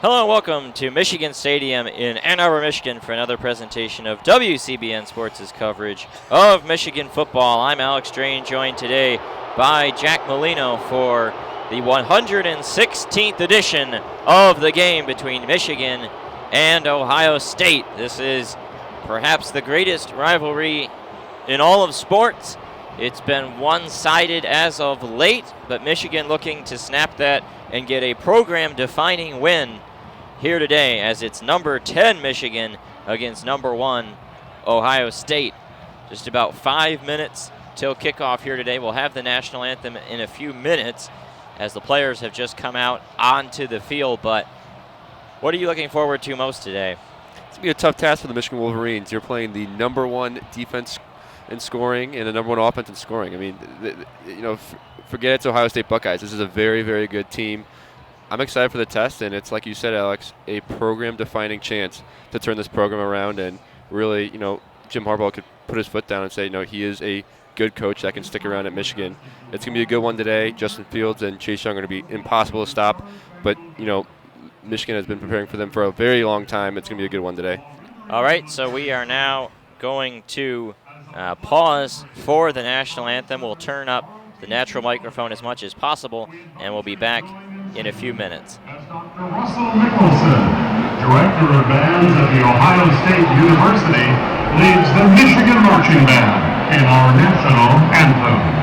Hello and welcome to Michigan Stadium in Ann Arbor, Michigan for another presentation of WCBN Sports' coverage of Michigan football. I'm Alex Drain, joined today by Jack Molino for the 116th edition of the game between Michigan and Ohio State. This is perhaps the greatest rivalry in all of sports. It's been one-sided as of late, but Michigan looking to snap that and get a program-defining win here today as it's number 10 Michigan against number 1 Ohio State. Just about 5 minutes till kickoff here today. We'll have the national anthem in a few minutes as the players have just come out onto the field. But what are you looking forward to most today? It's going to be a tough task for the Michigan Wolverines. You're playing the number 1 defense in scoring and the number 1 offense in scoring. I mean, forget it's Ohio State Buckeyes. This is a very, very good team. I'm excited for the test, and it's, like you said, Alex, a program-defining chance to turn this program around and really, Jim Harbaugh could put his foot down and say, he is a good coach that can stick around at Michigan. It's going to be a good one today. Justin Fields and Chase Young are going to be impossible to stop, but, Michigan has been preparing for them for a very long time. It's going to be a good one today. All right, so we are now going to pause for the national anthem. We'll turn up the natural microphone as much as possible, and we'll be back in a few minutes. As Dr. Russell Nicholson, Director of Bands at the Ohio State University, leads the Michigan Marching Band in our national anthem.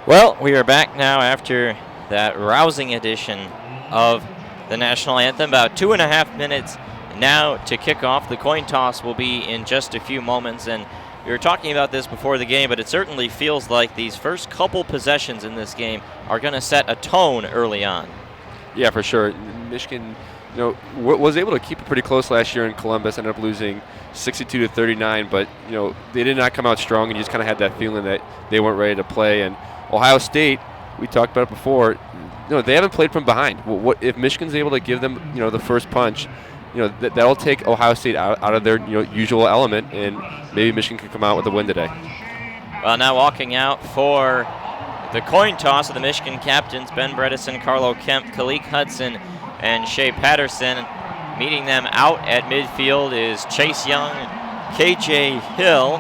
Well, we are back now after that rousing edition of the national anthem. About 2.5 minutes now to kick off. The coin toss will be in just a few moments, and we were talking about this before the game, but it certainly feels like these first couple possessions in this game are going to set a tone early on. Yeah, for sure. Michigan, was able to keep it pretty close last year in Columbus, ended up losing 62-39, but, they did not come out strong, and you just kind of had that feeling that they weren't ready to play. And Ohio State, we talked about it before, they haven't played from behind. What if Michigan's able to give them, the first punch, that'll take Ohio State out of their, usual element, and maybe Michigan can come out with a win today. Well, now walking out for the coin toss of the Michigan captains, Ben Bredesen, Carlo Kemp, Kalik Hudson, and Shea Patterson. Meeting them out at midfield is Chase Young and KJ Hill.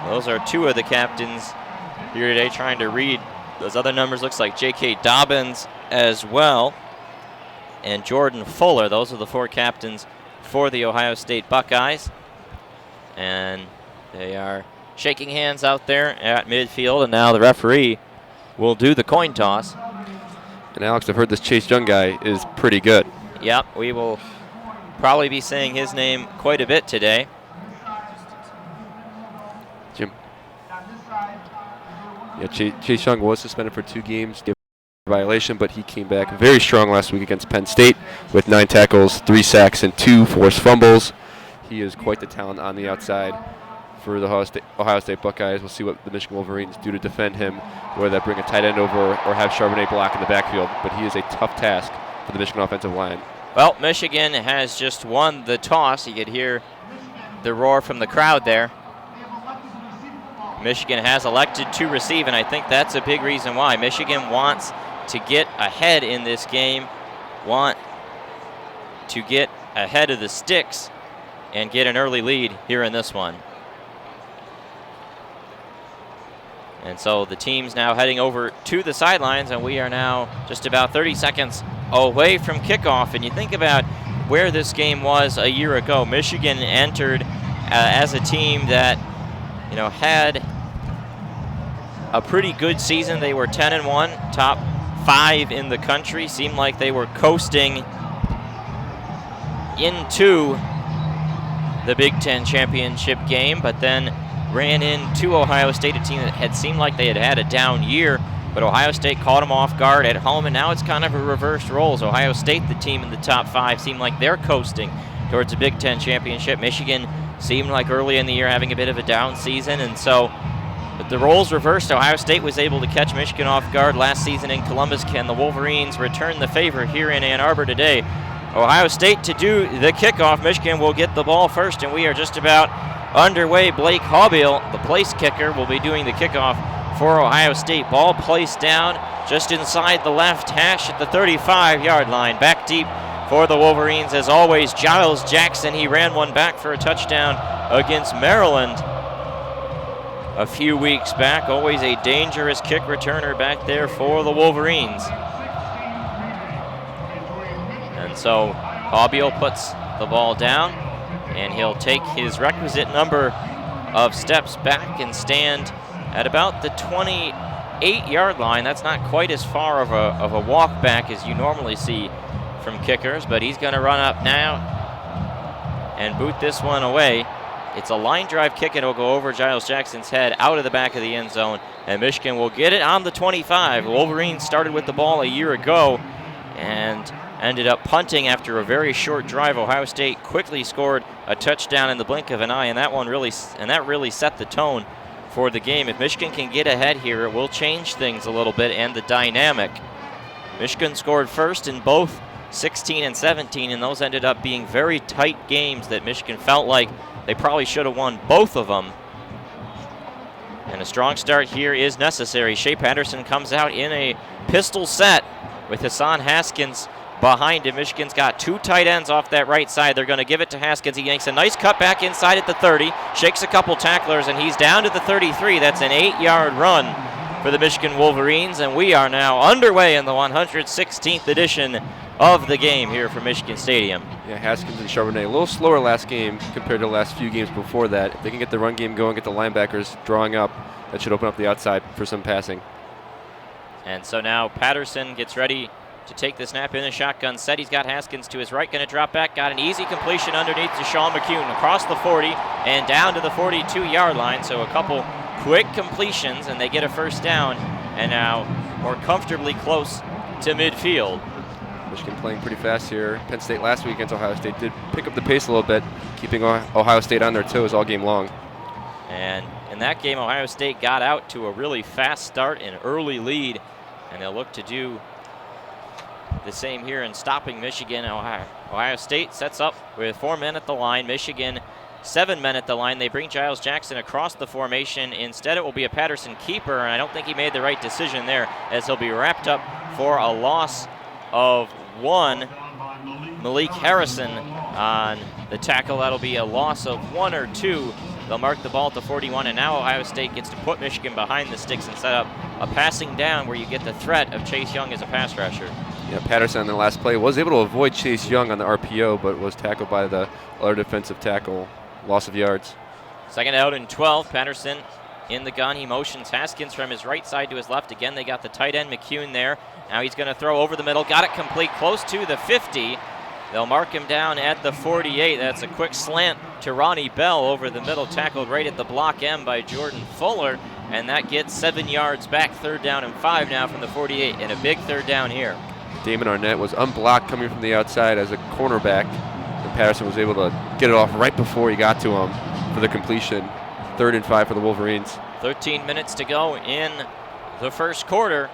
Those are two of the captains here today trying to read those other numbers. Looks like J.K. Dobbins as well, and Jordan Fuller. Those are the 4 captains for the Ohio State Buckeyes. And they are shaking hands out there at midfield, and now the referee will do the coin toss. And Alex, I've heard this Chase Young guy is pretty good. Yep, we will probably be saying his name quite a bit today. Jim. Yeah, Chase Young was suspended for 2 games, violation, but he came back very strong last week against Penn State with 9 tackles, 3 sacks, and 2 forced fumbles. He is quite the talent on the outside for the Ohio State Buckeyes. We'll see what the Michigan Wolverines do to defend him, whether that bring a tight end over or have Charbonnet block in the backfield. But he is a tough task for the Michigan offensive line. Well, Michigan has just won the toss. You could hear the roar from the crowd there. Michigan has elected to receive, and I think that's a big reason why. Michigan wants to get ahead in this game, want to get ahead of the sticks and get an early lead here in this one. And so the team's now heading over to the sidelines, and we are now just about 30 seconds away from kickoff. And you think about where this game was a year ago. Michigan entered as a team that, had a pretty good season. They were 10-1, top 5 in the country. Seemed like they were coasting into the Big Ten championship game, but then ran into Ohio State, a team that had seemed like they had a down year, but Ohio State caught them off guard at home, and now it's kind of a reversed roles. Ohio State, the team in the top 5, seemed like they're coasting towards the Big Ten championship. Michigan seemed like early in the year having a bit of a down season, and so the roles reversed. Ohio State was able to catch Michigan off guard last season in Columbus. Can the Wolverines return the favor here in Ann Arbor today? Ohio State to do the kickoff. Michigan will get the ball first, and we are just about underway. Blake Haubiel, the place kicker, will be doing the kickoff for Ohio State. Ball placed down just inside the left hash at the 35-yard line. Back deep for the Wolverines, as always, Giles Jackson. He ran one back for a touchdown against Maryland a few weeks back. Always a dangerous kick returner back there for the Wolverines. And so Haubiel puts the ball down, and he'll take his requisite number of steps back and stand at about the 28-yard line. That's not quite as far of a walk back as you normally see from kickers, but he's going to run up now and boot this one away. It's a line drive kick, and it'll go over Giles Jackson's head out of the back of the end zone, and Michigan will get it on the 25. Wolverines started with the ball a year ago and ended up punting after a very short drive. Ohio State quickly scored a touchdown in the blink of an eye, and that really set the tone for the game. If Michigan can get ahead here, it will change things a little bit and the dynamic. Michigan scored first in both 16 and 17, and those ended up being very tight games that Michigan felt like they probably should have won both of them. And a strong start here is necessary. Shea Patterson comes out in a pistol set with Hassan Haskins behind him. Michigan's got 2 tight ends off that right side. They're going to give it to Haskins. He makes a nice cut back inside at the 30, shakes a couple tacklers, and he's down to the 33. That's an 8-yard run for the Michigan Wolverines, and we are now underway in the 116th edition of the game here from Michigan Stadium. Yeah, Haskins and Charbonnet a little slower last game compared to the last few games before that. If they can get the run game going, get the linebackers drawing up, that should open up the outside for some passing. And so now Patterson gets ready to take the snap in a shotgun set. He's got Haskins to his right, going to drop back. Got an easy completion underneath to Sean McCune across the 40 and down to the 42-yard line. So a couple quick completions, and they get a first down, and now more comfortably close to midfield. Michigan playing pretty fast here. Penn State last week against Ohio State did pick up the pace a little bit, keeping Ohio State on their toes all game long. And in that game, Ohio State got out to a really fast start, an early lead, and they'll look to do the same here in stopping Michigan. Ohio State sets up with 4 men at the line. Michigan 7 men at the line. They bring Giles Jackson across the formation. Instead, it will be a Patterson keeper, and I don't think he made the right decision there, as he'll be wrapped up for a loss of 1. Malik Harrison on the tackle. That'll be a loss of 1 or 2. They'll mark the ball at the 41, and now Ohio State gets to put Michigan behind the sticks and set up a passing down where you get the threat of Chase Young as a pass rusher. Yeah, Patterson on the last play was able to avoid Chase Young on the RPO, but was tackled by the other defensive tackle. Loss of yards. Second out and 12. Patterson in the gun. He motions Haskins from his right side to his left. Again, they got the tight end McCune there. Now he's going to throw over the middle. Got it complete close to the 50. They'll mark him down at the 48. That's a quick slant to Ronnie Bell over the middle, tackled right at the block M by Jordan Fuller, and that gets 7 yards back. 3rd down and 5 now from the 48, and a big 3rd down here. Damon Arnett was unblocked coming from the outside as a cornerback, and Patterson was able to get it off right before he got to him for the completion. 3rd and 5 for the Wolverines. 13 minutes to go in the first quarter.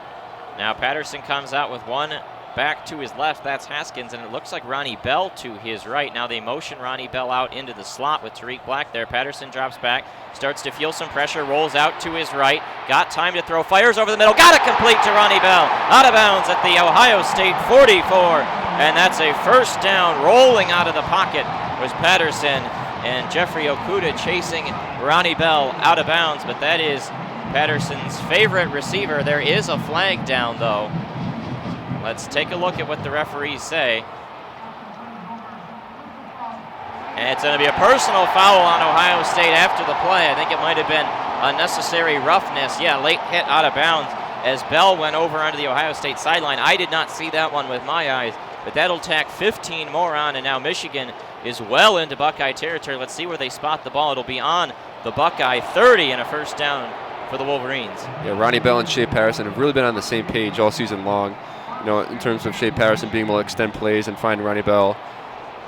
Now Patterson comes out with 1 back to his left. That's Haskins, and it looks like Ronnie Bell to his right. Now they motion Ronnie Bell out into the slot with Tariq Black there. Patterson drops back, starts to feel some pressure, rolls out to his right. Got time to throw, fires over the middle. Got it complete to Ronnie Bell. Out of bounds at the Ohio State 44. And that's a first down. Rolling out of the pocket was Patterson. And Jeffrey Okuda chasing Ronnie Bell out of bounds. But that is Patterson's favorite receiver. There is a flag down, though. Let's take a look at what the referees say. And it's going to be a personal foul on Ohio State after the play. I think it might have been unnecessary roughness. Yeah, late hit out of bounds as Bell went over onto the Ohio State sideline. I did not see that one with my eyes, but that'll tack 15 more on, and now Michigan is well into Buckeye territory. Let's see where they spot the ball. It'll be on the Buckeye 30 and a first down for the Wolverines. Yeah, Ronnie Bell and Shea Patterson have really been on the same page all season long. You know, in terms of Shea Patterson being able to extend plays and find Ronnie Bell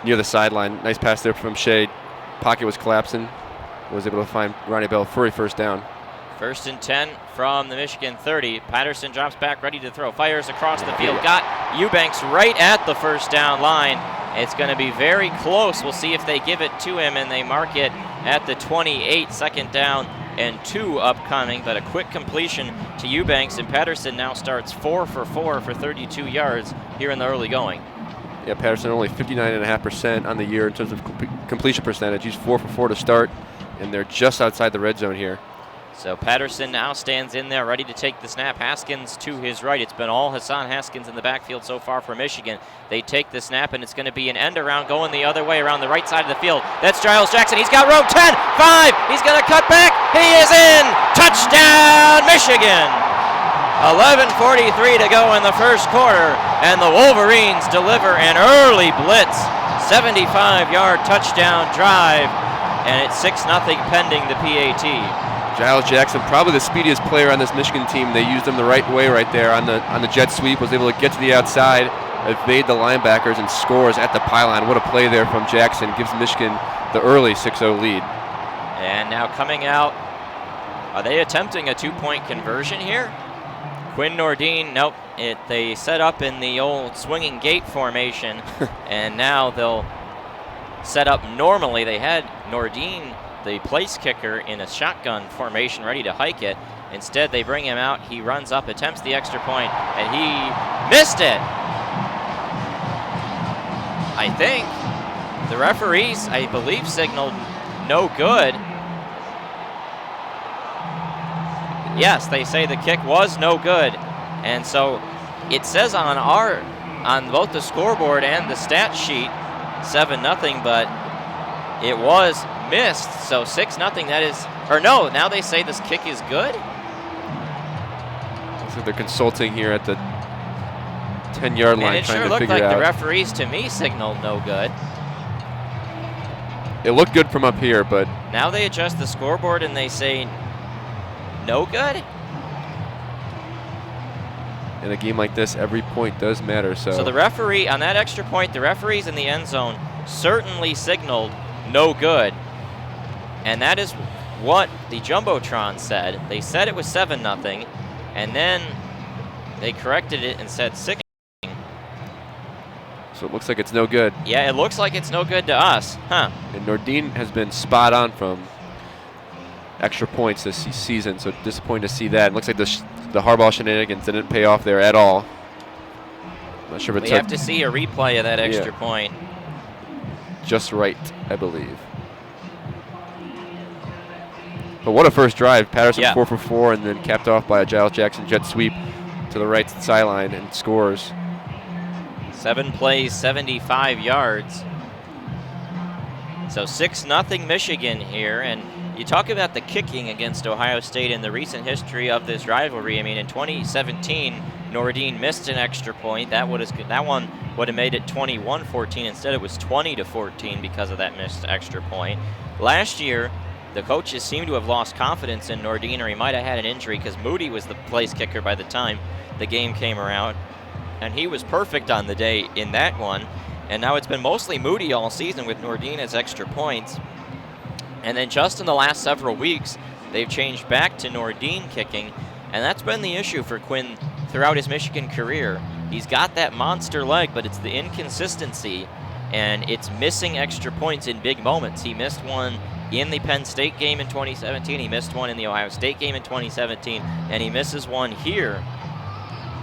near the sideline. Nice pass there from Shea. Pocket was collapsing. Was able to find Ronnie Bell for a first down. First and 10 from the Michigan 30. Patterson drops back, ready to throw. Fires across the field. Got Eubanks right at the first down line. It's going to be very close. We'll see if they give it to him, and they mark it at the 28. Second down and 2 upcoming, but a quick completion to Eubanks, and Patterson now starts 4 for 4 for 32 yards here in the early going. Yeah, Patterson only 59.5% on the year in terms of completion percentage. He's 4 for 4 to start, and they're just outside the red zone here. So Patterson now stands in there, ready to take the snap. Haskins to his right. It's been all Hassan Haskins in the backfield so far for Michigan. They take the snap, and it's going to be an end around going the other way around the right side of the field. That's Giles Jackson. He's got room. 10, 5. He's going to cut back. He is in. Touchdown, Michigan. 11:43 to go in the first quarter, and the Wolverines deliver an early blitz. 75-yard touchdown drive, and it's 6-0 pending the PAT. Giles Jackson, probably the speediest player on this Michigan team. They used him the right way right there on the jet sweep. Was able to get to the outside, evade the linebackers, and scores at the pylon. What a play there from Jackson. Gives Michigan the early 6-0 lead. And now coming out, are they attempting a 2-point conversion here? Quinn Nordine, nope. They set up in the old swinging gate formation, and now they'll set up normally. They had Nordine, the place kicker, in a shotgun formation ready to hike it. Instead, they bring him out. He runs up, attempts the extra point, and he missed it. I think the referees, I believe, signaled no good. Yes, they say the kick was no good. And so it says on both the scoreboard and the stat sheet 7-0, but it was missed. So 6-0, that is, or no, now they say this kick is good. Looks like they're consulting here at the 10-yard line, and it trying sure to looked figure like out. the referees to me signaled no good. It looked good from up here, but Now they adjust the scoreboard and they say no good. in a game like this, every point does matter. So the referee, on that extra point, the referees in the end zone certainly signaled no good. And that is what the Jumbotron said. They said it was 7-0, and then they corrected it and said 6. So it looks like it's no good. Yeah, it looks like it's no good to us. Huh. And Nordine has been spot on from extra points this season, so disappointing to see that. It looks like the Harbaugh shenanigans didn't pay off there at all. I'm not sure if We it's have to see a replay of that extra point. Just right, I believe. But what a first drive. Patterson 4 for 4, and then capped off by a Giles Jackson jet sweep to the right sideline and scores. 7 plays, 75 yards. So 6-0 Michigan here, and you talk about the kicking against Ohio State in the recent history of this rivalry. I mean, in 2017, Nordine missed an extra point. That one would have made it 21-14. Instead, it was 20-14 because of that missed extra point. Last year, the coaches seem to have lost confidence in Nordine, or he might have had an injury because Moody was the place kicker by the time the game came around. And he was perfect on the day in that one. And now it's been mostly Moody all season with Nordine as extra points. And then just in the last several weeks, they've changed back to Nordine kicking. And that's been the issue for Quinn throughout his Michigan career. He's got that monster leg, but it's the inconsistency, and it's missing extra points in big moments. He missed one in the Penn State game in 2017. He missed one in the Ohio State game in 2017, and he misses one here.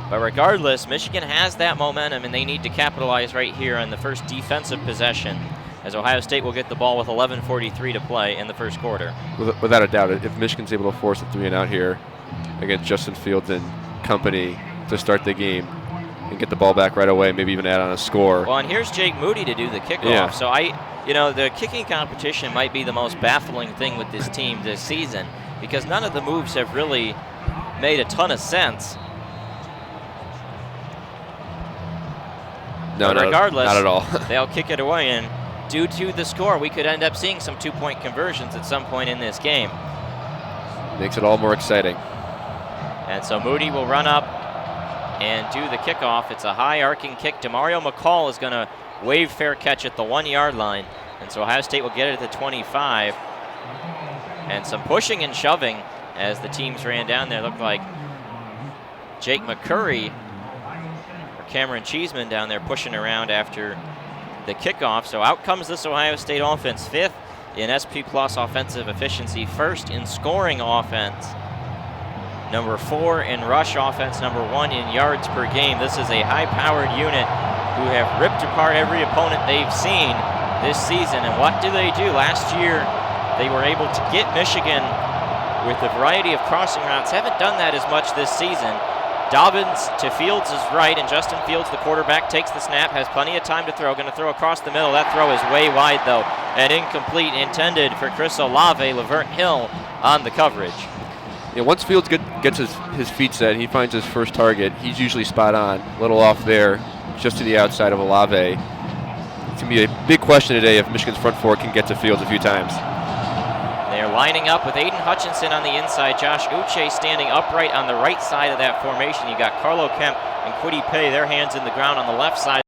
But regardless, Michigan has that momentum, and they need to capitalize right here on the first defensive possession, as Ohio State will get the ball with 11:43 to play in the first quarter. Without a doubt, if Michigan's able to force a 3-and-out here against Justin Fields and company to start the game and get the ball back right away, maybe even add on a score. Well, and here's Jake Moody to do the kickoff. Yeah. So the kicking competition might be the most baffling thing with this team this season, because none of the moves have really made a ton of sense. No, regardless, not at all. They'll kick it away, and due to the score, we could end up seeing some 2-point conversions at some point in this game. Makes it all more exciting. And so Moody will run up and do the kickoff. It's a high arcing kick. DeMario McCall is going to wave fair catch at the 1-yard line, and so Ohio State will get it at the 25. And some pushing and shoving as the teams ran down there. Looked like Jake McCurry or Cameron Cheeseman down there pushing around after the kickoff. So out comes this Ohio State offense, 5th in SP Plus offensive efficiency, 1st in scoring offense, number 4 in rush offense, number 1 in yards per game. This is a high-powered unit who have ripped apart every opponent they've seen this season. And what do? Last year, they were able to get Michigan with a variety of crossing routes. Haven't done that as much this season. Dobbins to Fields' right, and Justin Fields, the quarterback, takes the snap, has plenty of time to throw, going to throw across the middle. That throw is way wide, though, and incomplete, intended for Chris Olave. Laverne Hill on the coverage. Yeah, once Fields gets his feet set, he finds his first target. He's usually spot on, a little off there, just to the outside of Olave. It's going to be a big question today if Michigan's front four can get to Fields a few times. They're lining up with Aiden Hutchinson on the inside, Josh Uche standing upright on the right side of that formation. You got Carlo Kemp and Kwity Paye, their hands in the ground on the left side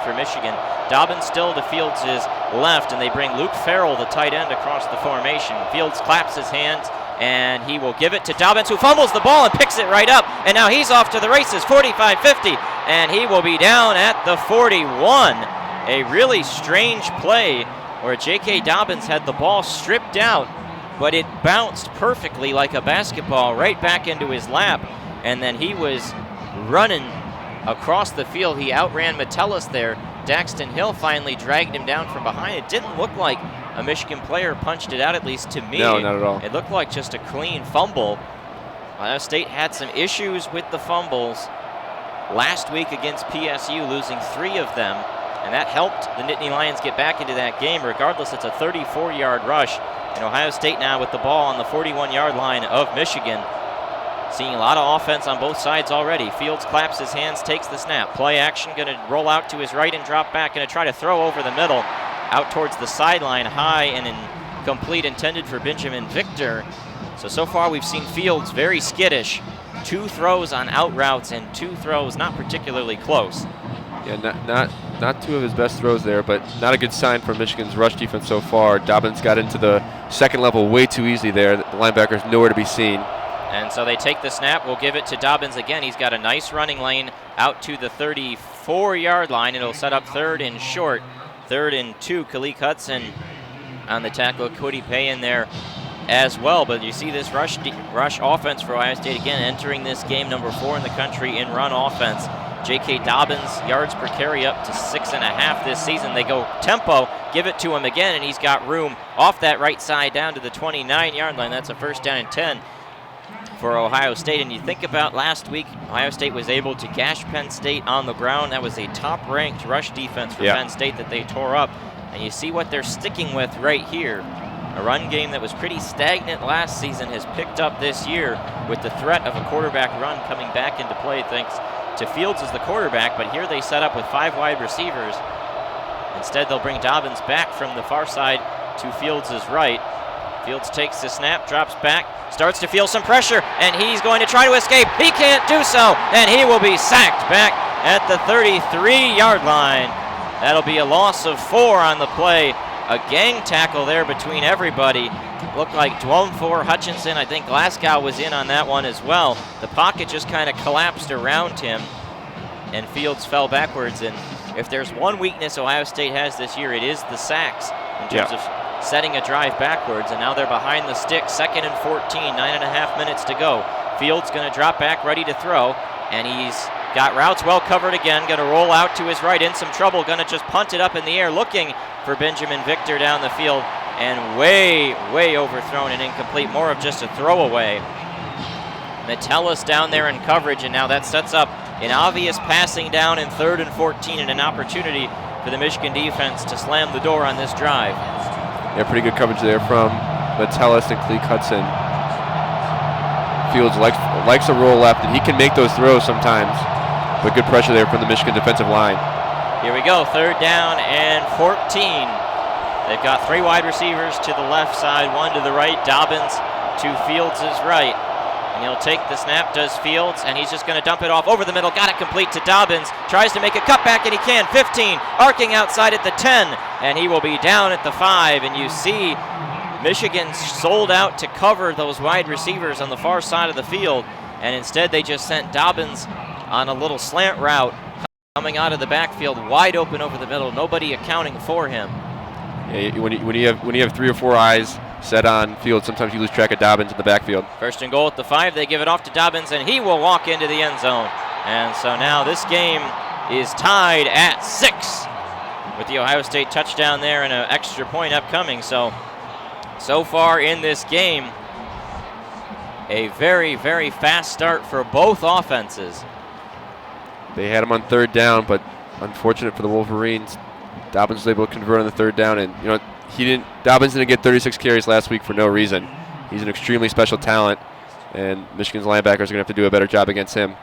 for Michigan. Dobbins still to Fields' left, and they bring Luke Farrell, the tight end, across the formation. Fields claps his hands, and he will give it to Dobbins, who fumbles the ball and picks it right up. And now he's off to the races, 45-50, and he will be down at the 41. A really strange play where J.K. Dobbins had the ball stripped out, but it bounced perfectly like a basketball right back into his lap, and then he was running across the field. He outran Metellus there. Daxton Hill finally dragged him down from behind. It didn't look like a Michigan player punched it out, at least to me. No, not at all. It looked like just a clean fumble. Ohio State had some issues with the fumbles last week against PSU, losing 3 of them, and that helped the Nittany Lions get back into that game. Regardless, it's a 34-yard rush, and Ohio State now with the ball on the 41-yard line of Michigan. Seeing a lot of offense on both sides already. Fields claps his hands, takes the snap. Play action, going to roll out to his right and drop back. Going to try to throw over the middle, out towards the sideline, high and incomplete, intended for Benjamin Victor. So far we've seen Fields very skittish. 2 throws on out routes and 2 throws not particularly close. Yeah, not 2 of his best throws there, but not a good sign for Michigan's rush defense so far. Dobbins got into the second level way too easily there. The linebacker's nowhere to be seen. And so they take the snap. We'll give it to Dobbins again. He's got a nice running lane out to the 34-yard line. It'll set up 3rd and short. 3rd and 2. Kalik Hudson on the tackle. Kwity Paye in there as well. But you see this rush offense for Ohio State again entering this game, number 4 in the country in run offense. J.K. Dobbins, yards per carry up to 6.5 this season. They go tempo, give it to him again, and he's got room off that right side down to the 29-yard line. That's a 1st down and 10 for Ohio State. And you think about last week, Ohio State was able to gash Penn State on the ground. That was a top-ranked rush defense for Penn State that they tore up. And you see what they're sticking with right here. A run game that was pretty stagnant last season has picked up this year with the threat of a quarterback run coming back into play thanks to Fields as the quarterback, but here they set up with 5 wide receivers. Instead, they'll bring Dobbins back from the far side to Fields' right. Fields takes the snap, drops back, starts to feel some pressure, and he's going to try to escape. He can't do so, and he will be sacked back at the 33-yard line. That'll be a loss of 4 on the play. A gang tackle there between everybody. Looked like Dwumfor, Hutchinson, I think Glasgow was in on that one as well. The pocket just kind of collapsed around him, and Fields fell backwards. And if there's one weakness Ohio State has this year, it is the sacks in terms of setting a drive backwards. And now they're behind the stick, 2nd and 14, 9.5 minutes to go. Fields going to drop back, ready to throw, and he's got routes well covered again. Going to roll out to his right, in some trouble. Going to just punt it up in the air, looking for Benjamin Victor down the field, and way overthrown and incomplete. More of just a throwaway. Metellus down there in coverage, and now that sets up an obvious passing down in 3rd and 14 and an opportunity for the Michigan defense to slam the door on this drive. Yeah, pretty good coverage there from Metellus and Cleek Hudson. Fields likes a roll left, and he can make those throws sometimes, but good pressure there from the Michigan defensive line. Here we go, 3rd down and 14. They've got 3 wide receivers to the left side, 1 to the right. Dobbins to Fields' right. And he'll take the snap, does Fields, and he's just going to dump it off over the middle. Got it complete to Dobbins. Tries to make a cutback, and he can. 15, arcing outside at the 10, and he will be down at the 5. And you see Michigan sold out to cover those wide receivers on the far side of the field, and instead they just sent Dobbins on a little slant route coming out of the backfield, wide open over the middle, nobody accounting for him. Yeah, when you have 3 or 4 eyes set on Field, sometimes you lose track of Dobbins in the backfield. 1st and goal at the 5. They give it off to Dobbins, and he will walk into the end zone. And so now this game is tied at 6 with the Ohio State touchdown there and an extra point upcoming. So far in this game, a very fast start for both offenses. They had him on 3rd down, but unfortunate for the Wolverines, Dobbins was able to convert on the 3rd down, and Dobbins didn't get 36 carries last week for no reason. He's an extremely special talent, and Michigan's linebackers are going to have to do a better job against him.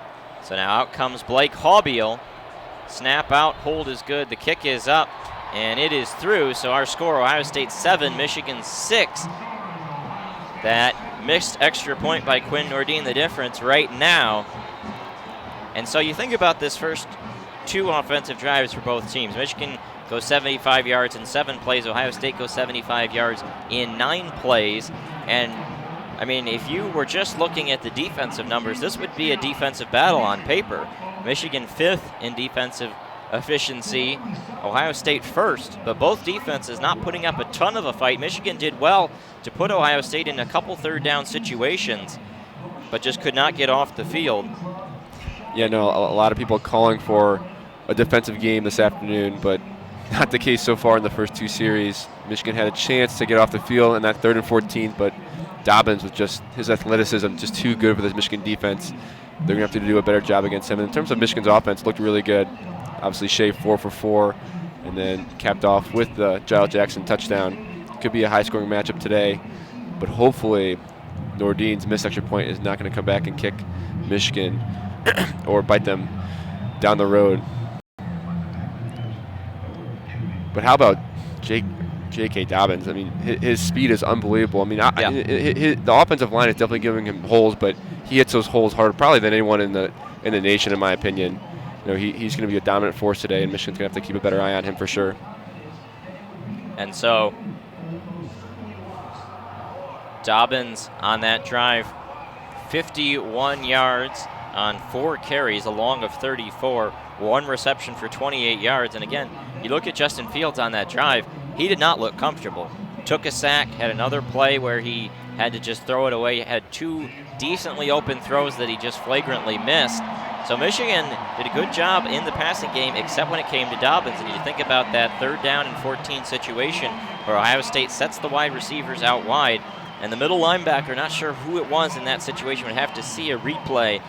So now out comes Blake Haubeil. Snap out, hold is good, the kick is up, and it is through. So our score, Ohio State 7, Michigan 6. That missed extra point by Quinn Nordine, the difference right now. And so you think about this first 2 offensive drives for both teams. Michigan goes 75 yards in 7 plays. Ohio State goes 75 yards in 9 plays. And, I mean, if you were just looking at the defensive numbers, this would be a defensive battle on paper. Michigan 5th in defensive efficiency, Ohio State 1st, but both defenses not putting up a ton of a fight. Michigan did well to put Ohio State in a couple 3rd down situations, but just could not get off the field. Yeah, no, a lot of people calling for a defensive game this afternoon, but not the case so far in the first 2 series. Michigan had a chance to get off the field in that 3rd and 14, but Dobbins, with just his athleticism, just too good for this Michigan defense. They're going to have to do a better job against him. And in terms of Michigan's offense, looked really good. Obviously, Shea 4 for 4, and then capped off with the Giles Jackson touchdown. Could be a high-scoring matchup today, but hopefully Nordine's missed extra point is not going to come back and kick Michigan or bite them down the road. But how about J.K. Dobbins? I mean, his speed is unbelievable. I mean, the offensive line is definitely giving him holes, but he hits those holes harder probably than anyone in the nation, in my opinion. You know, he's going to be a dominant force today, and Michigan's going to have to keep a better eye on him for sure. And so Dobbins on that drive, 51 yards on 4 carries, a long of 34, 1 reception for 28 yards. And again, you look at Justin Fields on that drive, he did not look comfortable. Took a sack, had another play where he had to just throw it away, had 2 decently open throws that he just flagrantly missed. So Michigan did a good job in the passing game, except when it came to Dobbins. And you think about that 3rd down and 14 situation where Ohio State sets the wide receivers out wide, and the middle linebacker, not sure who it was in that situation, would have to see a replay,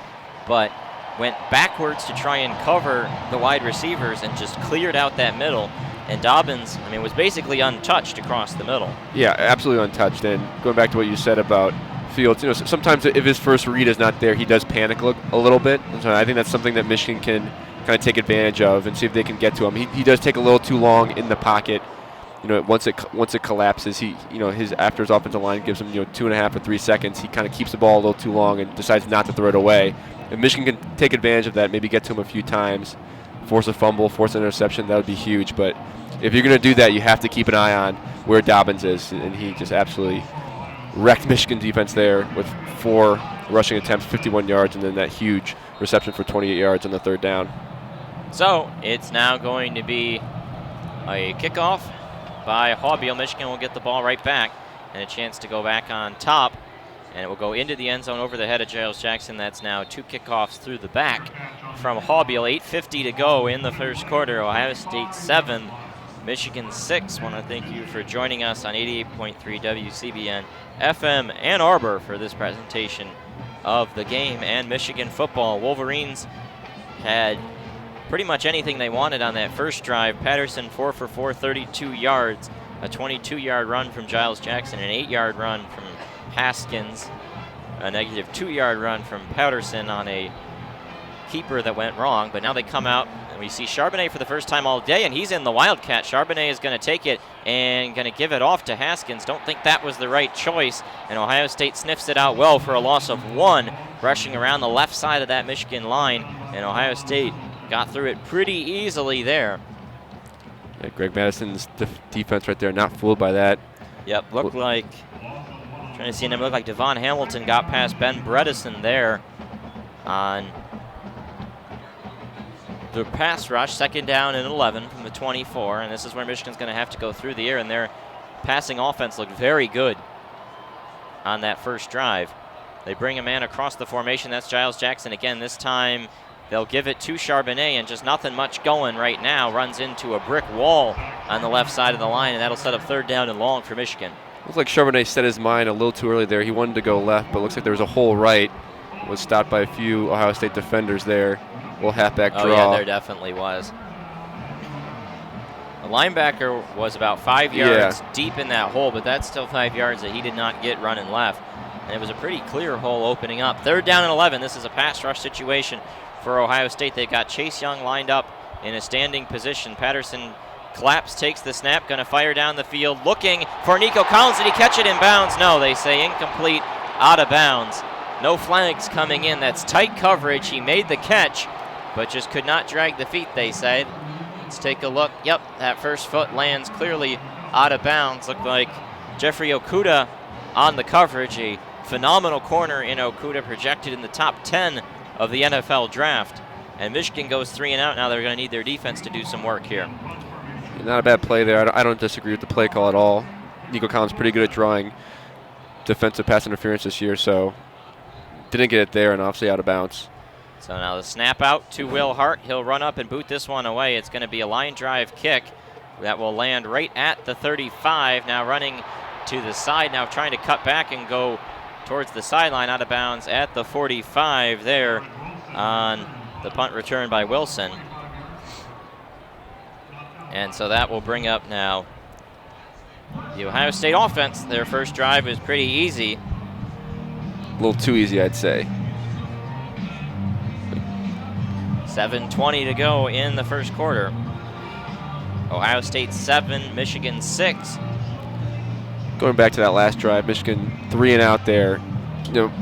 but went backwards to try and cover the wide receivers and just cleared out that middle. And Dobbins, I mean, was basically untouched across the middle. Yeah, absolutely untouched. And going back to what you said about Fields, you know, sometimes if his first read is not there, he does panic a little bit. And so I think that's something that Michigan can kind of take advantage of and see if they can get to him. He does take a little too long in the pocket. You know, once it collapses, after his offensive line gives him 2.5 or 3 seconds, he kind of keeps the ball a little too long and decides not to throw it away. If Michigan can take advantage of that, maybe get to him a few times, force a fumble, force an interception, that would be huge. But if you're going to do that, you have to keep an eye on where Dobbins is, and he just absolutely wrecked Michigan defense there with 4 rushing attempts, 51 yards, and then that huge reception for 28 yards on the 3rd down. So it's now going to be a kickoff by Haubeil. Michigan will get the ball right back and a chance to go back on top. And it will go into the end zone over the head of Giles Jackson. That's now 2 kickoffs through the back from Haubeil. 8:50 to go in the first quarter. Ohio State 7, Michigan 6. Want to thank you for joining us on 88.3 WCBN FM Ann Arbor for this presentation of the game and Michigan football. Wolverines had pretty much anything they wanted on that first drive. Patterson 4 for 4, 32 yards, a 22-yard run from Giles Jackson, an 8-yard run from Haskins, a negative 2-yard run from Patterson on a keeper that went wrong. But now they come out and we see Charbonnet for the first time all day, and he's in the Wildcat. Charbonnet is going to take it and going to give it off to Haskins. Don't think that was the right choice, and Ohio State sniffs it out well for a loss of 1, rushing around the left side of that Michigan line, and Ohio State got through it pretty easily there. Yeah, Greg Madison's defense right there, not fooled by that. Yep, looked like, trying to see him, look like Devon Hamilton got past Ben Bredesen there on the pass rush. 2nd down and 11 from the 24, and this is where Michigan's going to have to go through the air, and their passing offense looked very good on that first drive. They bring a man across the formation. That's Giles Jackson again. This time they'll give it to Charbonnet, and just nothing much going right now. Runs into a brick wall on the left side of the line, and that'll set up 3rd down and long for Michigan. Looks like Charbonnet set his mind a little too early there. He wanted to go left, but looks like there was a hole right. Was stopped by a few Ohio State defenders there. Little halfback draw. Oh yeah, there definitely was. The linebacker was about 5 yards deep in that hole, but that's still 5 yards that he did not get running left. And it was a pretty clear hole opening up. 3rd down and 11. This is a pass rush situation for Ohio State. They've got Chase Young lined up in a standing position. Patterson collapse, takes the snap, going to fire down the field, looking for Nico Collins. Did he catch it in bounds? No, they say incomplete, out of bounds. No flags coming in. That's tight coverage. He made the catch, but just could not drag the feet, they said. Let's take a look. Yep, that first foot lands clearly out of bounds. Looked like Jeffrey Okuda on the coverage. A phenomenal corner in Okuda, projected in the top 10 of the NFL draft. And Michigan goes 3 and out. Now they're going to need their defense to do some work here. Not a bad play there. I don't disagree with the play call at all. Nico Collins pretty good at drawing defensive pass interference this year, so didn't get it there and obviously out of bounds. So now the snap out to Will Hart. He'll run up and boot this one away. It's going to be a line drive kick that will land right at the 35. Now running to the side, now trying to cut back and go towards the sideline, out of bounds at the 45 there on the punt return by Wilson. And so that will bring up now the Ohio State offense. Their first drive was pretty easy. A little too easy, I'd say. 7:20 to go in the first quarter. Ohio State 7, Michigan 6. Going back to that last drive, Michigan 3 and out there. You know,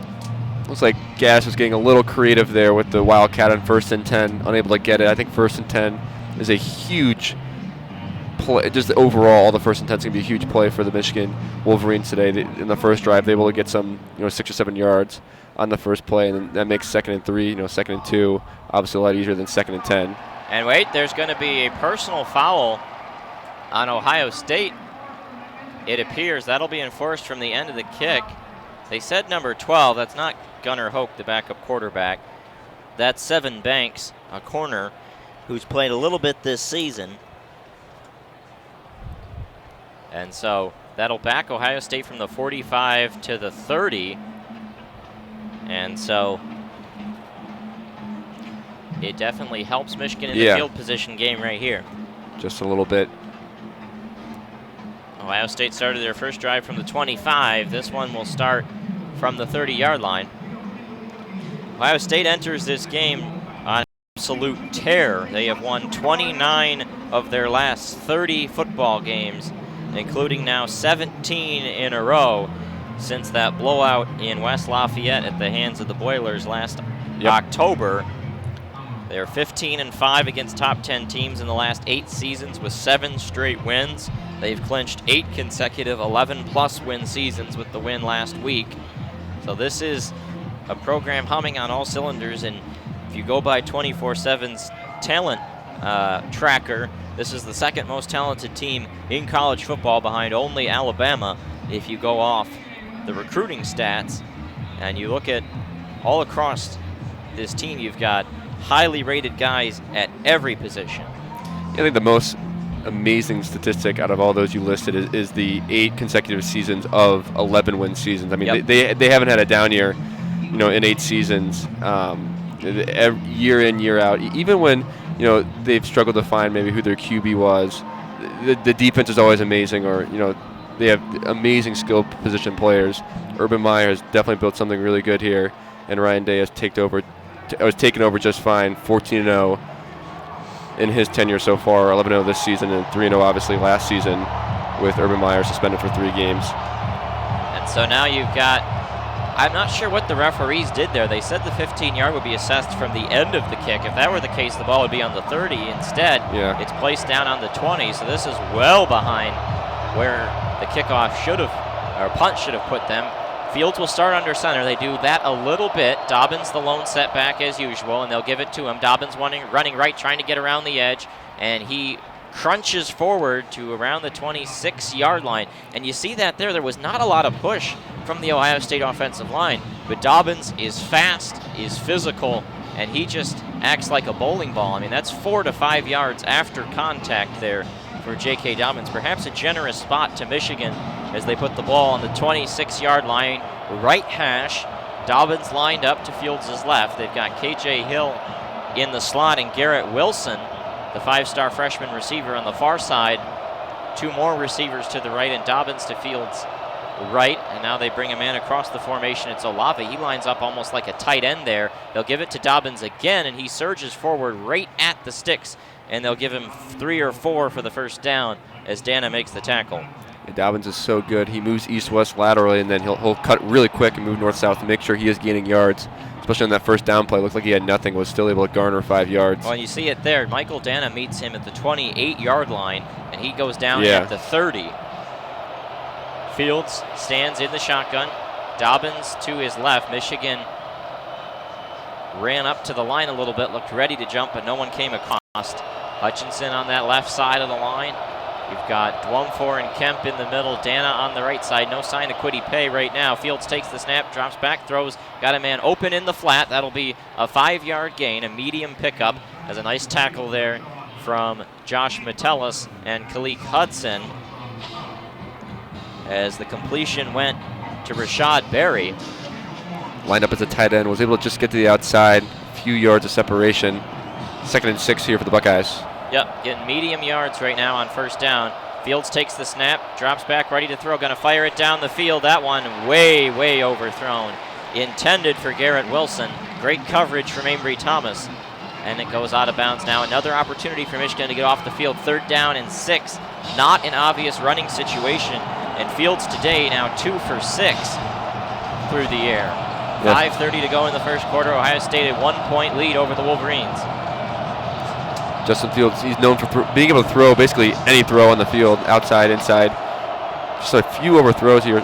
looks like Gass was getting a little creative there with the Wildcat on 1st and 10, unable to get it. I think 1st and 10 is a huge play. Just overall, all the 1st and 10 is going to be a huge play for the Michigan Wolverines today. In the first drive, they're able to get some, 6 or 7 yards on the first play, and that makes 2nd and 3, 2nd and 2, obviously a lot easier than 2nd and 10. And wait, there's going to be a personal foul on Ohio State. It appears that'll be enforced from the end of the kick. They said number 12. That's not Gunnar Hoke, the backup quarterback. That's Seven Banks, a corner, who's played a little bit this season. And so that'll back Ohio State from the 45 to the 30. And so it definitely helps Michigan in the field position game right here. Just a little bit. Ohio State started their first drive from the 25. This one will start from the 30-yard line. Ohio State enters this game on absolute tear. They have won 29 of their last 30 football games, including now 17 in a row since that blowout in West Lafayette at the hands of the Boilers last October. They are 15-5 against top 10 teams in the last 8 seasons with 7 straight wins. They've clinched 8 consecutive 11-plus win seasons with the win last week. So this is a program humming on all cylinders, and if you go by 24/7's talent tracker. This is the second most talented team in college football behind only Alabama if you go off the recruiting stats. And you look at all across this team, you've got highly rated guys at every position. I think the most amazing statistic out of all those you listed is the 8 consecutive seasons of 11-win seasons. I mean, they haven't had a down year, in 8 seasons, year in, year out. Even when, they've struggled to find maybe who their QB was, the defense is always amazing, or, they have amazing skill position players. Urban Meyer has definitely built something really good here, and Ryan Day has taken over just fine, 14-0 in his tenure so far, 11-0 this season, and 3-0 obviously last season with Urban Meyer suspended for 3 games. And so now you've got, I'm not sure what the referees did there. They said the 15-yard would be assessed from the end of the kick. If that were the case, the ball would be on the 30. Instead, it's placed down on the 20, so this is well behind where the kickoff punt should have put them. Fields will start under center. They do that a little bit. Dobbins the lone setback as usual, and they'll give it to him. Dobbins running right, trying to get around the edge, and he crunches forward to around the 26-yard line. And you see that there was not a lot of push from the Ohio State offensive line, but Dobbins is fast, is physical, and he just acts like a bowling ball. I mean, that's 4 to 5 yards after contact there for J.K. Dobbins. Perhaps a generous spot to Michigan as they put the ball on the 26-yard line, right hash. Dobbins lined up to Fields' left. They've got K.J. Hill in the slot and Garrett Wilson, the 5-star freshman receiver, on the far side. 2 more receivers to the right and Dobbins to Fields' right. And now they bring him in across the formation. It's Olave. He lines up almost like a tight end there. They'll give it to Dobbins again, and he surges forward right at the sticks. And they'll give him 3 or 4 for the first down as Dana makes the tackle. Yeah, Dobbins is so good. He moves east-west laterally, and then he'll cut really quick and move north-south to make sure he is gaining yards. Especially on that first down play, looked like he had nothing, was still able to garner 5 yards. Well, you see it there. Michael Dana meets him at the 28-yard line, and he goes down at the 30. Fields stands in the shotgun. Dobbins to his left. Michigan ran up to the line a little bit, looked ready to jump, but no one came across. Hutchinson on that left side of the line. You've got Dwumfor and Kemp in the middle. Dana on the right side. No sign of Kwity Paye right now. Fields takes the snap, drops back, throws. Got a man open in the flat. That'll be a 5-yard gain, a medium pickup. Has a nice tackle there from Josh Metellus and Kalik Hudson as the completion went to Rashad Berry. Lined up as a tight end, was able to just get to the outside, a few yards of separation. 2nd and 6 here for the Buckeyes. Yep, getting medium yards right now on first down. Fields takes the snap, drops back, ready to throw, going to fire it down the field. That one way, way overthrown. Intended for Garrett Wilson. Great coverage from Avery Thomas. And it goes out of bounds now. Another opportunity for Michigan to get off the field. 3rd down and 6. Not an obvious running situation. And Fields today now 2 for 6 through the air. 5:30 to go in the first quarter. Ohio State a 1-point lead over the Wolverines. Justin Fields, he's known for being able to throw basically any throw on the field, outside, inside. Just a few overthrows here,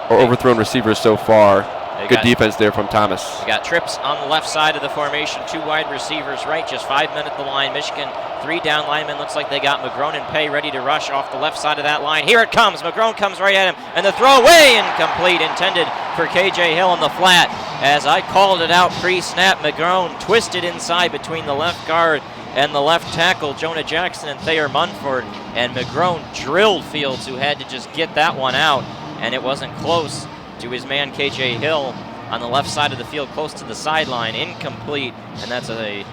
or overthrown receivers so far. Good defense there from Thomas. We got trips on the left side of the formation, 2 wide receivers right, just 5 men at the line. Michigan, 3 down linemen. Looks like they got McGrone and Paye ready to rush off the left side of that line. Here it comes. McGrone comes right at him, and the throw away incomplete, intended for K.J. Hill in the flat. As I called it out pre-snap, McGrone twisted inside between the left guard and the left tackle, Jonah Jackson and Thayer Munford, and McGrone drilled Fields, who had to just get that one out, and it wasn't close to his man K.J. Hill on the left side of the field, close to the sideline, incomplete, and that's a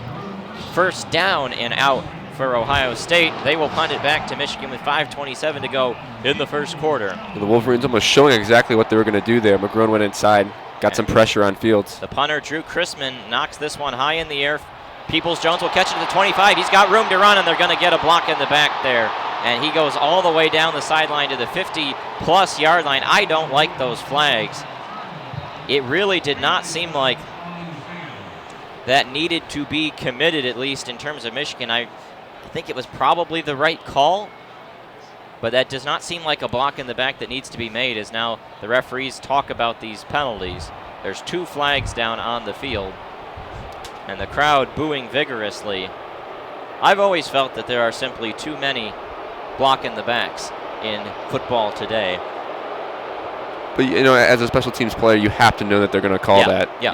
first down and out for Ohio State. They will punt it back to Michigan with 5:27 to go in the first quarter. The Wolverines almost showing exactly what they were going to do there. McGrone went inside, got some pressure on Fields. The punter, Drew Chrisman, knocks this one high in the air. Peoples-Jones will catch it at the 25. He's got room to run, and they're going to get a block in the back there. And he goes all the way down the sideline to the 50-plus yard line. I don't like those flags. It really did not seem like that needed to be committed, at least in terms of Michigan. I think it was probably the right call, but that does not seem like a block in the back that needs to be made, as now the referees talk about these penalties. There's 2 flags down on the field, and the crowd booing vigorously I've always felt that there are simply too many blocking the backs in football today. But, as a special teams player, you have to know that they're going to call that. Yeah.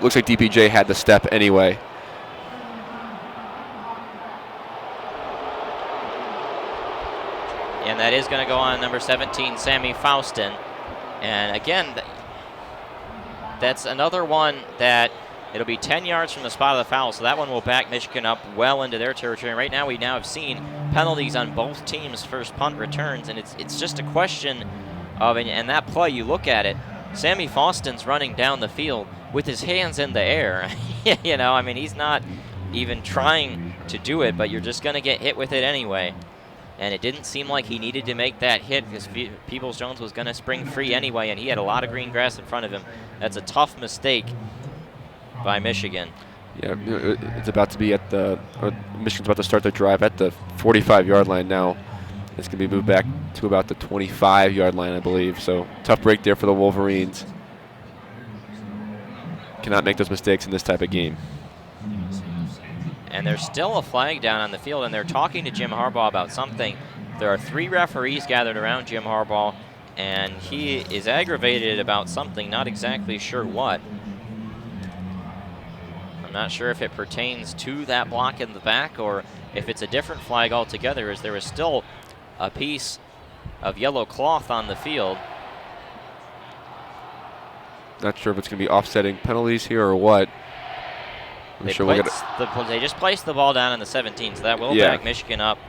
Looks like DPJ had the step anyway. And that is going to go on number 17, Sammy Faustin. And again, that's another one that it'll be 10 yards from the spot of the foul, so that one will back Michigan up well into their territory. And right now, we have seen penalties on both teams' first punt returns, and it's just a question of, and that play, you look at it, Sammy Faustin's running down the field with his hands in the air. He's not even trying to do it, but you're just going to get hit with it anyway. And it didn't seem like he needed to make that hit because Peoples-Jones was going to spring free anyway, and he had a lot of green grass in front of him. That's a tough mistake by Michigan. Yeah, it's about to be Michigan's about to start their drive at the 45-yard line now. It's going to be moved back to about the 25-yard line, I believe. So tough break there for the Wolverines. Cannot make those mistakes in this type of game. And there's still a flag down on the field, and they're talking to Jim Harbaugh about something. There are 3 referees gathered around Jim Harbaugh, and he is aggravated about something, not exactly sure what. I'm not sure if it pertains to that block in the back or if it's a different flag altogether, as there is still a piece of yellow cloth on the field. Not sure if it's going to be offsetting penalties here or what. They just placed the ball down on the 17, so that will back Michigan up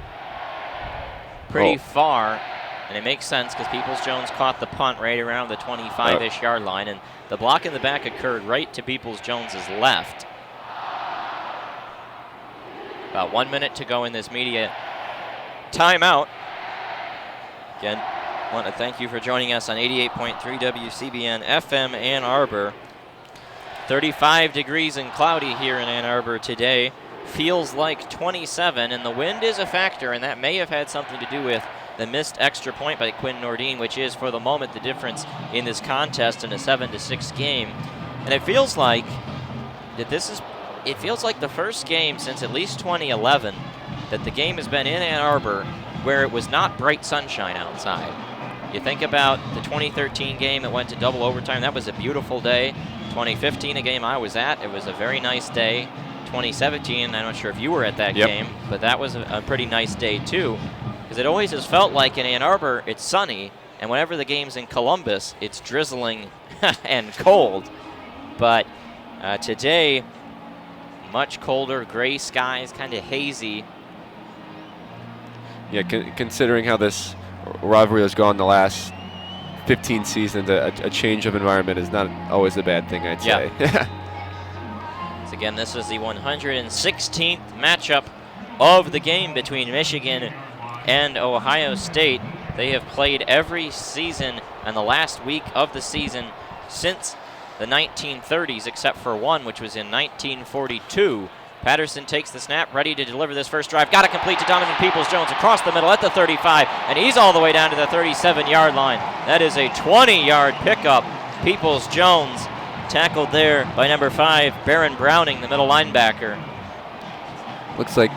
pretty far. And it makes sense because Peoples-Jones caught the punt right around the 25-ish yard line, and the block in the back occurred right to Peoples-Jones' left. About 1 minute to go in this media timeout. Again, I want to thank you for joining us on 88.3 WCBN FM Ann Arbor. 35 degrees and cloudy here in Ann Arbor today. Feels like 27, and the wind is a factor, and that may have had something to do with the missed extra point by Quinn Nordine, which is, for the moment, the difference in this contest in a 7-6 game. And it feels like it feels like the first game since at least 2011 that the game has been in Ann Arbor where it was not bright sunshine outside. You think about the 2013 game that went to double overtime. That was a beautiful day. 2015, a game I was at, it was a very nice day. 2017, I'm not sure if you were at that game, but that was a pretty nice day too, because it always has felt like in Ann Arbor it's sunny, and whenever the game's in Columbus, it's drizzling and cold. But today, much colder, gray skies, kind of hazy. Yeah, considering how this rivalry has gone the last 15 seasons, a change of environment is not always a bad thing, I'd say. So again, this is the 116th matchup of the game between Michigan and Ohio State. They have played every season and the last week of the season since the 1930s, except for one, which was in 1942. Patterson takes the snap, ready to deliver this first drive. Got it complete to Donovan Peoples-Jones across the middle at the 35, and he's all the way down to the 37-yard line. That is a 20-yard pickup. Peoples-Jones tackled there by number 5, Baron Browning, the middle linebacker. Looks like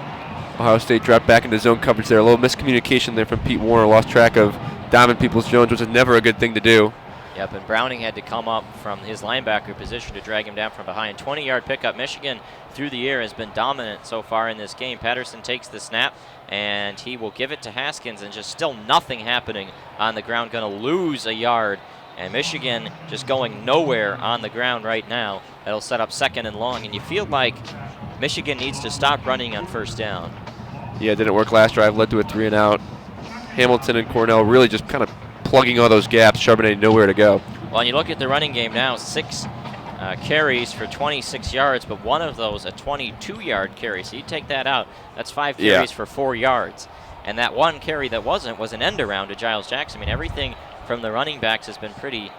Ohio State dropped back into zone coverage there. A little miscommunication there from Pete Warner. Lost track of Donovan Peoples-Jones, which is never a good thing to do. Yep, and Browning had to come up from his linebacker position to drag him down from behind. 20-yard pickup. Michigan through the air has been dominant so far in this game. Patterson takes the snap, and he will give it to Haskins, and just still nothing happening on the ground. Going to lose a yard, and Michigan just going nowhere on the ground right now. That'll set up 2nd and long, and you feel like Michigan needs to stop running on first down. Yeah, it didn't work last drive. Led to a 3-and-out. Hamilton and Cornell really just kind of plugging all those gaps. Charbonnet nowhere to go. Well, and you look at the running game now, 6 carries for 26 yards, but one of those a 22-yard carry. So you take that out, that's 5 carries for 4 yards. And that one carry that wasn't was an end around to Giles Jackson. I mean, everything from the running backs has been pretty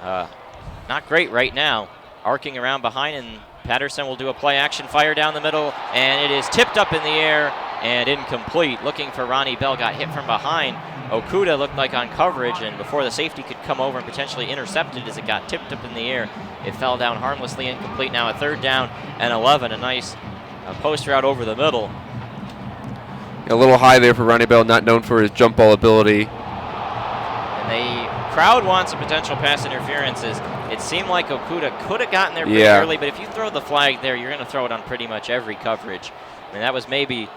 not great right now. Arcing around behind, and Patterson will do a play action fire down the middle, and it is tipped up in the air and incomplete. Looking for Ronnie Bell, got hit from behind. Okuda looked like on coverage, and before the safety could come over and potentially intercept it as it got tipped up in the air, it fell down harmlessly, incomplete. Now a 3rd down and 11. A nice post route over the middle A little high there for Ronnie Bell, not known for his jump ball ability. And the crowd wants a potential pass interferences. It seemed like Okuda could have gotten there pretty early, but if you throw the flag there, you're going to throw it on pretty much every coverage. I mean, that was maybe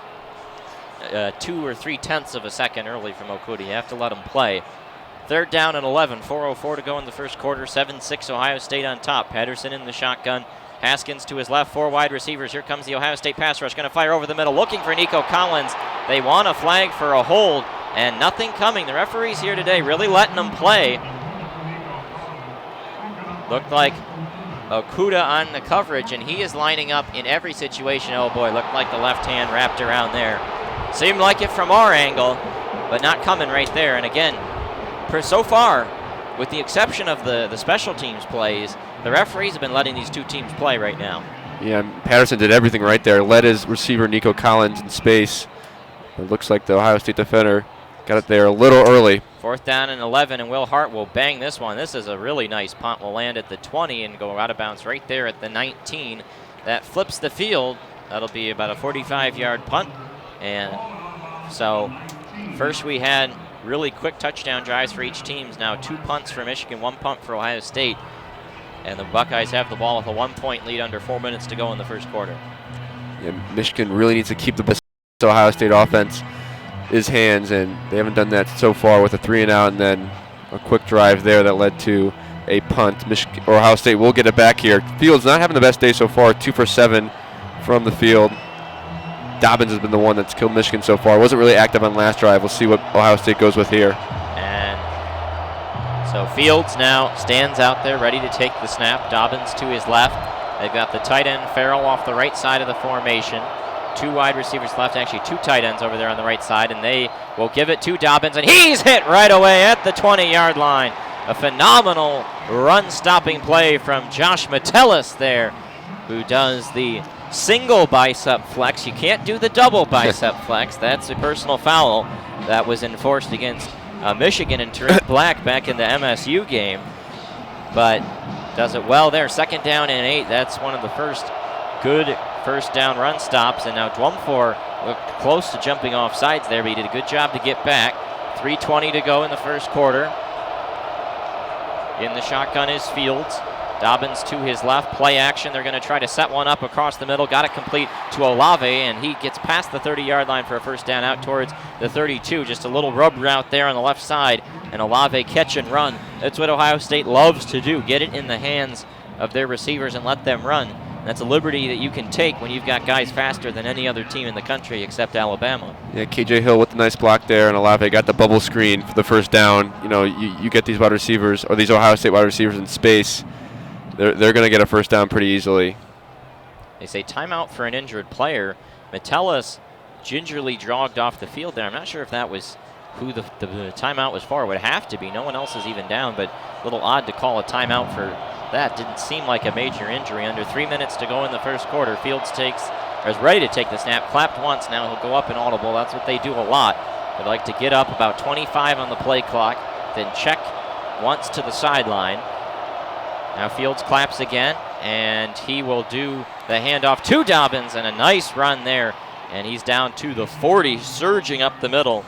2 or 3/10 of a second early from Okuda. You have to let him play. 3rd down and 11, 4:04 to go in the first quarter. 7-6 Ohio State on top. Patterson in the shotgun. Haskins to his left, 4 wide receivers. Here comes the Ohio State pass rush. Going to fire over the middle, looking for Nico Collins. They want a flag for a hold, and nothing coming. The referees here today really letting them play. Looked like Okuda on the coverage, and he is lining up in every situation. Oh boy, looked like the left hand wrapped around there. Seemed like it from our angle, but not coming right there. And again, so far, with the exception of the special teams plays, the referees have been letting these two teams play right now. Yeah, Patterson did everything right there. Led his receiver, Nico Collins, in space. It looks like the Ohio State defender got it there a little early. 4th down and 11, and Will Hart will bang this one. This is a really nice punt. Will land at the 20 and go out of bounds right there at the 19. That flips the field. That'll be about a 45-yard punt. And so first we had really quick touchdown drives for each team. Now 2 punts for Michigan, 1 punt for Ohio State. And the Buckeyes have the ball with a 1-point lead under 4 minutes to go in the first quarter. Yeah, Michigan really needs to keep the Ohio State offense his hands, and they haven't done that so far with a 3-and-out and then a quick drive there that led to a punt. Ohio State will get it back here. Fields not having the best day so far, 2 for 7 from the field. Dobbins has been the one that's killed Michigan so far. Wasn't really active on last drive. We'll see what Ohio State goes with here. And so Fields now stands out there ready to take the snap. Dobbins to his left. They've got the tight end Farrell off the right side of the formation. 2 wide receivers left, actually 2 tight ends over there on the right side, and they will give it to Dobbins, and he's hit right away at the 20-yard line. A phenomenal run-stopping play from Josh Metellus there, who does the single bicep flex. You can't do the double bicep flex. That's a personal foul that was enforced against Michigan and Tariq Black back in the MSU game, but does it well there. 2nd down and 8. That's one of the first good first down run stops, and now Dwumfor looked close to jumping off sides there, but he did a good job to get back. 3:20 to go in the first quarter. In the shotgun is Fields. Dobbins to his left, play action. They're going to try to set one up across the middle. Got it complete to Olave, and he gets past the 30-yard line for a first down out towards the 32. Just a little rub route there on the left side, and Olave catch and run. That's what Ohio State loves to do, get it in the hands of their receivers and let them run. That's a liberty that you can take when you've got guys faster than any other team in the country except Alabama. Yeah, KJ Hill with the nice block there, and Olave got the bubble screen for the first down. You know, you get these wide receivers, or these Ohio State wide receivers in space, they're going to get a first down pretty easily. They say timeout for an injured player. Metellus gingerly jogged off the field there. I'm not sure if that was who the timeout was for. It would have to be. No one else is even down, but a little odd to call a timeout for that. Didn't seem like a major injury. Under 3 minutes to go in the first quarter. Fields is ready to take the snap. Clapped once. Now he'll go up and audible. That's what they do a lot. They like to get up about 25 on the play clock, then check once to the sideline. Now Fields claps again, and he will do the handoff to Dobbins, and a nice run there. And he's down to the 40, surging up the middle.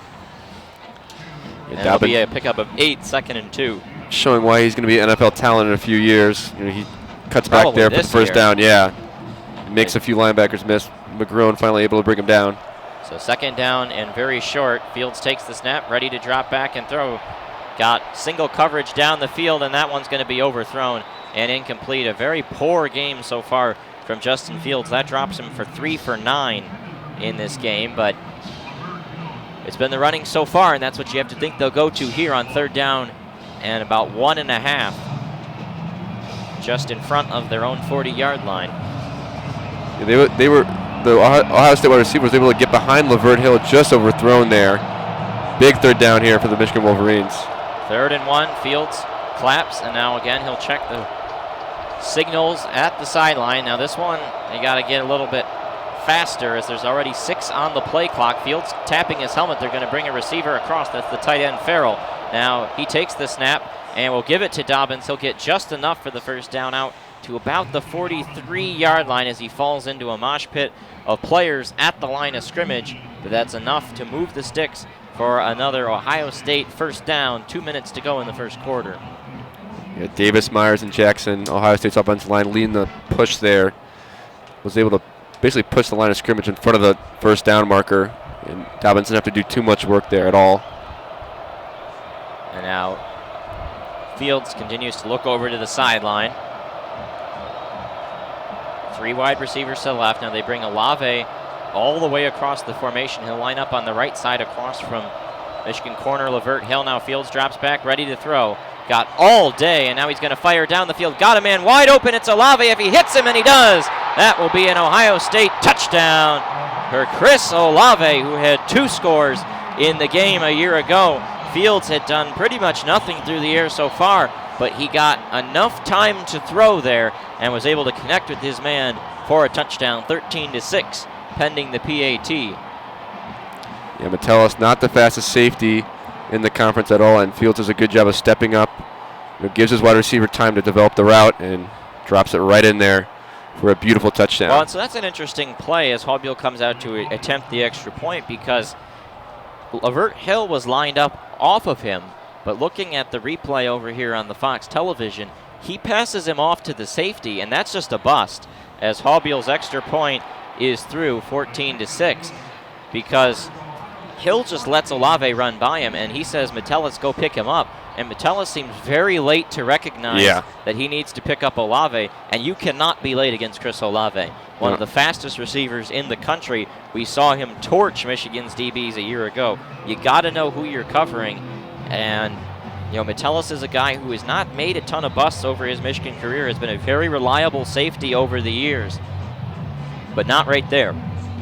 And it'll be a pickup of 8, 2nd and 2. Showing why he's going to be an NFL talent in a few years. You know, he cuts back there for the first down. Yeah, makes a few linebackers miss. McGrone finally able to bring him down. So 2nd down and very short. Fields takes the snap, ready to drop back and throw. Got single coverage down the field, and that one's going to be overthrown and incomplete. A very poor game so far from Justin Fields. That drops him for 3 for 9 in this game, but it's been the running so far, and that's what you have to think they'll go to here on 3rd down and about 1.5, just in front of their own 40-yard line. Yeah, the Ohio State wide receiver was able to get behind Lavert Hill, just overthrown there. Big 3rd down here for the Michigan Wolverines. 3rd and 1, Fields claps, and now again he'll check the signals at the sideline. Now this one, you got to get a little bit faster as there's already 6 on the play clock. Fields tapping his helmet. They're going to bring a receiver across. That's the tight end Farrell. Now he takes the snap and will give it to Dobbins. He'll get just enough for the first down out to about the 43-yard line as he falls into a mosh pit of players at the line of scrimmage. but that's enough to move the sticks for another Ohio State first down. 2 minutes to go in the first quarter. Yeah, Davis, Myers, and Jackson, Ohio State's offensive line, leading the push there. Was able to basically push the line of scrimmage in front of the first down marker, and Dobbins didn't have to do too much work there at all. And now Fields continues to look over to the sideline. 3 wide receivers to the left. Now they bring Olave all the way across the formation. He'll line up on the right side across from Michigan corner Lavert Hill. Now Fields drops back, ready to throw. Got all day, and now he's going to fire down the field. Got a man wide open. It's Olave. If he hits him, and he does, that will be an Ohio State touchdown for Chris Olave, who had 2 scores in the game a year ago. Fields had done pretty much nothing through the air so far, but he got enough time to throw there and was able to connect with his man for a touchdown, 13-6, pending the PAT. Yeah, Metellus not the fastest safety in the conference at all, and Fields does a good job of stepping up. Gives his wide receiver time to develop the route and drops it right in there for a beautiful touchdown. Well, and so that's an interesting play as Hallbiel comes out to attempt the extra point, because Lavert Hill was lined up off of him, but looking at the replay over here on the Fox television, he passes him off to the safety, and that's just a bust, as Hallbiel's extra point is through, 14-6, because Hill just lets Olave run by him, and he says, Metellus, go pick him up. And Metellus seems very late to recognize that he needs to pick up Olave, and you cannot be late against Chris Olave, one of the fastest receivers in the country. We saw him torch Michigan's DBs a year ago. You got to know who you're covering, and Metellus is a guy who has not made a ton of busts over his Michigan career, has been a very reliable safety over the years, but not right there.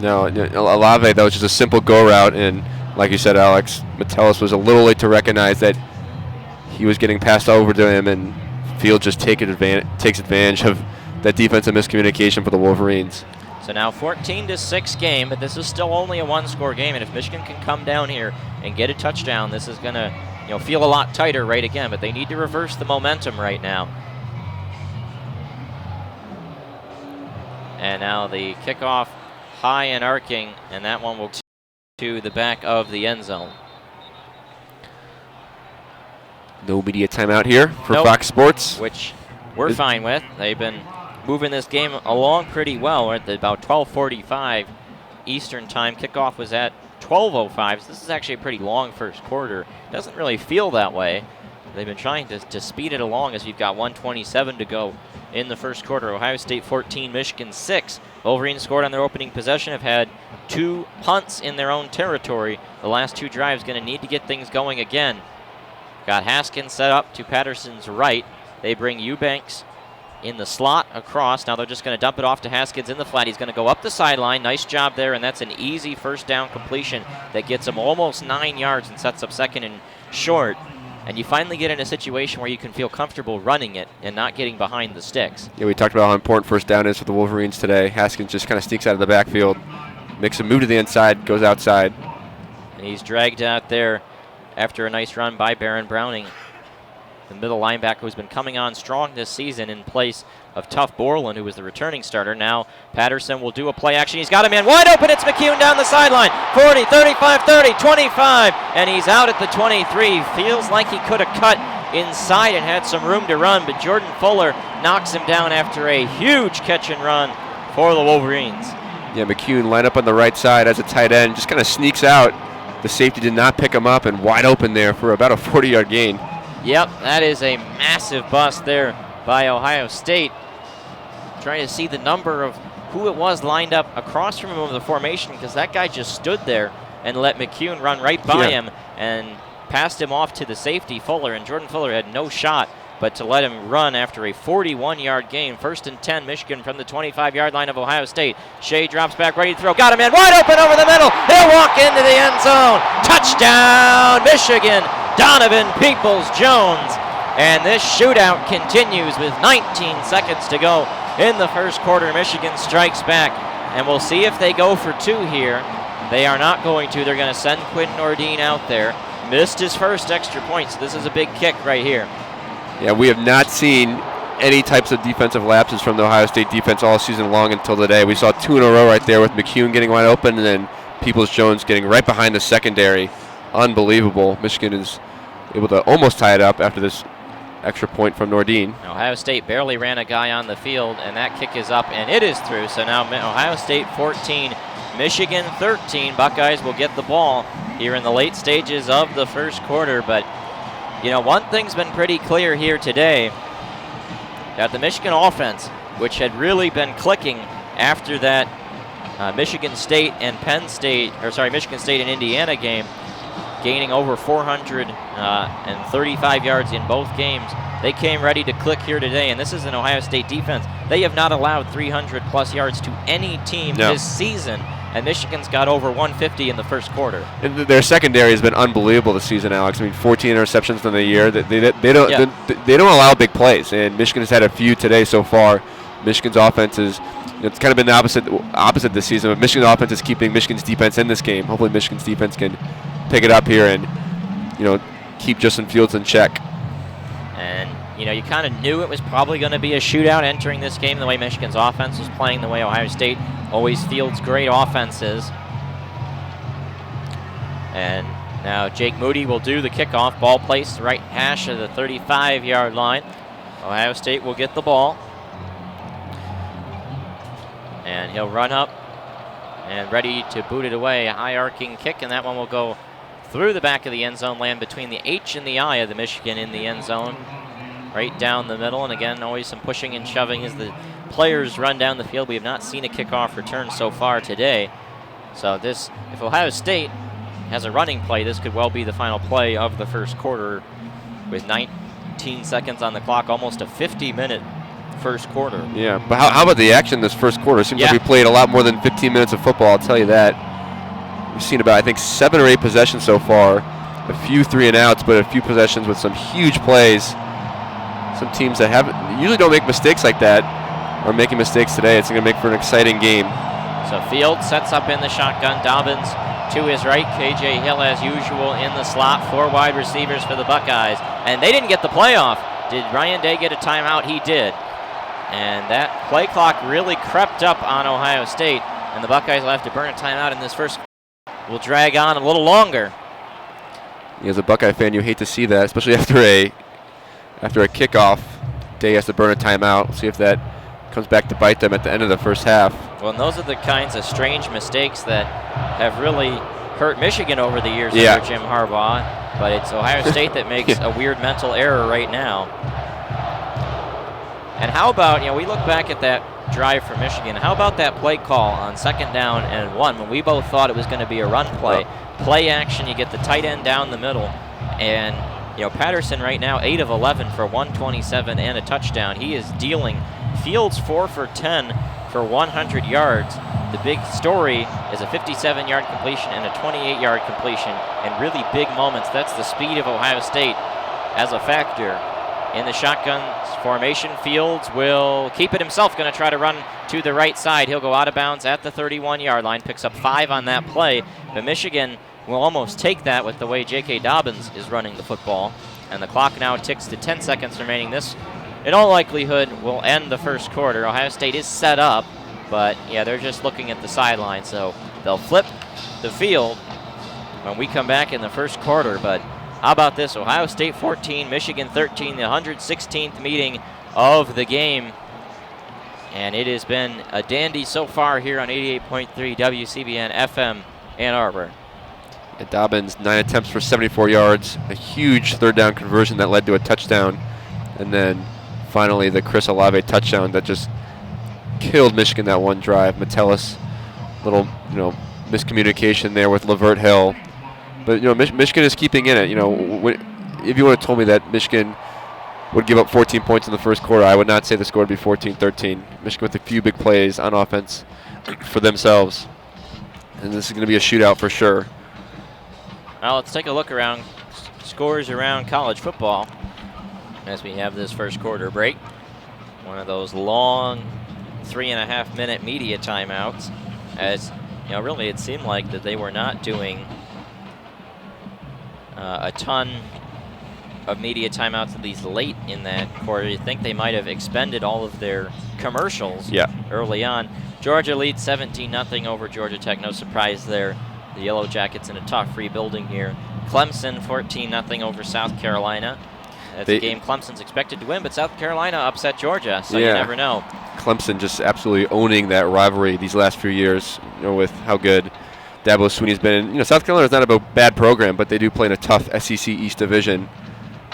No, Olave, that was just a simple go route, and like you said, Alex, Metellus was a little late to recognize that he was getting passed over to him, and Field just takes advantage of that defensive miscommunication for the Wolverines. So now 14-6 game, but this is still only a 1-score game, and if Michigan can come down here and get a touchdown, this is going to feel a lot tighter right again, but they need to reverse the momentum right now. And now the kickoff high and arcing, and that one will to the back of the end zone. No media timeout here for Fox Sports, which we're fine with. They've been moving this game along pretty well. We're at about 12:45 Eastern time. Kickoff was at 12:05. So this is actually a pretty long first quarter. Doesn't really feel that way. They've been trying to speed it along as we've got 1:27 to go in the first quarter. Ohio State 14, Michigan 6. Wolverines scored on their opening possession, have had 2 punts in their own territory. The last 2 drives going to need to get things going again. Got Haskins set up to Patterson's right. They bring Eubanks in the slot across. Now they're just going to dump it off to Haskins in the flat. He's going to go up the sideline. Nice job there, and that's an easy first down completion that gets him almost 9 yards and sets up second and short. And you finally get in a situation where you can feel comfortable running it and not getting behind the sticks. Yeah, we talked about how important first down is for the Wolverines today. Haskins just kind of sneaks out of the backfield, makes a move to the inside, goes outside. And he's dragged out there after a nice run by Baron Browning, the middle linebacker who's been coming on strong this season in place of Tuff Borland, who was the returning starter. Now Patterson will do a play action. He's got a man wide open. It's McCune down the sideline. 40, 35, 30, 25, and he's out at the 23. Feels like he could have cut inside and had some room to run, but Jordan Fuller knocks him down after a huge catch and run for the Wolverines. Yeah, McCune lined up on the right side as a tight end, just kind of sneaks out. The safety did not pick him up, and wide open there for about a 40-yard gain. Yep, that is a massive bust there by Ohio State. Trying to see the number of who it was lined up across from him over the formation, because that guy just stood there and let McCune run right by him and passed him off to the safety, Fuller, and Jordan Fuller had no shot but to let him run after a 41-yard gain. 1st and 10, Michigan from the 25-yard line of Ohio State. Shea drops back, ready to throw. Got a man wide open over the middle. He'll walk into the end zone. Touchdown, Michigan. Donovan Peoples-Jones. And this shootout continues with 19 seconds to go in the first quarter. Michigan strikes back, and we'll see if they go for 2 here. They are not going to. They're going to send Quinn Nordine out there. Missed his first extra point, so this is a big kick right here. Yeah, we have not seen any types of defensive lapses from the Ohio State defense all season long until today. We saw 2 in a row right there with McCune getting wide open and then Peoples-Jones getting right behind the secondary. Unbelievable. Michigan is able to almost tie it up after this extra point from Nordine. Ohio State barely ran a guy on the field, and that kick is up, and it is through. So now Ohio State 14, Michigan 13. Buckeyes will get the ball here in the late stages of the first quarter. But, you know, one thing's been pretty clear here today, that the Michigan offense, which had really been clicking after that Michigan State and Michigan State and Indiana game, gaining over 435 yards in both games. They came ready to click here today, and this is an Ohio State defense. They have not allowed 300-plus yards to any team this season, and Michigan's got over 150 in the first quarter. And their secondary has been unbelievable this season, Alex. I mean, 14 interceptions in the year. They don't allow big plays, and Michigan has had a few today so far. Michigan's offense is, it's kind of been the opposite this season, but Michigan's offense is keeping Michigan's defense in this game. Hopefully Michigan's defense can pick it up here and, keep Justin Fields in check. And, you kind of knew it was probably going to be a shootout entering this game, the way Michigan's offense was playing, the way Ohio State always fields great offenses. And now Jake Moody will do the kickoff. Ball placed right hash of the 35-yard line. Ohio State will get the ball. And he'll run up and ready to boot it away. A high arcing kick, and that one will go through the back of the end zone, land between the H and the I of the Michigan in the end zone, right down the middle. And again, always some pushing and shoving as the players run down the field. We have not seen a kickoff return so far today. So this, if Ohio State has a running play, this could well be the final play of the first quarter with 19 seconds on the clock, almost a 50-minute first quarter. Yeah, but how about the action this first quarter? It seems like we played a lot more than 15 minutes of football, I'll tell you that. We've seen about, I think, 7 or 8 possessions so far. A few 3-and-outs, but a few possessions with some huge plays. Some teams that usually don't make mistakes like that are making mistakes today. It's going to make for an exciting game. So Fields sets up in the shotgun. Dobbins to his right. KJ Hill, as usual, in the slot. 4 wide receivers for the Buckeyes. And they didn't get the playoff. Did Ryan Day get a timeout? He did. And that play clock really crept up on Ohio State, and the Buckeyes will have to burn a timeout in this first. Will drag on a little longer. As a Buckeye fan, you hate to see that, especially after a kickoff. Day has to burn a timeout. We'll see if that comes back to bite them at the end of the first half. Well, and those are the kinds of strange mistakes that have really hurt Michigan over the years under Jim Harbaugh. But it's Ohio State that makes a weird mental error right now. And how about, we look back at that drive for Michigan. How about that play call on 2nd down and 1 when we both thought it was going to be a run play? Play action, you get the tight end down the middle. And, Patterson right now 8 of 11 for 127 and a touchdown. He is dealing. Fields 4 for 10 for 100 yards. The big story is a 57-yard completion and a 28-yard completion. And really big moments. That's the speed of Ohio State as a factor. In the shotgun formation, Fields will keep it himself, going to try to run to the right side. He'll go out of bounds at the 31-yard line, picks up 5 on that play. But Michigan will almost take that with the way J.K. Dobbins is running the football. And the clock now ticks to 10 seconds remaining. This, in all likelihood, will end the first quarter. Ohio State is set up, but, they're just looking at the sideline. So they'll flip the field when we come back in the first quarter. But how about this? Ohio State 14, Michigan 13, the 116th meeting of the game. And it has been a dandy so far here on 88.3 WCBN FM Ann Arbor. And Dobbins, 9 attempts for 74 yards, a huge 3rd down conversion that led to a touchdown. And then finally the Chris Olave touchdown that just killed Michigan that one drive. Metellus, little, miscommunication there with Lavert Hill. But, Michigan is keeping in it. If you would have told me that Michigan would give up 14 points in the first quarter, I would not say the score would be 14-13. Michigan with a few big plays on offense for themselves. And this is going to be a shootout for sure. Well, let's take a look around scores around college football as we have this first quarter break. One of those long 3.5-minute media timeouts. As, really it seemed like that they were not doing a ton of media timeouts, at least late in that quarter. You think they might have expended all of their commercials early on. Georgia leads 17-0 over Georgia Tech. No surprise there. The Yellow Jackets in a tough rebuilding here. Clemson 14-0 over South Carolina. That's a game Clemson's expected to win, but South Carolina upset Georgia, so you never know. Clemson just absolutely owning that rivalry these last few years, with how good Dabo Swinney's been. South Carolina's not a bad program, but they do play in a tough SEC East division.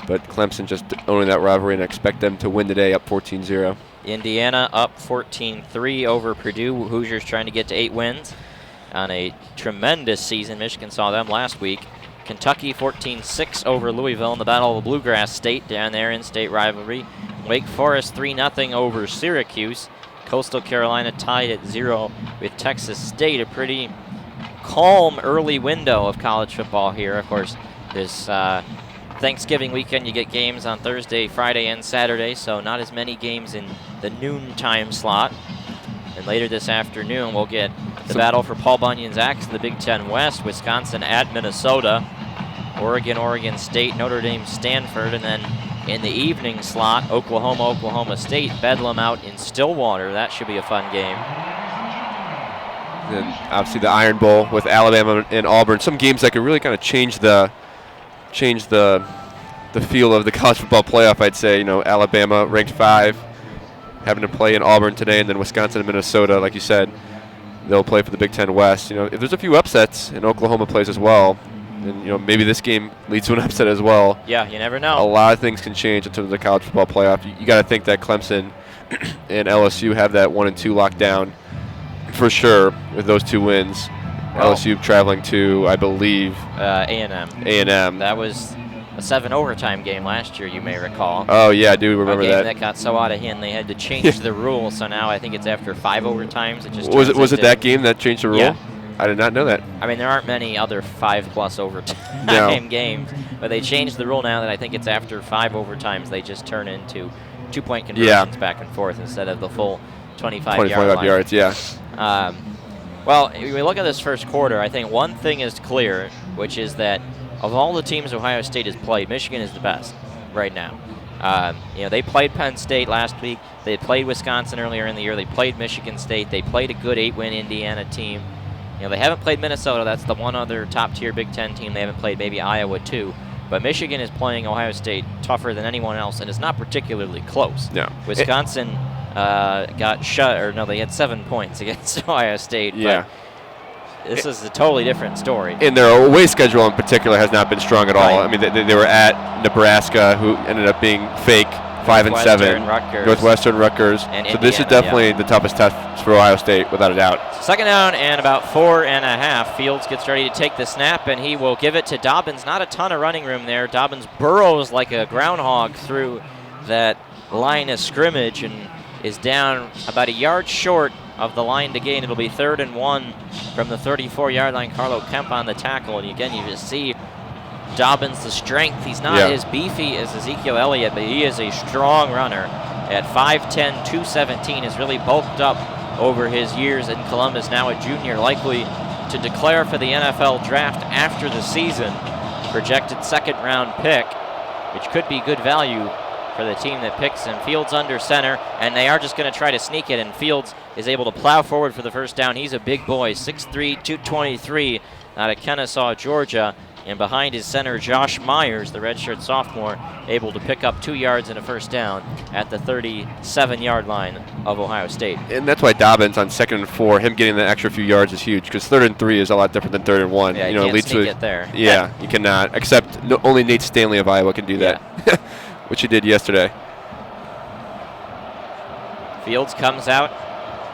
But Clemson just owning that rivalry, and I expect them to win today, up 14-0. Indiana up 14-3 over Purdue. Hoosiers trying to get to 8 wins on a tremendous season. Michigan saw them last week. Kentucky 14-6 over Louisville in the Battle of the Bluegrass State down there in state rivalry. Wake Forest 3-0 over Syracuse. Coastal Carolina tied at 0 with Texas State. A pretty calm early window of college football here. Of course, this Thanksgiving weekend you get games on Thursday, Friday, and Saturday, so not as many games in the noontime slot. And later this afternoon we'll get the battle for Paul Bunyan's axe in the Big Ten West. Wisconsin at Minnesota, Oregon State, Notre Dame, Stanford, and then in the evening slot, Oklahoma State, Bedlam out in Stillwater. That should be a fun game. And obviously the Iron Bowl with Alabama and Auburn. Some games that could really kind of change the feel of the college football playoff, I'd say. Alabama ranked 5, having to play in Auburn today, and then Wisconsin and Minnesota, like you said, they'll play for the Big Ten West. If there's a few upsets, and Oklahoma plays as well, and maybe this game leads to an upset as well. Yeah, you never know. A lot of things can change in terms of the college football playoff. You got to think that Clemson and LSU have that 1 and 2 locked down for sure with those 2 wins. LSU traveling to, I believe, A&M. A&M. That was a 7 overtime game last year, you may recall. Oh, yeah, I do remember that. A game that got so out of hand they had to change the rule, so now I think it's after 5 overtimes. It just was it that game that changed the rule? Yeah. I did not know that. I mean, there aren't many other 5+ overtime games, but they changed the rule now that I think it's after 5 overtimes they just turn into 2-point conversions back and forth instead of the full 25-yard line. Yards, yeah. Well, if we look at this first quarter, I think one thing is clear, which is that of all the teams Ohio State has played, Michigan is the best right now. They played Penn State last week. They played Wisconsin earlier in the year. They played Michigan State. They played a good 8-win Indiana team. They haven't played Minnesota. That's the one other top-tier Big Ten team they haven't played, maybe Iowa too. But Michigan is playing Ohio State tougher than anyone else, and it's not particularly close. No. Wisconsin got shut, or no, they had 7 points against Ohio State. Yeah. But this is a totally different story. And their away schedule in particular has not been strong at all. I mean, they were at Nebraska, who ended up being fake, 5-7. Northwestern, Rutgers. And so Indiana, this is definitely the toughest test for Ohio State, without a doubt. Second down and about 4.5. Fields gets ready to take the snap, and he will give it to Dobbins. Not a ton of running room there. Dobbins burrows like a groundhog through that line of scrimmage and is down about a yard short of the line to gain. It'll be 3rd and 1 from the 34-yard line. Carlo Kemp on the tackle, and again, you just see Dobbins, the strength. He's not as beefy as Ezekiel Elliott, but he is a strong runner. At 5'10", 217, has really bulked up over his years in Columbus. Now a junior, likely to declare for the NFL draft after the season. Projected 2nd-round pick, which could be good value for the team that picks him. Fields under center, and they are just going to try to sneak it, and Fields is able to plow forward for the first down. He's a big boy, 6'3", 223, out of Kennesaw, Georgia. And behind his center, Josh Myers, the redshirt sophomore, able to pick up 2 yards and a first down at the 37-yard line of Ohio State. And that's why Dobbins on 2nd and 4, him getting the extra few yards is huge, because 3rd and 3 is a lot different than 3rd and 1. Yeah, you can't sneak it there. Yeah, you cannot, except only Nate Stanley of Iowa can do that, which he did yesterday. Fields comes out.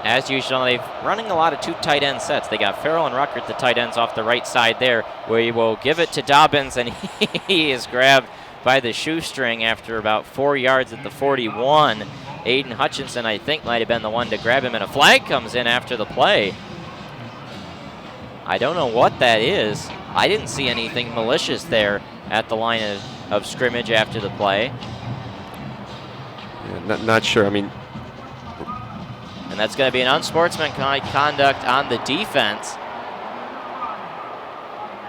As usual, they're running a lot of 2 tight end sets. They got Farrell and Ruckert, the tight ends, off the right side there, where he will give it to Dobbins, and he is grabbed by the shoestring after about 4 yards at the 41. Aiden Hutchinson, I think, might have been the one to grab him, and a flag comes in after the play. I don't know what that is. I didn't see anything malicious there at the line of scrimmage after the play. Yeah, not sure. I mean, and that's going to be an unsportsmanlike conduct on the defense.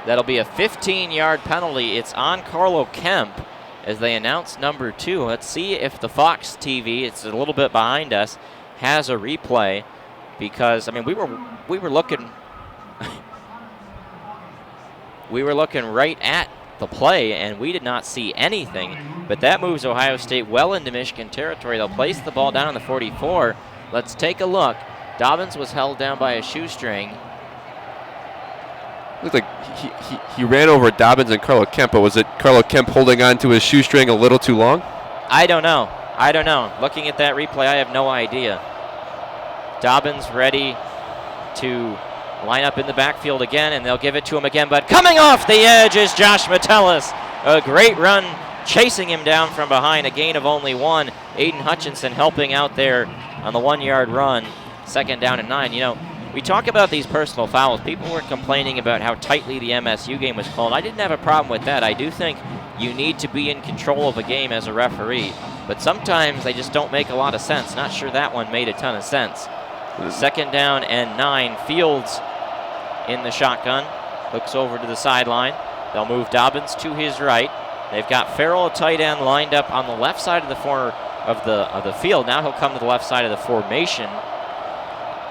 That'll be a 15-yard penalty. It's on Carlo Kemp as they announce number 2. Let's see if the Fox TV, it's a little bit behind us, has a replay, because I mean we were looking we were looking right at the play, and we did not see anything. But that moves Ohio State well into Michigan territory. They'll place the ball down on the 44. Let's take a look. Dobbins was held down by a shoestring. Looked like he ran over Dobbins and Carlo Kemp, but was it Carlo Kemp holding on to his shoestring a little too long? I don't know. Looking at that replay, I have no idea. Dobbins ready to line up in the backfield again, and they'll give it to him again, but coming off the edge is Josh Metellus. A great run chasing him down from behind, a gain of only 1. Aiden Hutchinson helping out there on the 1-yard run. 2nd down and 9. You know, we talk about these personal fouls. People were complaining about how tightly the MSU game was called. I didn't have a problem with that. I do think you need to be in control of a game as a referee, but sometimes they just don't make a lot of sense. Not sure that one made a ton of sense. 2nd down and 9. Fields in the shotgun, looks over to the sideline. They'll move Dobbins to his right. They've got Farrell, a tight end, lined up on the left side of the field. Now he'll come to the left side of the formation.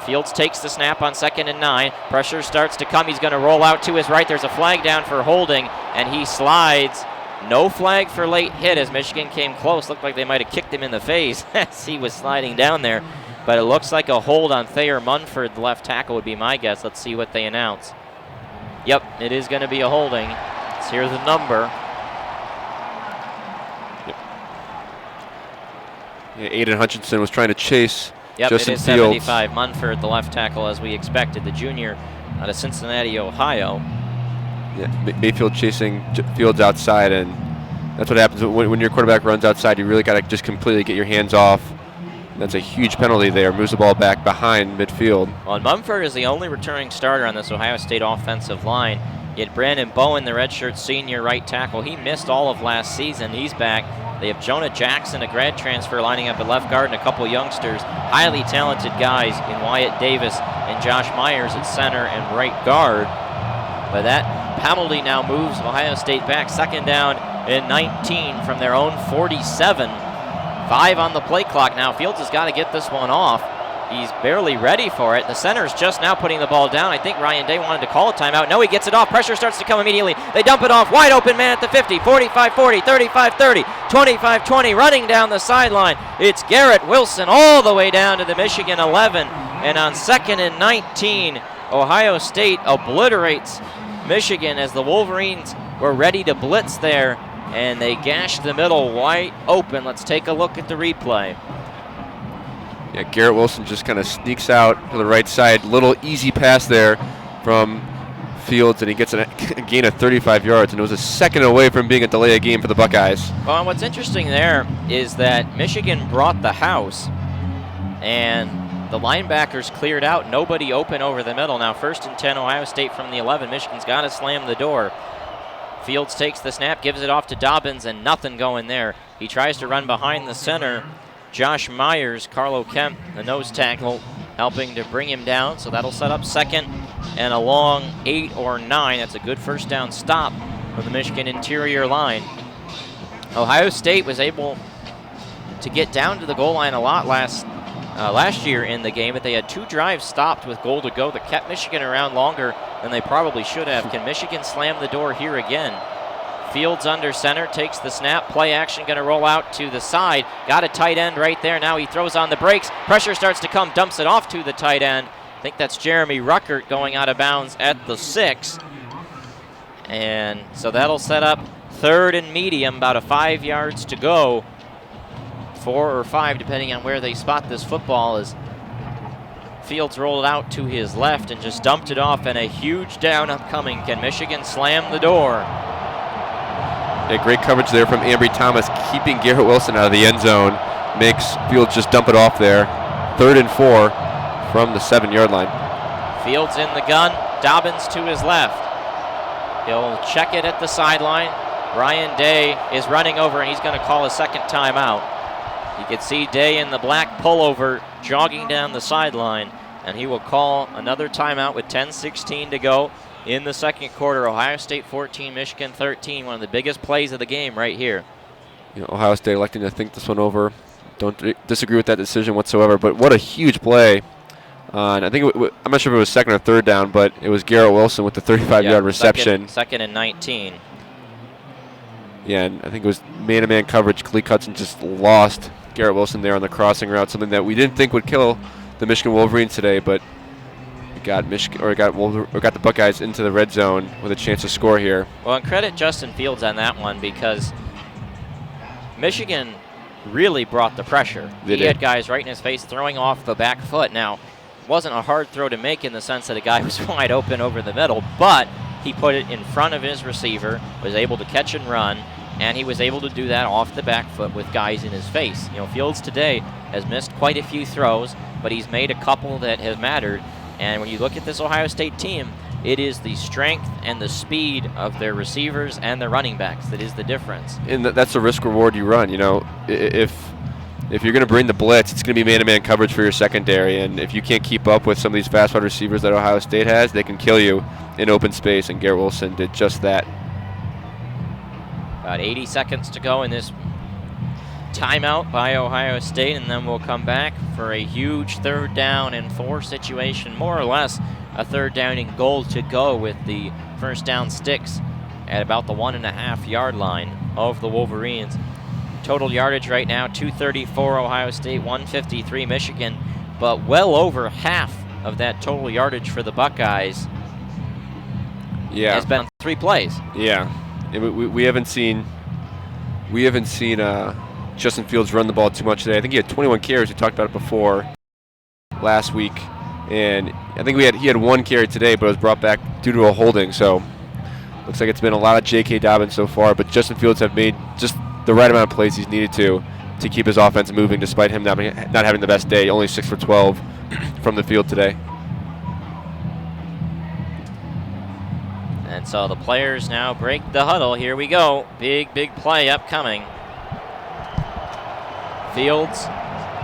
Fields takes the snap on 2nd and 9. Pressure starts to come. He's going to roll out to his right. There's a flag down for holding, and he slides. No flag for late hit as Michigan came close. Looked like they might have kicked him in the face as he was sliding down there. But it looks like a hold on Thayer Munford, the left tackle, would be my guess. Let's see what they announce. Yep, it is going to be a holding. Let's hear the number. Yep. Yeah, Aiden Hutchinson was trying to chase Justin it is Fields. 75. Munford, the left tackle, as we expected. The junior out of Cincinnati, Ohio. Yeah, Mayfield chasing Fields outside, and that's what happens when your quarterback runs outside. You really got to just completely get your hands off. That's a huge penalty there. Moves the ball back behind midfield. Well, and Mumford is the only returning starter on this Ohio State offensive line. Yet Brandon Bowen, the redshirt senior right tackle, he missed all of last season. He's back. They have Jonah Jackson, a grad transfer, lining up at left guard, and a couple youngsters, highly talented guys in Wyatt Davis and Josh Myers at center and right guard. But that penalty now moves Ohio State back. 2nd down and 19 from their own 47. 5 on the play clock now. Fields has got to get this one off. He's barely ready for it. The center's just now putting the ball down. I think Ryan Day wanted to call a timeout. No, he gets it off. Pressure starts to come immediately. They dump it off. Wide open man at the 50, 45-40, 35-30, 25-20. Running down the sideline, it's Garrett Wilson all the way down to the Michigan 11. And on 2nd and 19, Ohio State obliterates Michigan as the Wolverines were ready to blitz there. And they gashed the middle wide open. Let's take a look at the replay. Yeah, Garrett Wilson just kind of sneaks out to the right side. Little easy pass there from Fields, and he gets a gain of 35 yards. And it was a second away from being a delay of game for the Buckeyes. Well, and what's interesting there is that Michigan brought the house, and the linebackers cleared out. Nobody open over the middle. Now 1st and 10, Ohio State from the 11. Michigan's got to slam the door. Fields takes the snap, gives it off to Dobbins, and nothing going there. He tries to run behind the center. Josh Myers, Carlo Kemp, the nose tackle, helping to bring him down. So that'll set up 2nd and a long 8 or 9. That's a good 1st down stop from the Michigan interior line. Ohio State was able to get down to the goal line a lot last year in the game, but they had 2 drives stopped with goal to go that kept Michigan around longer than they probably should have. Can Michigan slam the door here again? Fields under center, takes the snap, play action, going to roll out to the side. Got a tight end right there. Now he throws on the brakes. Pressure starts to come, dumps it off to the tight end. I think that's Jeremy Ruckert going out of bounds at the 6. And so that'll set up 3rd and medium, about 5 yards to go. 4 or 5, depending on where they spot this football, as Fields rolled it out to his left and just dumped it off, and a huge down upcoming. Can Michigan slam the door? Yeah, great coverage there from Ambry Thomas, keeping Garrett Wilson out of the end zone. Makes Fields just dump it off there. 3rd and 4 from the 7-yard line. Fields in the gun, Dobbins to his left. He'll check it at the sideline. Ryan Day is running over, and he's going to call a 2nd timeout. You can see Day in the black pullover jogging down the sideline, and he will call another timeout with 10:16 to go in the 2nd quarter. Ohio State 14, Michigan 13. One of the biggest plays of the game right here. You know, Ohio State electing to think this one over. Don't disagree with that decision whatsoever, but what a huge play I think I'm not sure if it was second or third down, but it was Garrett Wilson with the 35-yard reception. Second and 19. Yeah, and I think it was man-to-man coverage. Khaleke Hudson just lost Garrett Wilson there on the crossing route, something that we didn't think would kill the Michigan Wolverines today, but it got the Buckeyes into the red zone with a chance to score here. Well, and credit Justin Fields on that one because Michigan really brought the pressure. He had guys right in his face throwing off the back foot. Now, it wasn't a hard throw to make in the sense that a guy was wide open over the middle, but he put it in front of his receiver, was able to catch and run, and he was able to do that off the back foot with guys in his face. You know, Fields today has missed quite a few throws, but he's made a couple that have mattered. And when you look at this Ohio State team, it is the strength and the speed of their receivers and their running backs that is the difference. And that's the risk reward you run. You know, if you're going to bring the blitz, it's going to be man-to-man coverage for your secondary. And if you can't keep up with some of these fast wide receivers that Ohio State has, they can kill you in open space. And Garrett Wilson did just that. About 80 seconds to go in this timeout by Ohio State, and then we'll come back for a huge 3rd down and 4 situation, more or less a 3rd down and goal to go with the first down sticks at about the 1.5 yard line of the Wolverines. Total yardage right now, 234 Ohio State, 153 Michigan, but well over half of that total yardage for the Buckeyes has been 3 plays. Yeah. We haven't seen Justin Fields run the ball too much today. I think he had 21 carries. We talked about it before last week, and I think he had 1 carry today, but it was brought back due to a holding. So looks like it's been a lot of J.K. Dobbins so far, but Justin Fields have made just the right amount of plays he's needed to keep his offense moving, despite him not having the best day. Only 6 for 12 from the field today. And so the players now break the huddle. Here we go. Big play upcoming. Fields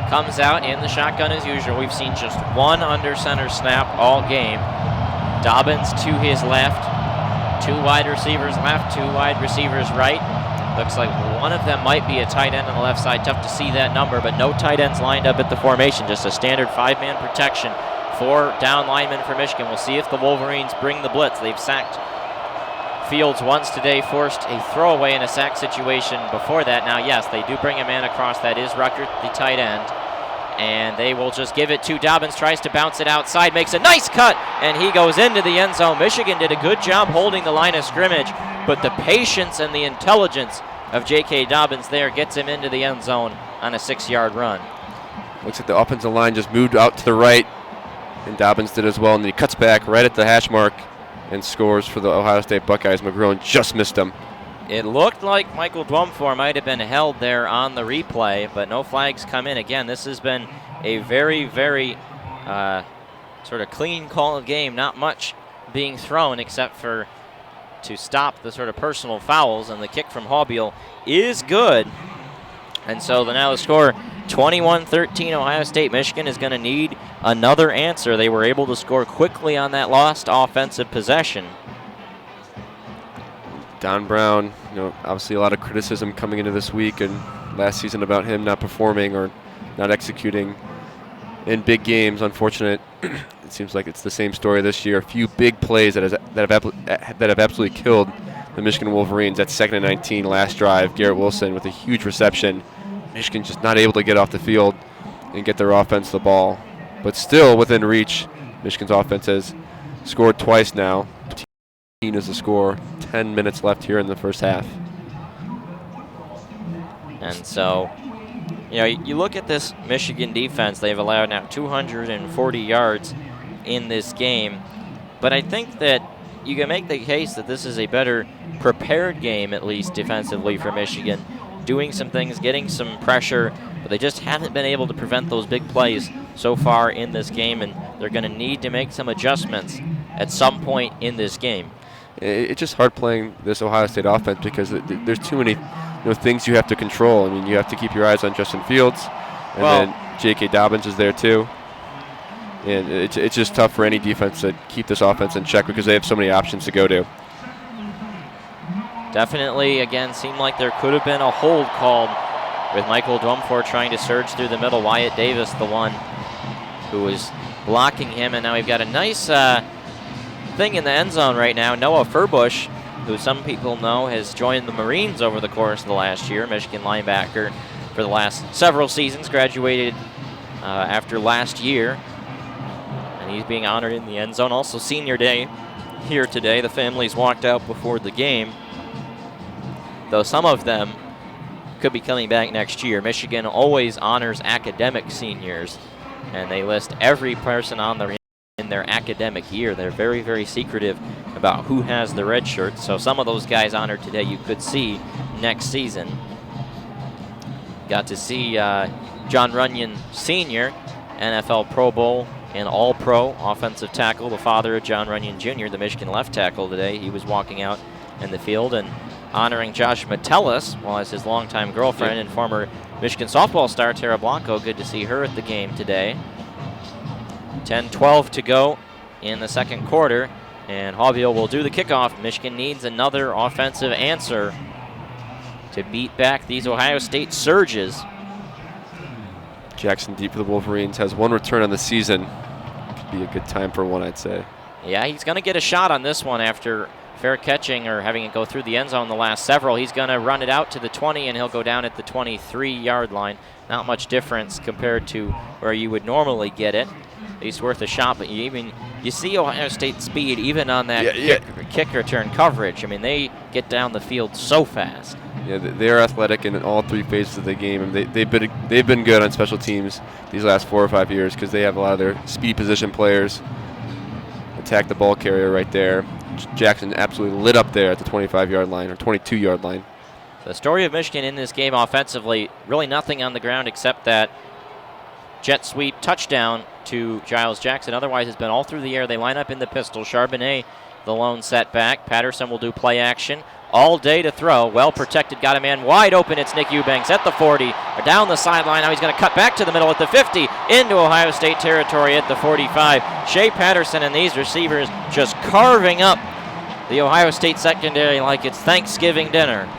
comes out in the shotgun as usual. We've seen just 1 under center snap all game. Dobbins to his left. 2 wide receivers left, 2 wide receivers right. Looks like one of them might be a tight end on the left side. Tough to see that number, but no tight ends lined up at the formation. Just a standard 5-man protection. 4 down linemen for Michigan. We'll see if the Wolverines bring the blitz. They've sacked Fields once today, forced a throwaway in a sack situation before that. Now, yes, they do bring a man across. That is Rucker, the tight end. And they will just give it to Dobbins, tries to bounce it outside, makes a nice cut, and he goes into the end zone. Michigan did a good job holding the line of scrimmage, but the patience and the intelligence of J.K. Dobbins there gets him into the end zone on a 6-yard run. Looks like the offensive line just moved out to the right, and Dobbins did as well, and he cuts back right at the hash mark and scores for the Ohio State Buckeyes. McGrone just missed him. It looked like Michael Dwumfor might have been held there on the replay, but no flags come in. Again, this has been a very sort of clean call of game. Not much being thrown except for to stop the sort of personal fouls, and the kick from Haubiel is good. And so now the score 21-13 Ohio State. Michigan is going to need another answer. They were able to score quickly on that lost offensive possession. Don Brown, obviously a lot of criticism coming into this week and last season about him not performing or not executing in big games. Unfortunate. It seems like it's the same story this year. A few big plays that have absolutely killed the Michigan Wolverines. That 2nd and 19 last drive. Garrett Wilson with a huge reception. Michigan just not able to get off the field and get their offense the ball. But still within reach. Michigan's offense has scored twice now. 15 is the score. 10 minutes left here in the first half. And so, you look at this Michigan defense. They've allowed now 240 yards in this game. But I think that you can make the case that this is a better prepared game, at least defensively, for Michigan. Doing some things, getting some pressure, but they just haven't been able to prevent those big plays so far in this game, and they're going to need to make some adjustments at some point in this game. It's just hard playing this Ohio State offense because there's too many things you have to control. I mean, you have to keep your eyes on Justin Fields, and then J.K. Dobbins is there too. And it's just tough for any defense to keep this offense in check because they have so many options to go to. Definitely, again, seemed like there could have been a hold called with Michael Dwumfor trying to surge through the middle. Wyatt Davis, the one who was blocking him. And now we've got a nice thing in the end zone right now. Noah Furbush, who some people know has joined the Marines over the course of the last year, Michigan linebacker for the last several seasons, graduated after last year. And he's being honored in the end zone. Also senior day here today. The families walked out before the game, though some of them could be coming back next year. Michigan always honors academic seniors, and they list every person on in their academic year. They're very, very secretive about who has the red shirt. So some of those guys honored today you could see next season. Got to see John Runyon Sr., NFL Pro Bowl and All-Pro offensive tackle, the father of John Runyon Jr., the Michigan left tackle today. He was walking out in the field and honoring Josh Metellus, while as his longtime girlfriend and former Michigan softball star Tara Blanco. Good to see her at the game today. 10-12 to go in the second quarter, and Haughville will do the kickoff. Michigan needs another offensive answer to beat back these Ohio State surges. Jackson deep for the Wolverines has one return on the season. Could be a good time for one, I'd say. Yeah, he's going to get a shot on this one after fair catching or having it go through the end zone the last several. He's going to run it out to the 20, and he'll go down at the 23-yard line. Not much difference compared to where you would normally get it. He's worth a shot, but you see Ohio State speed even on that kick return coverage. I mean, they get down the field so fast. Yeah, they're athletic in all three phases of the game, and they've been good on special teams these last 4 or 5 years because they have a lot of their speed position players attack the ball carrier right there. Jackson absolutely lit up there at the 25-yard line or 22-yard line. The story of Michigan in this game offensively, really nothing on the ground except that jet sweep touchdown to Giles Jackson. Otherwise, it's been all through the air. They line up in the pistol. Charbonnet, the lone setback. Patterson will do play action all day to throw. Well protected, got a man wide open. It's Nick Eubanks at the 40, or down the sideline. Now he's going to cut back to the middle at the 50, into Ohio State territory at the 45. Shea Patterson and these receivers just carving up the Ohio State secondary like it's Thanksgiving dinner.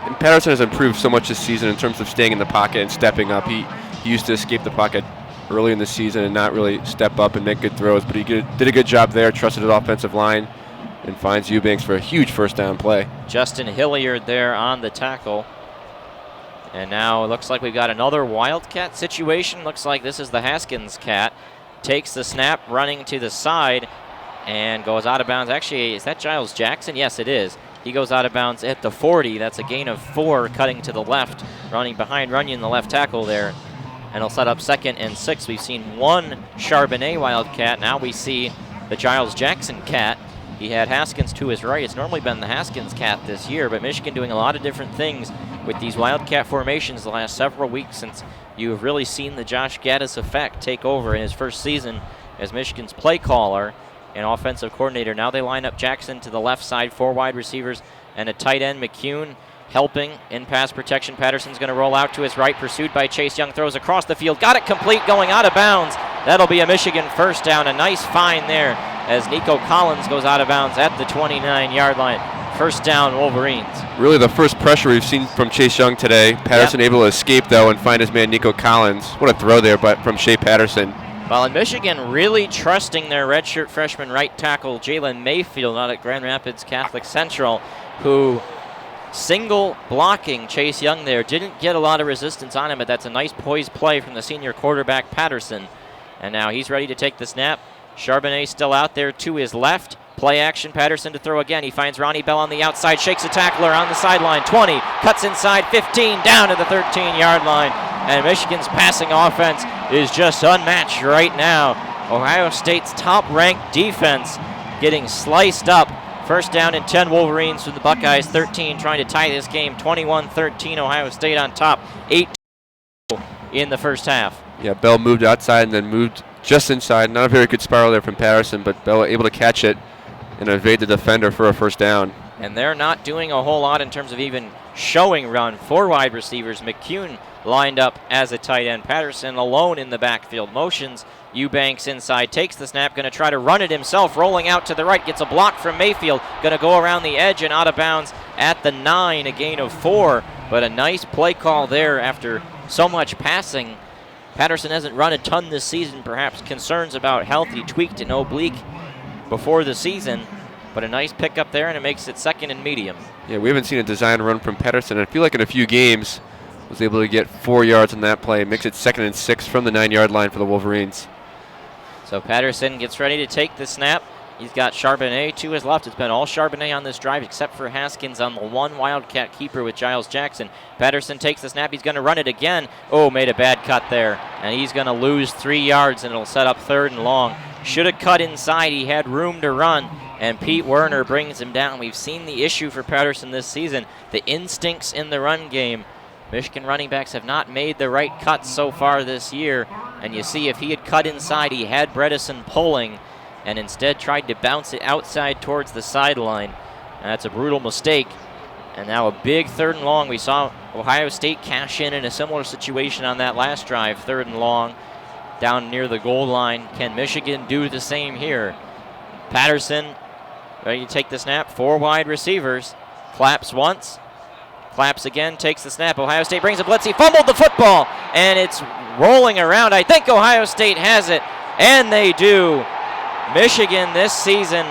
And Patterson has improved so much this season in terms of staying in the pocket and stepping up. He used to escape the pocket early in the season and not really step up and make good throws, but he did a good job there, trusted his offensive line, and finds Eubanks for a huge first down play. Justin Hilliard there on the tackle. And now it looks like we've got another Wildcat situation. Looks like this is the Haskins cat. Takes the snap, running to the side, and goes out of bounds. Actually, is that Giles Jackson? Yes, it is. He goes out of bounds at the 40. That's a gain of 4, cutting to the left, running behind Runyon, the left tackle there. And he'll set up 2nd and 6. We've seen one Charbonnet Wildcat. Now we see the Giles Jackson cat. He had Haskins to his right. It's normally been the Haskins cat this year, but Michigan doing a lot of different things with these Wildcat formations the last several weeks since you have really seen the Josh Gaddis effect take over in his first season as Michigan's play caller and offensive coordinator. Now they line up Jackson to the left side, 4 wide receivers, and a tight end, McCune, helping in pass protection. Patterson's going to roll out to his right, pursued by Chase Young, throws across the field, got it complete, going out of bounds. That'll be a Michigan first down. A nice find there as Nico Collins goes out of bounds at the 29-yard line. First down, Wolverines. Really the first pressure we've seen from Chase Young today. Patterson able to escape, though, and find his man Nico Collins. What a throw there from Shea Patterson. Well, in Michigan really trusting their redshirt freshman right tackle, Jalen Mayfield, out at Grand Rapids Catholic Central, who single blocking Chase Young there. Didn't get a lot of resistance on him, but that's a nice poised play from the senior quarterback, Patterson. And now he's ready to take the snap. Charbonnet still out there to his left. Play action, Patterson to throw again. He finds Ronnie Bell on the outside, shakes a tackler on the sideline. 20, cuts inside, 15, down to the 13-yard line. And Michigan's passing offense is just unmatched right now. Ohio State's top-ranked defense getting sliced up. First down and 10 Wolverines from the Buckeyes. 13 trying to tie this game. 21-13 Ohio State on top. 8 in the first half. Yeah, Bell moved outside and then moved just inside. Not a very good spiral there from Patterson, but Bell able to catch it and evade the defender for a first down. And they're not doing a whole lot in terms of even showing run. 4 wide receivers. McCune lined up as a tight end. Patterson alone in the backfield. Motions Eubanks inside. Takes the snap. Going to try to run it himself. Rolling out to the right. Gets a block from Mayfield. Going to go around the edge and out of bounds at the 9. A gain of 4. But a nice play call there after so much passing Patterson hasn't run a ton this season, perhaps concerns about health. He tweaked an oblique before the season, but a nice pickup there, and it makes it 2nd and medium. Yeah, we haven't seen a design run from Patterson. I feel like in a few games was able to get 4 yards on that play. Makes it 2nd and 6 from the 9-yard line for the Wolverines. So Patterson gets ready to take the snap. He's got Charbonnet to his left. It's been all Charbonnet on this drive except for Haskins on the one Wildcat keeper with Giles Jackson. Patterson takes the snap. He's going to run it again. Oh, made a bad cut there. And he's going to lose 3 yards, and it'll set up 3rd and long. Should have cut inside. He had room to run, and Pete Werner brings him down. We've seen the issue for Patterson this season, the instincts in the run game. Michigan running backs have not made the right cuts so far this year. And you see if he had cut inside, he had Bredesen pulling, and instead tried to bounce it outside towards the sideline. And that's a brutal mistake. And now a big 3rd and long. We saw Ohio State cash in a similar situation on that last drive, 3rd and long, down near the goal line. Can Michigan do the same here? Patterson ready to take the snap. 4 wide receivers. Claps once. Claps again, takes the snap. Ohio State brings a blitz. He fumbled the football, and it's rolling around. I think Ohio State has it, and they do. Michigan this season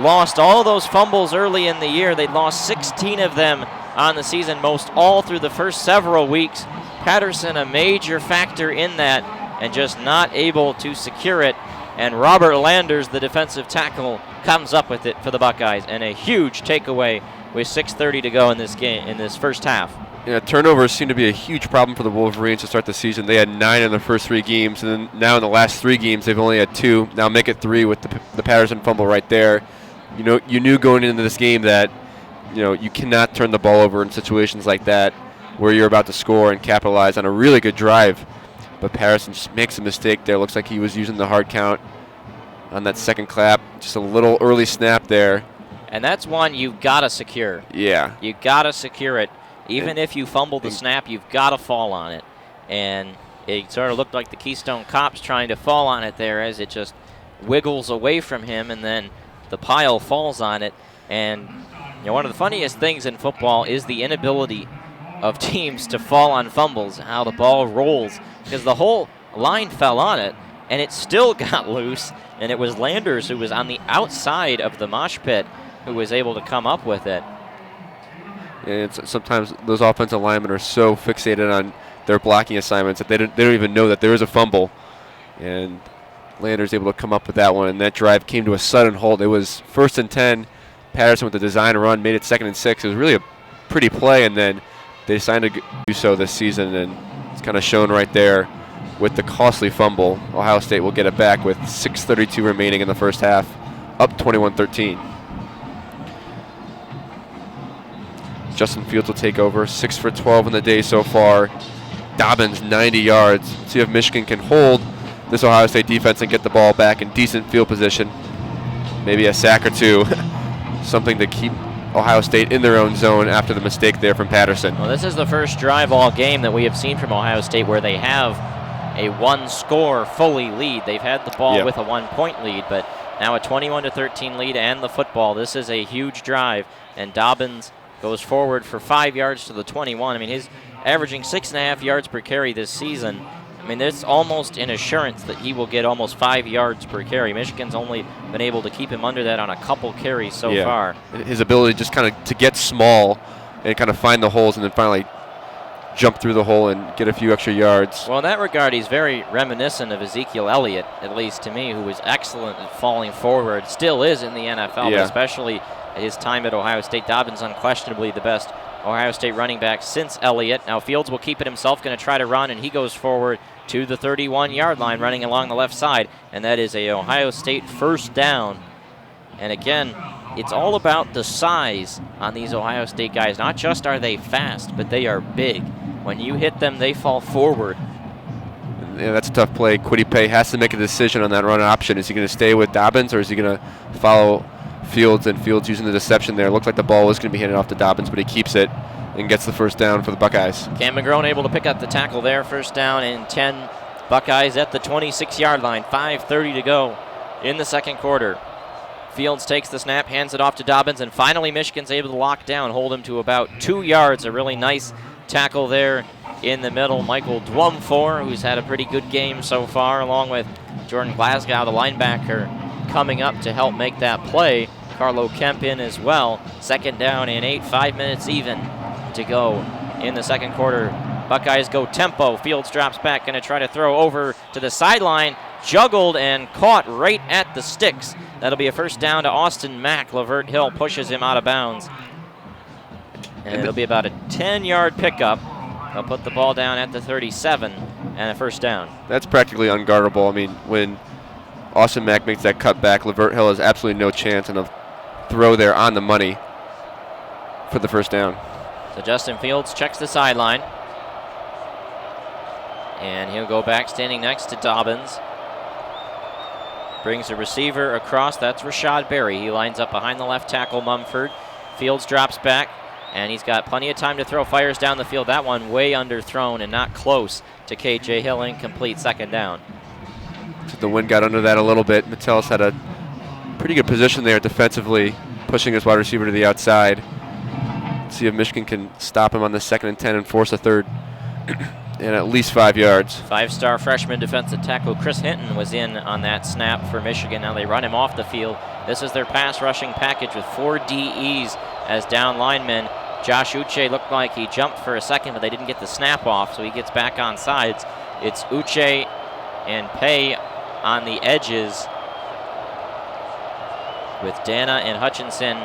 lost all those fumbles early in the year. They lost 16 of them on the season, most all through the first several weeks. Patterson a major factor in that, and just not able to secure it. And Robert Landers, the defensive tackle, comes up with it for the Buckeyes, and a huge takeaway with 6:30 to go in this game, in this first half. Yeah, turnovers seem to be a huge problem for the Wolverines to start the season. They had 9 in the first 3 games, and then now in the last 3 games they've only had 2. Now make it 3 with the Patterson fumble right there. You knew going into this game that you cannot turn the ball over in situations like that where you're about to score and capitalize on a really good drive. But Patterson just makes a mistake there. Looks like he was using the hard count on that second clap. Just a little early snap there. And that's one you've got to secure. Yeah. You've got to secure it. Even if you fumble the snap, you've got to fall on it. And it sort of looked like the Keystone Cops trying to fall on it there as it just wiggles away from him, and then the pile falls on it. And one of the funniest things in football is the inability of teams to fall on fumbles, how the ball rolls, because the whole line fell on it, and it still got loose, and it was Landers who was on the outside of the mosh pit who was able to come up with it. And sometimes those offensive linemen are so fixated on their blocking assignments that they don't even know that there is a fumble. And Landers able to come up with that one, and that drive came to a sudden halt. It was 1st and 10. Patterson with the design run made it 2nd and 6. It was really a pretty play, and then they decided to do so this season, and it's kind of shown right there with the costly fumble. Ohio State will get it back with 6:32 remaining in the first half, up 21-13. Justin Fields will take over, 6 for 12 in the day so far. Dobbins, 90 yards. Let's see if Michigan can hold this Ohio State defense and get the ball back in decent field position. Maybe a sack or 2. Something to keep Ohio State in their own zone after the mistake there from Patterson. Well, this is the first drive all game that we have seen from Ohio State where they have a 1-score fully lead. They've had the ball with a 1-point lead, but now a 21-13 lead and the football. This is a huge drive, and Dobbins goes forward for 5 yards to the 21. I mean, he's averaging 6.5 yards per carry this season. I mean, there's almost an assurance that he will get almost 5 yards per carry. Michigan's only been able to keep him under that on a couple carries so far. His ability just kind of to get small and kind of find the holes and then finally jump through the hole and get a few extra yards. Well, in that regard, he's very reminiscent of Ezekiel Elliott, at least to me, who was excellent at falling forward, still is in the NFL, but especially at his time at Ohio State. Dobbins unquestionably the best Ohio State running back since Elliott. Now Fields will keep it himself, going to try to run, and he goes forward to the 31-yard line, running along the left side, and that is a Ohio State first down. And again, it's all about the size on these Ohio State guys. Not just are they fast, but they are big. When you hit them, they fall forward. Yeah, that's a tough play. Kwity Paye has to make a decision on that run option. Is he going to stay with Dobbins, or is he going to follow Fields, and Fields using the deception there? It looked like the ball was going to be handed off to Dobbins, but he keeps it and gets the first down for the Buckeyes. Cam McGrone able to pick up the tackle there. First down and 10. Buckeyes at the 26-yard line. 5:30 to go in the second quarter. Fields takes the snap, hands it off to Dobbins, and finally Michigan's able to lock down, hold him to about 2 yards. A really nice tackle there in the middle. Michael Dwumfor, who's had a pretty good game so far, along with Jordan Glasgow, the linebacker, coming up to help make that play. Carlo Kemp in as well. Second down and 8, 5 minutes even to go in the second quarter. Buckeyes go tempo. Fields drops back, going to try to throw over to the sideline. Juggled and caught right at the sticks. That'll be a first down to Austin Mack. Lavert Hill pushes him out of bounds. And it'll be about a 10-yard pickup. They'll put the ball down at the 37 and a first down. That's practically unguardable. I mean, when Austin Mack makes that cut back, Lavert Hill has absolutely no chance, and a throw there on the money for the first down. So Justin Fields checks the sideline. And he'll go back standing next to Dobbins. Brings a receiver across. That's Rashad Berry. He lines up behind the left tackle, Mumford. Fields drops back, and he's got plenty of time to throw. Fires down the field. That one way underthrown and not close to K.J. Hill. Incomplete, second down. The wind got under that a little bit. Metellus had a pretty good position there defensively, pushing his wide receiver to the outside. See if Michigan can stop him on the 2nd and 10 and force a third and at least 5 yards. Five-star freshman defensive tackle Chris Hinton was in on that snap for Michigan. Now they run him off the field. This is their pass rushing package with 4 DEs as down linemen. Josh Uche looked like he jumped for a second, but they didn't get the snap off, so he gets back on sides. It's Uche and Pay on the edges with Dana and Hutchinson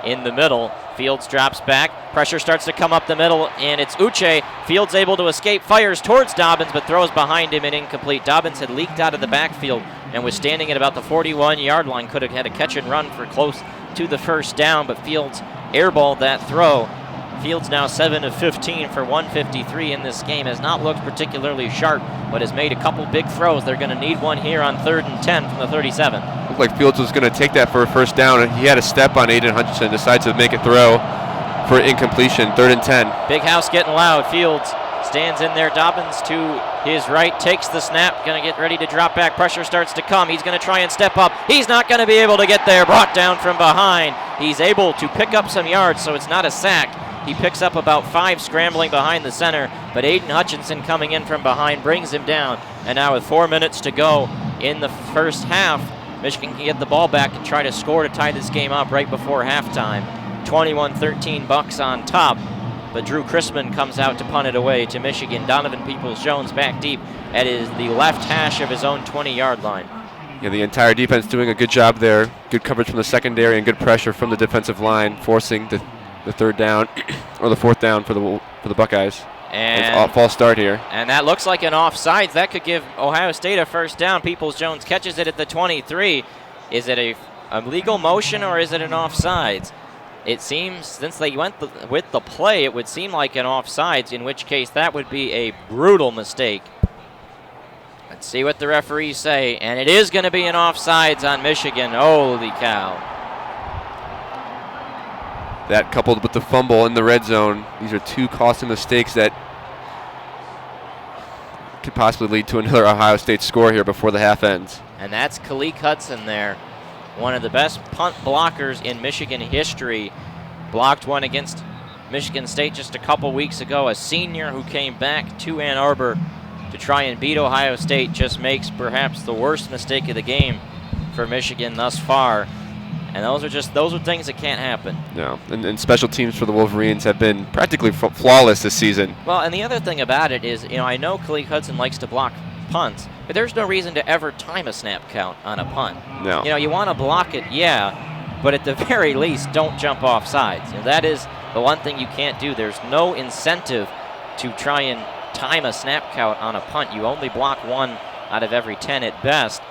in the middle. Fields drops back. Pressure starts to come up the middle, and it's Uche. Fields able to escape, fires towards Dobbins, but throws behind him and incomplete. Dobbins had leaked out of the backfield and was standing at about the 41-yard line. Could have had a catch and run for close to the first down, but Fields airballed that throw. Fields now 7 of 15 for 153 in this game. Has not looked particularly sharp, but has made a couple big throws. They're going to need one here on 3rd and 10 from the 37. Looked like Fields was going to take that for a first down. He had a step on Aiden Hutchinson, decides to make a throw for incompletion, 3rd and 10. Big house getting loud. Fields stands in there. Dobbins to his right, takes the snap, going to get ready to drop back. Pressure starts to come. He's going to try and step up. He's not going to be able to get there. Brought down from behind. He's able to pick up some yards, so it's not a sack. He picks up about 5 scrambling behind the center, but Aiden Hutchinson coming in from behind brings him down. And now with 4 minutes to go in the first half, Michigan can get the ball back and try to score to tie this game up right before halftime. 21-13 Bucks on top, but Drew Chrisman comes out to punt it away to Michigan. Donovan Peoples-Jones back deep at the left hash of his own 20-yard line. Yeah, the entire defense doing a good job there. Good coverage from the secondary and good pressure from the defensive line, forcing the 3rd down or the 4th down for the Buckeyes. And false start here. And that looks like an offsides. That could give Ohio State a first down. Peoples-Jones catches it at the 23. Is it a legal motion or is it an offsides? It seems, since they went with the play, it would seem like an offsides, in which case that would be a brutal mistake. Let's see what the referees say. And it is going to be an offsides on Michigan. Holy cow. That coupled with the fumble in the red zone, these are 2 costly mistakes that could possibly lead to another Ohio State score here before the half ends. And that's Kalik Hudson there, one of the best punt blockers in Michigan history. Blocked one against Michigan State just a couple weeks ago. A senior who came back to Ann Arbor to try and beat Ohio State just makes perhaps the worst mistake of the game for Michigan thus far. And those are things that can't happen. No, and special teams for the Wolverines have been practically flawless this season. Well, and the other thing about it is, I know Kalik Hudson likes to block punts, but there's no reason to ever time a snap count on a punt. No. You want to block it, yeah, but at the very least, don't jump off sides. That is the one thing you can't do. There's no incentive to try and time a snap count on a punt. You only block 1 out of every 10 at best.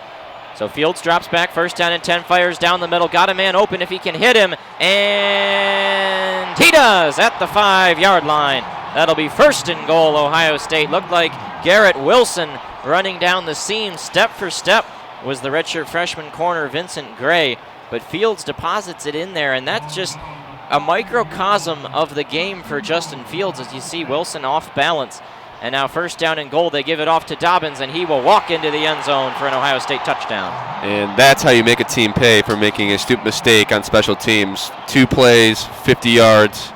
So Fields drops back, first down and 10, fires down the middle, got a man open if he can hit him, and he does at the 5-yard line. That'll be 1st and goal, Ohio State. Looked like Garrett Wilson running down the seam step for step was the redshirt freshman corner Vincent Gray, but Fields deposits it in there, and that's just a microcosm of the game for Justin Fields as you see Wilson off balance. And now 1st down and goal, they give it off to Dobbins, and he will walk into the end zone for an Ohio State touchdown. And that's how you make a team pay for making a stupid mistake on special teams. 2 plays, 50 yards,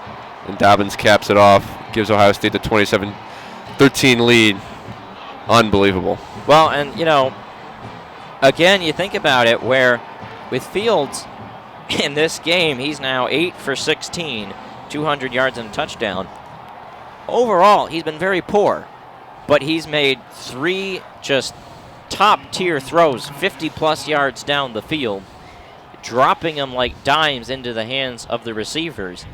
and Dobbins caps it off, gives Ohio State the 27 13 lead. Unbelievable. Well, and, again, you think about it where with Fields in this game, he's now 8 for 16, 200 yards and a touchdown. Overall, he's been very poor, but he's made 3 just top-tier throws, 50-plus yards down the field, dropping them like dimes into the hands of the receivers.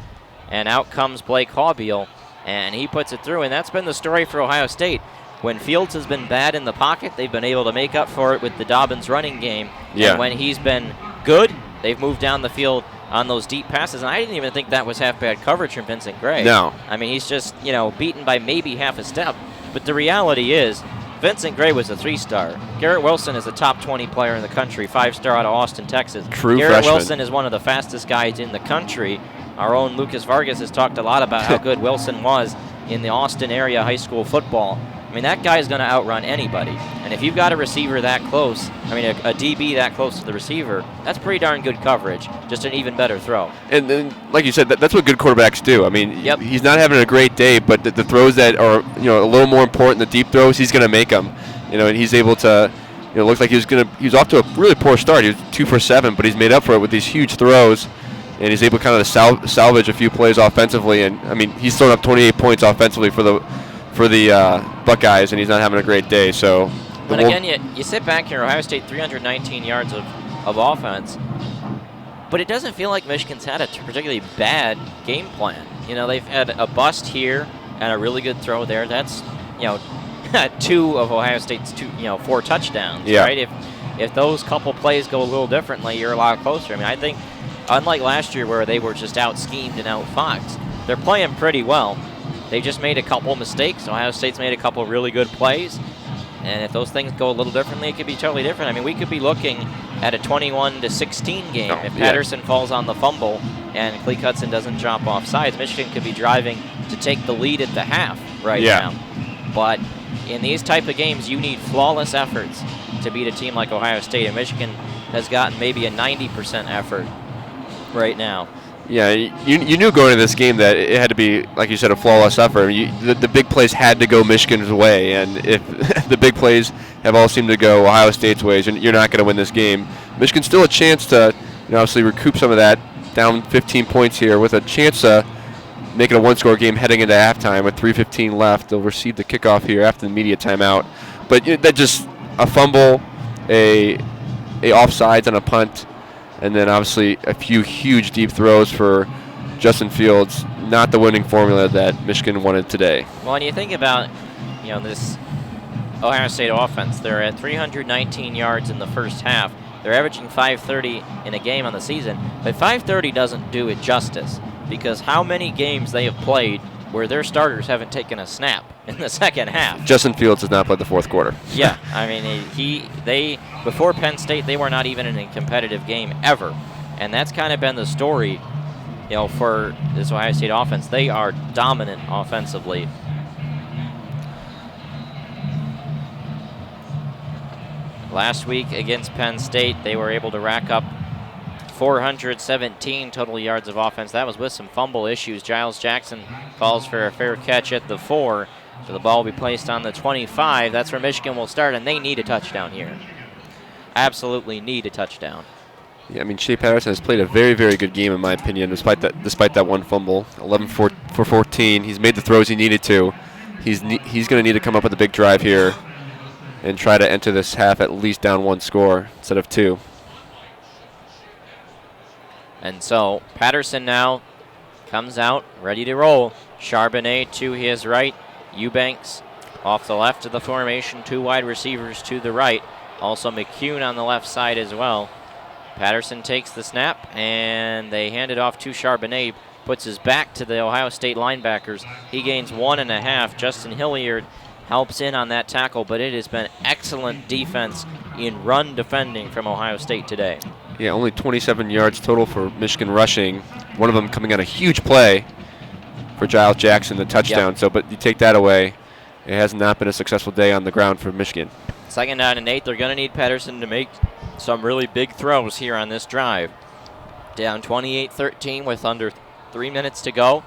And out comes Blake Haubeil, and he puts it through. And that's been the story for Ohio State. When Fields has been bad in the pocket, they've been able to make up for it with the Dobbins running game. Yeah. And when he's been good, they've moved down the field on those deep passes. And I didn't even think that was half-bad coverage from Vincent Gray. No. I mean, he's just, beaten by maybe half a step. But the reality is, Vincent Gray was a 3-star. Garrett Wilson is a top 20 player in the country, 5-star out of Austin, Texas. True Garrett freshman. Wilson is one of the fastest guys in the country. Our own Lucas Vargas has talked a lot about how good Wilson was in the Austin area high school football. I mean, that guy's going to outrun anybody. And if you've got a receiver that close, a DB that close to the receiver, that's pretty darn good coverage. Just an even better throw. And then, like you said, that's what good quarterbacks do. I mean, Yep. He's not having a great day, but the throws that are a little more important, the deep throws, he's going to make them. And he's able to. It looks like he was off to a really poor start. He was 2 for 7, but he's made up for it with these huge throws, and he's able kind of to salvage a few plays offensively. And I mean, he's thrown up 28 points offensively for the Buckeyes, and he's not having a great day. So, but again, you sit back here, Ohio State 319 yards of offense, but it doesn't feel like Michigan's had a particularly bad game plan. They've had a bust here and a really good throw there. That's 2 of Ohio State's 4 touchdowns, yeah. right? If those couple plays go a little differently, you're a lot closer. I mean, I think unlike last year where they were just out-schemed and out-foxed, they're playing pretty well. They just made a couple mistakes. Ohio State's made a couple really good plays. And if those things go a little differently, it could be totally different. I mean, we could be looking at a 21-16 game if Patterson falls on the fumble and Cleek Hudson doesn't drop off sides. Michigan could be driving to take the lead at the half now. But in these type of games, you need flawless efforts to beat a team like Ohio State. And Michigan has gotten maybe a 90% effort right now. Yeah, you knew going into this game that it had to be, like you said, a flawless effort. The big plays had to go Michigan's way, and if the big plays have all seemed to go Ohio State's ways, you're not going to win this game. Michigan's still a chance to obviously recoup some of that, down 15 points here, with a chance to make it a one-score game heading into halftime with 3:15 left. They'll receive the kickoff here after the media timeout. But that just a fumble, a offsides on a punt, and then obviously a few huge deep throws for Justin Fields. Not the winning formula that Michigan wanted today. Well, when you think about, this Ohio State offense, they're at 319 yards in the first half. They're averaging 530 in a game on the season, but 530 doesn't do it justice because how many games they have played where their starters haven't taken a snap in the second half. Justin Fields has not played the fourth quarter. Yeah, I mean, they before Penn State, they were not even in a competitive game ever. And that's kind of been the story, for this Ohio State offense. They are dominant offensively. Last week against Penn State, they were able to rack up 417 total yards of offense. That was with some fumble issues. Giles Jackson calls for a fair catch at the 4. So the ball will be placed on the 25. That's where Michigan will start, and they need a touchdown here. Absolutely need a touchdown. Yeah, I mean, Shea Patterson has played a very, very good game, in my opinion, despite that one fumble. 11 for 14. He's made the throws he needed to. He's going to need to come up with a big drive here and try to enter this half at least down 1 score instead of 2. And so Patterson now comes out, ready to roll. Charbonnet to his right. Eubanks off the left of the formation. 2 wide receivers to the right. Also McCune on the left side as well. Patterson takes the snap, and they hand it off to Charbonnet. Puts his back to the Ohio State linebackers. He gains 1.5. Justin Hilliard helps in on that tackle, but it has been excellent defense in run defending from Ohio State today. Yeah, only 27 yards total for Michigan rushing. One of them coming on a huge play for Giles Jackson, the touchdown. Yep. So, but you take that away, it has not been a successful day on the ground for Michigan. 2nd down and 8. They're going to need Patterson to make some really big throws here on this drive. Down 28-13 with under 3 minutes to go.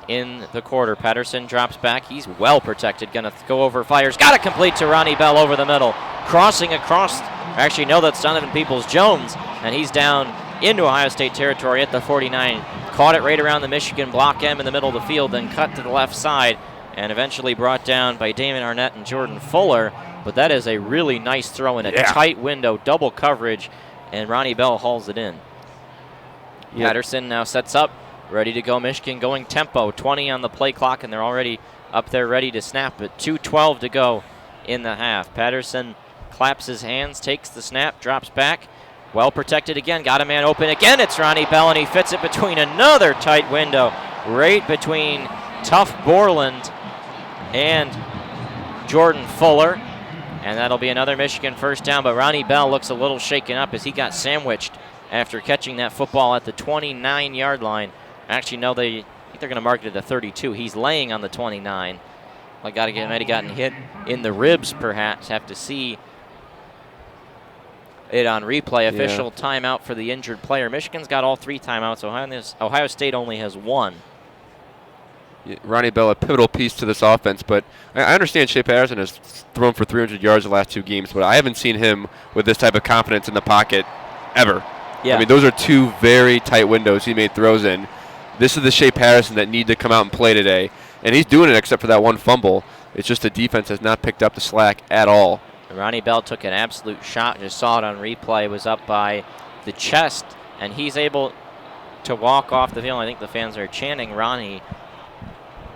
in the quarter. Patterson drops back. He's well protected. Going to go over, fires. Got it complete to Ronnie Bell over the middle. Crossing across. Actually, no, that's Donovan Peoples-Jones. And he's down into Ohio State territory at the 49. Caught it right around the Michigan block M in the middle of the field, then cut to the left side, and eventually brought down by Damon Arnett and Jordan Fuller. But that is a really nice throw in a tight window, double coverage, and Ronnie Bell hauls it in. Patterson now sets up, ready to go. Michigan going tempo, 20 on the play clock, and they're already up there ready to snap it. 2:12 to go in the half. Patterson claps his hands, takes the snap, drops back. Well protected again, got a man open again. It's Ronnie Bell, and he fits it between another tight window, right between Tough Borland and Jordan Fuller. And that'll be another Michigan first down, but Ronnie Bell looks a little shaken up as he got sandwiched after catching that football at the 29-yard line. Actually, no, I think they're going to mark it at the 32. He's laying on the 29. Might have gotten hit in the ribs, perhaps. Have to see it on replay. Official timeout for the injured player. Michigan's got all 3 timeouts. Ohio State only has 1. Yeah, Ronnie Bell, a pivotal piece to this offense, but I understand Shea Patterson has thrown for 300 yards the last 2 games, but I haven't seen him with this type of confidence in the pocket ever. Yeah. I mean, those are 2 very tight windows he made throws in. This is the Shea Patterson that need to come out and play today, and he's doing it except for that 1 fumble. It's just the defense has not picked up the slack at all. Ronnie Bell took an absolute shot, just saw it on replay, was up by the chest, and he's able to walk off the field. I think the fans are chanting Ronnie.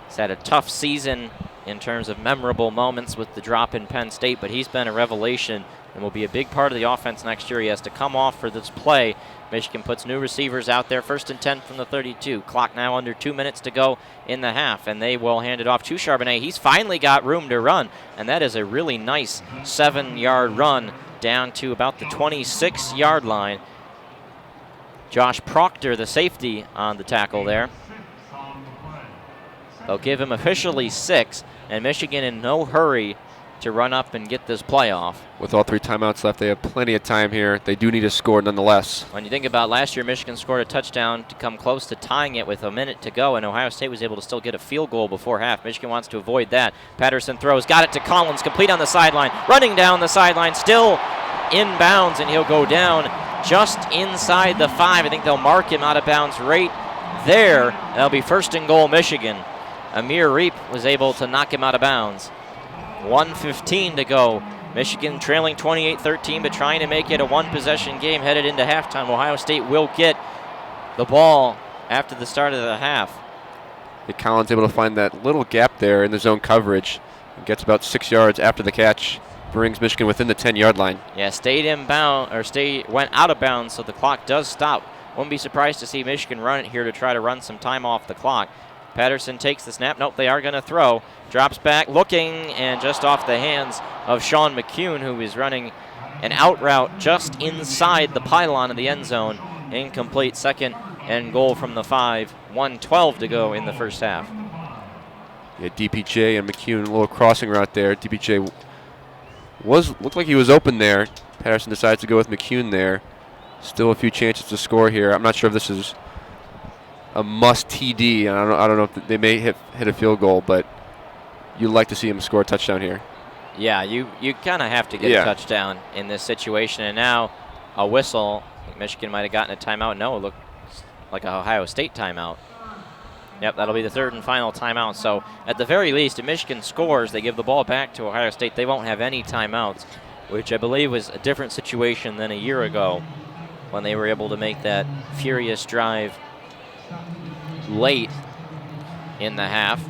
He's had a tough season in terms of memorable moments with the drop in Penn State, but he's been a revelation and will be a big part of the offense next year. He has to come off for this play. Michigan puts new receivers out there. 1st and 10 from the 32. Clock now under 2 minutes to go in the half, and they will hand it off to Charbonnet. He's finally got room to run, and that is a really nice 7-yard run down to about the 26-yard line. Josh Proctor, the safety, on the tackle there. They'll give him officially 6, and Michigan in no hurry to run up and get this play off. With all 3 timeouts left, they have plenty of time here. They do need to score nonetheless. When you think about last year, Michigan scored a touchdown to come close to tying it with a minute to go, and Ohio State was able to still get a field goal before half. Michigan wants to avoid that. Patterson throws, got it to Collins, complete on the sideline, running down the sideline, still in bounds, and he'll go down just inside the 5. I think they'll mark him out of bounds right there. That'll be 1st and goal, Michigan. Amir Reep was able to knock him out of bounds. 1:15 to go. Michigan trailing 28-13, but trying to make it a 1-possession game headed into halftime. Ohio State will get the ball after the start of the half. Collins able to find that little gap there in the zone coverage. Gets about 6 yards after the catch. Brings Michigan within the 10-yard line. Yeah, went out of bounds, so the clock does stop. Wouldn't be surprised to see Michigan run it here to try to run some time off the clock. Patterson takes the snap. Nope, they are going to throw. Drops back, looking, and just off the hands of Sean McCune, who is running an out route just inside the pylon of the end zone. Incomplete. 2nd and goal from the 5. 1:12 to go in the first half. Yeah, DPJ and McCune, a little crossing route there. DPJ looked like he was open there. Patterson decides to go with McCune there. Still a few chances to score here. I'm not sure if this is a must TD. I don't know if they may hit a field goal, but you'd like to see him score a touchdown here. Yeah, you kind of have to get a touchdown in this situation. And now a whistle. Michigan might have gotten a timeout. No, it looked like an Ohio State timeout. Yep, that'll be the 3rd and final timeout. So at the very least, if Michigan scores, they give the ball back to Ohio State. They won't have any timeouts, which I believe was a different situation than a year ago when they were able to make that furious drive late in the half.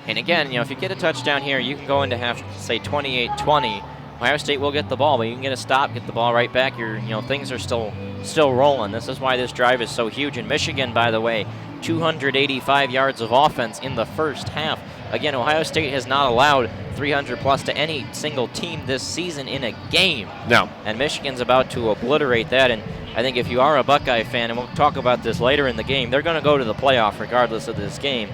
And again, if you get a touchdown here, you can go into half, say 28-20. Ohio State will get the ball, but you can get a stop, get the ball right back. Things are still rolling. This is why this drive is so huge. And Michigan, by the way, 285 yards of offense in the first half. Again, Ohio State has not allowed 300+ to any single team this season in a game. No. And Michigan's about to obliterate that. And I think if you are a Buckeye fan, and we'll talk about this later in the game, they're going to go to the playoff regardless of this game.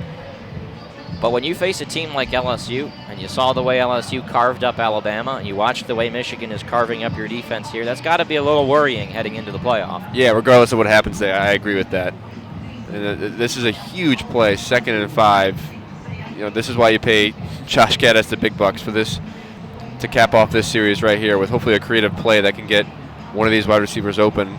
But when you face a team like LSU, and you saw the way LSU carved up Alabama, and you watch the way Michigan is carving up your defense here, that's got to be a little worrying heading into the playoff. Yeah, regardless of what happens there, I agree with that. And this is a huge play, 2nd and 5. This is why you pay Josh Gaddis the big bucks for this, to cap off this series right here with hopefully a creative play that can get one of these wide receivers open.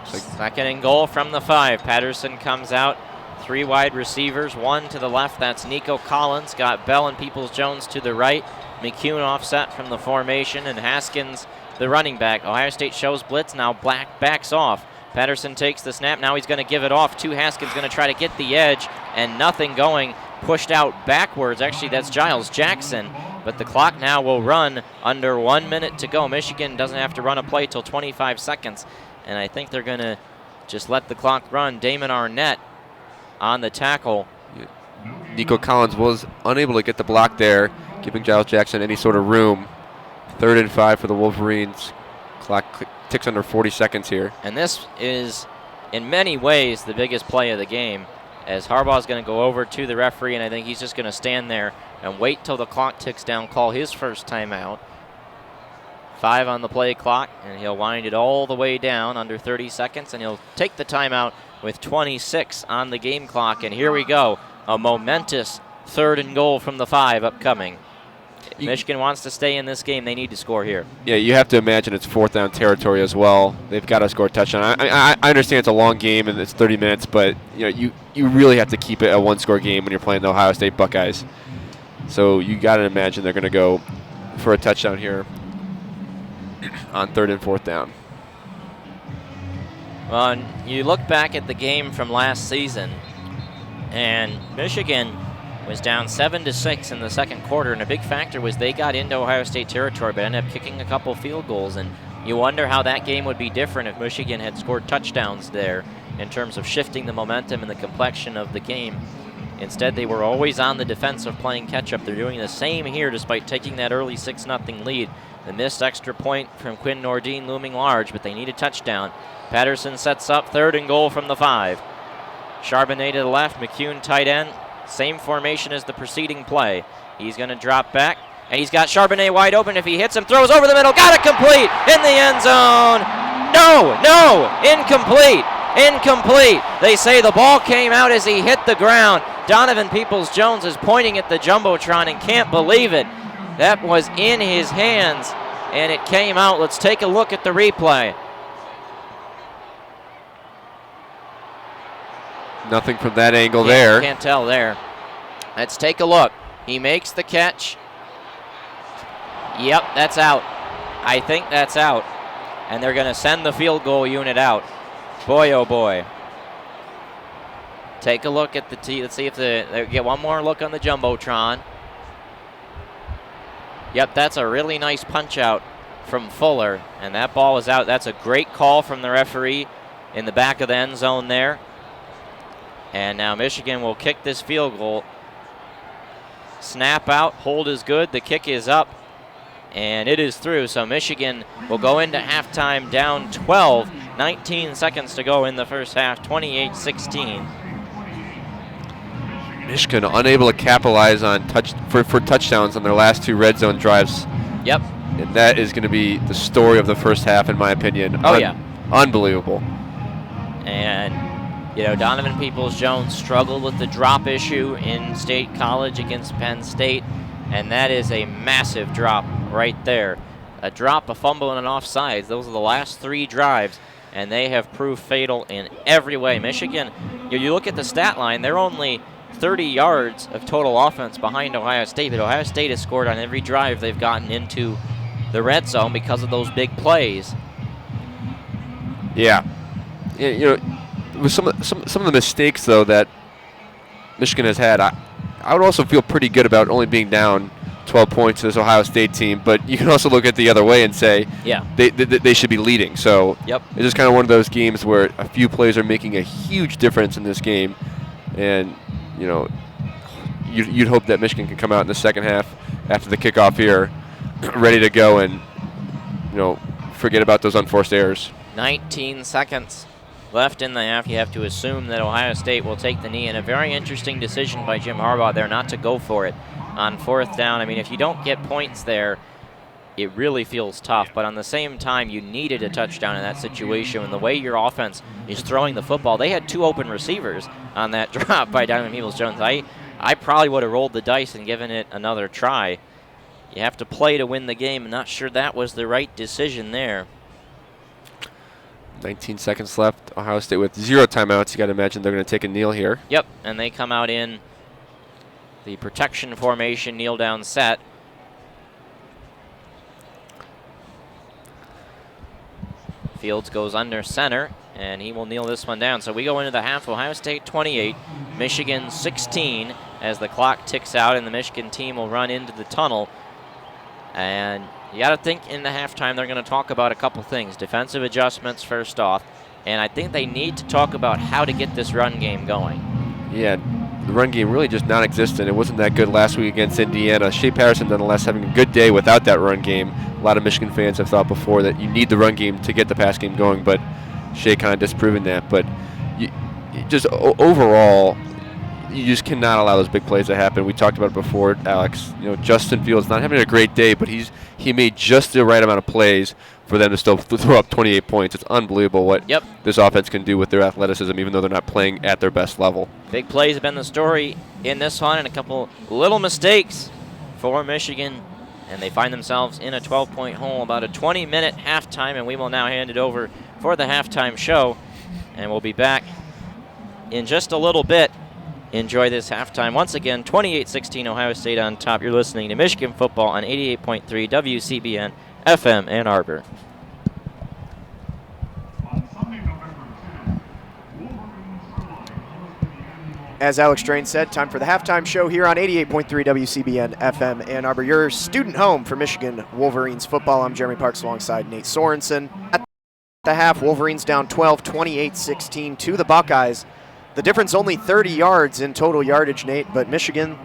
2nd and goal from the 5. Patterson comes out. 3 wide receivers, 1 to the left. That's Nico Collins. Got Bell and Peoples-Jones to the right. McCune offset from the formation, and Haskins, the running back. Ohio State shows blitz. Now Black backs off. Patterson takes the snap. Now he's going to give it off to Haskins. Going to try to get the edge, and nothing going. Pushed out backwards. Actually, that's Giles Jackson. But the clock now will run under 1 minute to go. Michigan doesn't have to run a play till 25 seconds. And I think they're going to just let the clock run. Damon Arnett on the tackle. Nico Collins was unable to get the block there, giving Giles Jackson any sort of room. 3rd and 5 for the Wolverines. Clock ticks under 40 seconds here. And this is, in many ways, the biggest play of the game, as Harbaugh's going to go over to the referee, and I think he's just going to stand there and wait till the clock ticks down, call his first timeout. 5 on the play clock, and he'll wind it all the way down under 30 seconds, and he'll take the timeout with 26 on the game clock. And here we go, a momentous 3rd and goal from the 5 upcoming. If Michigan wants to stay in this game, they need to score here. Yeah, you have to imagine it's 4th down territory as well. They've got to score a touchdown. I understand it's a long game and it's 30 minutes, but you really have to keep it a 1-score game when you're playing the Ohio State Buckeyes. So you got to imagine they're going to go for a touchdown here on 3rd and 4th down. Well, and you look back at the game from last season, and Michigan was down 7-6 in the second quarter, and a big factor was they got into Ohio State territory but ended up kicking a couple field goals, and you wonder how that game would be different if Michigan had scored touchdowns there in terms of shifting the momentum and the complexion of the game. Instead, they were always on the defensive playing catch-up. They're doing the same here despite taking that early 6-0 lead. The missed extra point from Quinn Nordine looming large, but they need a touchdown. Patterson sets up 3rd and goal from the 5. Charbonnet to the left, McCune tight end. Same formation as the preceding play. He's going to drop back, and he's got Charbonnet wide open. If he hits him, throws over the middle, got it complete in the end zone. No, incomplete. They say the ball came out as he hit the ground. Donovan Peoples-Jones is pointing at the Jumbotron and can't believe it. That was in his hands, and it came out. Let's take a look at the replay. Nothing from that angle there. Can't tell there. Let's take a look. He makes the catch. Yep, that's out. I think that's out. And they're going to send the field goal unit out. Boy, oh boy. Take a look at the tee. Let's see if they get one more look on the Jumbotron. Yep, that's a really nice punch out from Fuller. And that ball is out. That's a great call from the referee in the back of the end zone there. And now Michigan will kick this field goal. Snap out, hold is good, the kick is up, and it is through. So Michigan will go into halftime down 12, 19 seconds to go in the first half, 28-16. Michigan unable to capitalize on for touchdowns on their last 2 red zone drives. Yep. And that is going to be the story of the first half, in my opinion. Oh, yeah. Unbelievable. And Donovan Peoples-Jones struggled with the drop issue in State College against Penn State, and that is a massive drop right there. A drop, a fumble, and an offsides. Those are the last 3 drives, and they have proved fatal in every way. Michigan, you look at the stat line, they're only 30 yards of total offense behind Ohio State, but Ohio State has scored on every drive they've gotten into the red zone because of those big plays. Yeah. With some of the mistakes, though, that Michigan has had, I would also feel pretty good about only being down 12 points to this Ohio State team. But you can also look at the other way and say, yeah, they should be leading. So yep. It's just kind of one of those games where a few plays are making a huge difference in this game. And, you'd hope that Michigan can come out in the second half after the kickoff here ready to go and, forget about those unforced errors. 19 seconds left in the half. You have to assume that Ohio State will take the knee, and a very interesting decision by Jim Harbaugh there not to go for it on 4th down. I mean, if you don't get points there, it really feels tough. But on the same time, you needed a touchdown in that situation. And the way your offense is throwing the football, they had 2 open receivers on that drop by Diamond Peoples-Jones. I probably would have rolled the dice and given it another try. You have to play to win the game. I'm not sure that was the right decision there. 19 seconds left. Ohio State with 0 timeouts. You got to imagine they're going to take a kneel here. Yep, and they come out in the protection formation, kneel down set. Fields goes under center, and he will kneel this one down. So we go into the half. Ohio State 28, Michigan 16, as the clock ticks out, and the Michigan team will run into the tunnel. And you got to think in the halftime they're going to talk about a couple things. Defensive adjustments first off, and I think they need to talk about how to get this run game going. Yeah, the run game really just non-existent. It wasn't that good last week against Indiana. Shea Patterson, nonetheless, having a good day without that run game. A lot of Michigan fans have thought before that you need the run game to get the pass game going, but Shea kind of disproving that. But overall, you just cannot allow those big plays to happen. We talked about it before, Alex. You know, Justin Fields not having a great day, but he made just the right amount of plays for them to still throw up 28 points. It's unbelievable what this offense can do with their athleticism, even though they're not playing at their best level. Big plays have been the story in this one, and a couple little mistakes for Michigan, and they find themselves in a 12-point hole. About a 20-minute halftime, and we will now hand it over for the halftime show, and we'll be back in just a little bit. Enjoy this halftime. Once again, 28-16 Ohio State on top. You're listening to Michigan football on 88.3 WCBN FM Ann Arbor. As Alex Drain said, time for the halftime show here on 88.3 WCBN FM Ann Arbor, your student home for Michigan Wolverines football. I'm Jeremy Parks alongside Nate Sorensen. At the half, Wolverines down 12, 28-16 to the Buckeyes. The difference only 30 yards in total yardage, Nate, but Michigan,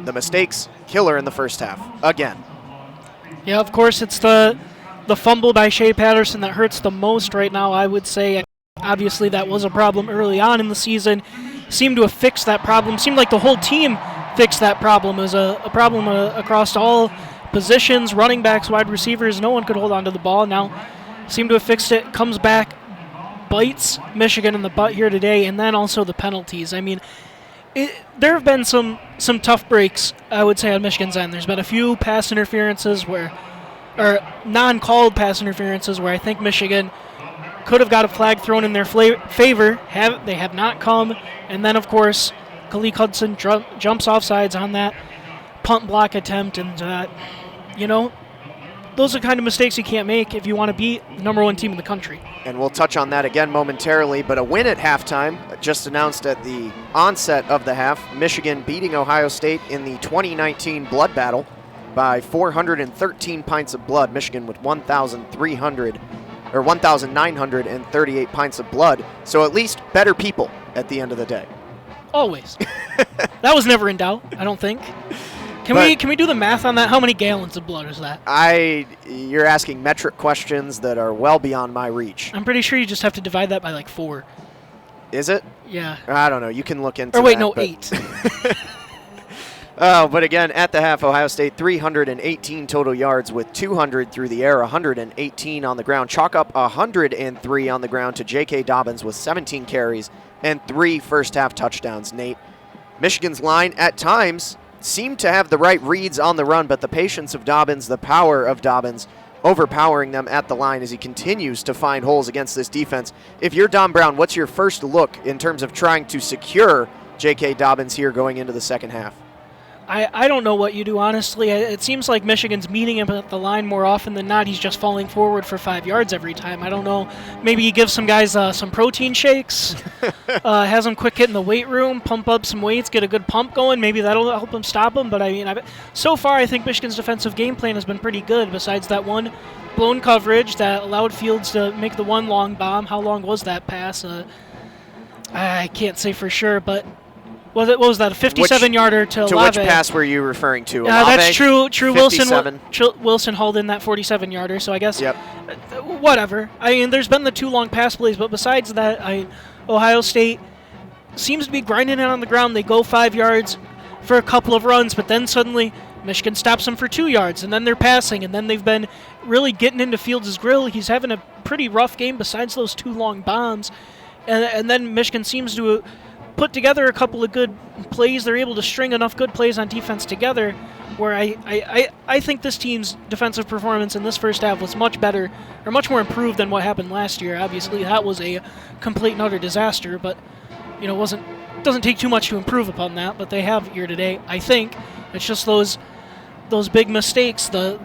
the mistakes, killer in the first half, again. Yeah, of course, it's the fumble by Shea Patterson that hurts the most right now, I would say. Obviously, that was a problem early on in the season. Seemed to have fixed that problem. Seemed like the whole team fixed that problem. It was a problem across all positions, running backs, wide receivers. No one could hold on to the ball. Now, seemed to have fixed it. Comes back, bites Michigan in the butt here today, and then also the penalties. I mean, there have been some tough breaks, I would say, on Michigan's end. There's been a few pass interferences or non-called pass interferences where I think Michigan could have got a flag thrown in their favor. They have not come. And then, of course, Khaleke Hudson jumps off sides on that punt block attempt. And, those are the kind of mistakes you can't make if you want to beat the number one team in the country. And we'll touch on that again momentarily, but a win at halftime, just announced at the onset of the half. Michigan beating Ohio State in the 2019 blood battle by 413 pints of blood. Michigan with 1,938 pints of blood. So at least better people at the end of the day. Always. That was never in doubt, I don't think. Can we do the math on that? How many gallons of blood is that? You're asking metric questions that are well beyond my reach. I'm pretty sure you just have to divide that by like 4. Is it? Yeah. I don't know. You can look into that. Or wait, that, no, 8. But again, at the half, Ohio State 318 total yards with 200 through the air, 118 on the ground. Chalk up 103 on the ground to J.K. Dobbins with 17 carries and 3 first-half touchdowns, Nate. Michigan's line at times seemed to have the right reads on the run, but the patience of Dobbins, the power of Dobbins, overpowering them at the line as he continues to find holes against this defense. If you're Don Brown, what's your first look in terms of trying to secure J.K. Dobbins here going into the second half? I don't know what you do, honestly. It seems like Michigan's meeting him at the line more often than not. He's just falling forward for 5 yards every time. I don't know. Maybe he gives some guys some protein shakes, has them quick hit in the weight room, pump up some weights, get a good pump going. Maybe that'll help him stop him. But, so far I think Michigan's defensive game plan has been pretty good, besides that one blown coverage that allowed Fields to make the one long bomb. How long was that pass? I can't say for sure, but... What was that, a 57-yarder to Olave? To which pass were you referring to? That's true. 57. Wilson hauled in that 47-yarder, so I guess whatever. There's been the 2 long pass plays, but besides that, Ohio State seems to be grinding it on the ground. They go 5 yards for a couple of runs, but then suddenly Michigan stops them for 2 yards, and then they're passing, and then they've been really getting into Fields' grill. He's having a pretty rough game besides those 2 long bombs. And then Michigan seems to put together a couple of good plays. They're able to string enough good plays on defense together where I think this team's defensive performance in this first half was much better or much more improved than what happened last year. Obviously, that was a complete and utter disaster, but doesn't take too much to improve upon that, but they have here today. I think it's just those big mistakes, the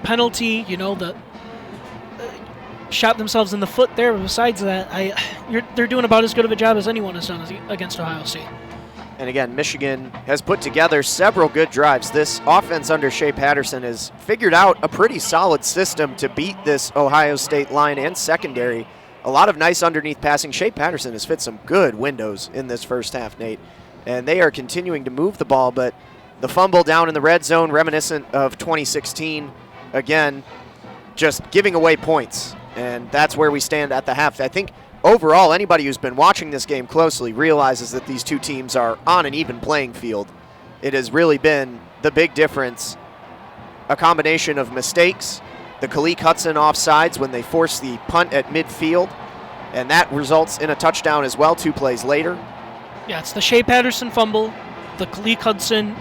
penalty, shot themselves in the foot there. But besides that, they're doing about as good of a job as anyone has done against Ohio State. And again, Michigan has put together several good drives. This offense under Shea Patterson has figured out a pretty solid system to beat this Ohio State line and secondary. A lot of nice underneath passing. Shea Patterson has fit some good windows in this first half, Nate. And they are continuing to move the ball, but the fumble down in the red zone, reminiscent of 2016, again, just giving away points. And that's where we stand at the half. I think overall, anybody who's been watching this game closely realizes that these two teams are on an even playing field. It has really been the big difference, a combination of mistakes, the Khaleke Hudson offsides when they force the punt at midfield, and that results in a touchdown as well 2 plays later. Yeah, it's the Shea Patterson fumble, the Khaleke Hudson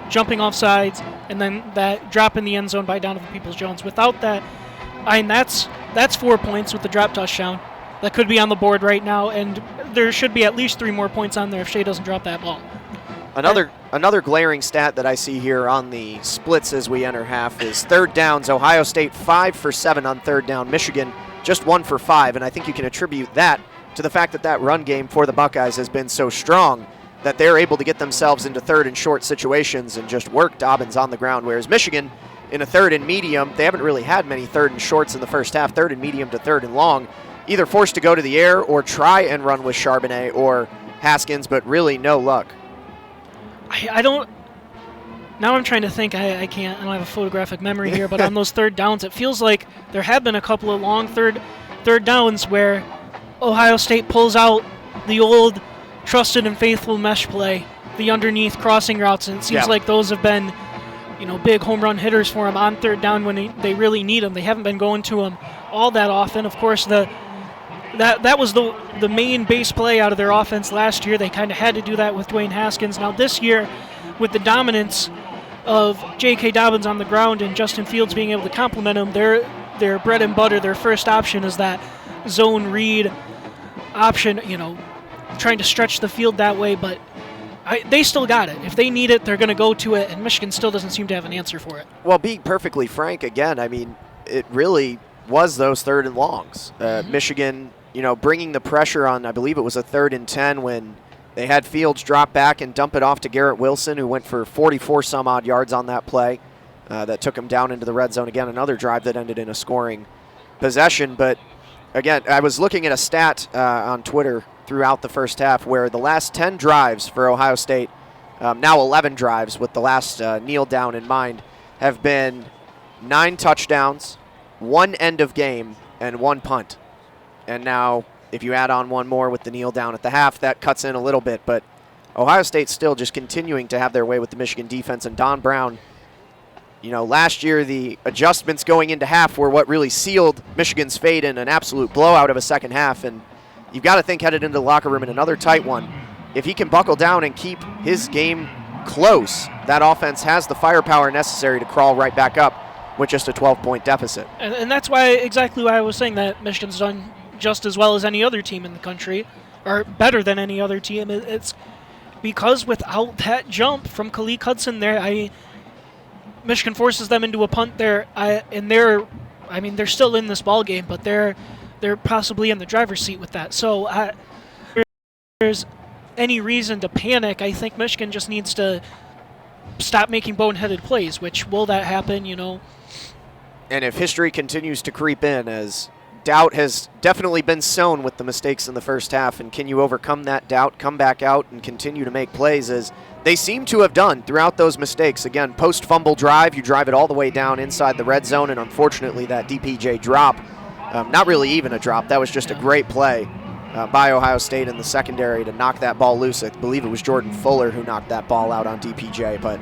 jumping offsides, and then that drop in the end zone by Donovan Peoples-Jones. Without that, that's 4 points with the drop touchdown. That could be on the board right now, and there should be at least 3 more points on there if Shea doesn't drop that ball. Another glaring stat that I see here on the splits as we enter half is third downs. Ohio State 5 for 7 on third down. Michigan just 1 for 5, and I think you can attribute that to the fact that run game for the Buckeyes has been so strong that they're able to get themselves into third and short situations and just work Dobbins on the ground, whereas Michigan in a third and medium, they haven't really had many third and shorts in the first half, third and medium to third and long, either forced to go to the air or try and run with Charbonnet or Haskins, but really no luck. I don't. Now I'm trying to think. I don't have a photographic memory here, but on those third downs, it feels like there have been a couple of long third downs where Ohio State pulls out the old trusted and faithful mesh play, the underneath crossing routes, and it seems like those have been, big home run hitters for them on third down when they really need them. They haven't been going to them all that often. Of course, that was the main base play out of their offense last year. They kind of had to do that with Dwayne Haskins. Now this year, with the dominance of J.K. Dobbins on the ground and Justin Fields being able to complement him, their bread and butter, their first option is that zone read option, trying to stretch the field that way, but they still got it. If they need it, they're going to go to it, and Michigan still doesn't seem to have an answer for it. Well, being perfectly frank, again, I mean, it really was those third and longs. Michigan, bringing the pressure on, I believe it was a 3rd and 10 when they had Fields drop back and dump it off to Garrett Wilson, who went for 44-some-odd yards on that play. That took him down into the red zone. Again, another drive that ended in a scoring possession. But, again, I was looking at a stat on Twitter throughout the first half where the last 10 drives for Ohio State, now 11 drives with the last kneel down in mind, have been 9 touchdowns, 1 end of game, and 1 punt. And now, if you add on 1 more with the kneel down at the half, that cuts in a little bit. But Ohio State's still just continuing to have their way with the Michigan defense. And Don Brown, last year the adjustments going into half were what really sealed Michigan's fate in an absolute blowout of a second half. And you've got to think headed into the locker room in another tight one. If he can buckle down and keep his game close, that offense has the firepower necessary to crawl right back up with just a 12-point deficit. And that's exactly why I was saying that Michigan's done just as well as any other team in the country, or better than any other team. It's because without that jump from Khaleke Hudson there, Michigan forces them into a punt there, and they're still in this ball game, but they're possibly in the driver's seat with that. So there's any reason to panic. I think Michigan just needs to stop making boneheaded plays, which will that happen, And if history continues to creep in, as doubt has definitely been sown with the mistakes in the first half, and can you overcome that doubt, come back out, and continue to make plays as they seem to have done throughout those mistakes? Again, post-fumble drive, you drive it all the way down inside the red zone, and unfortunately that DPJ drop, not really even a drop, that was just a great play by Ohio State in the secondary to knock that ball loose. I believe it was Jordan Fuller who knocked that ball out on DPJ, but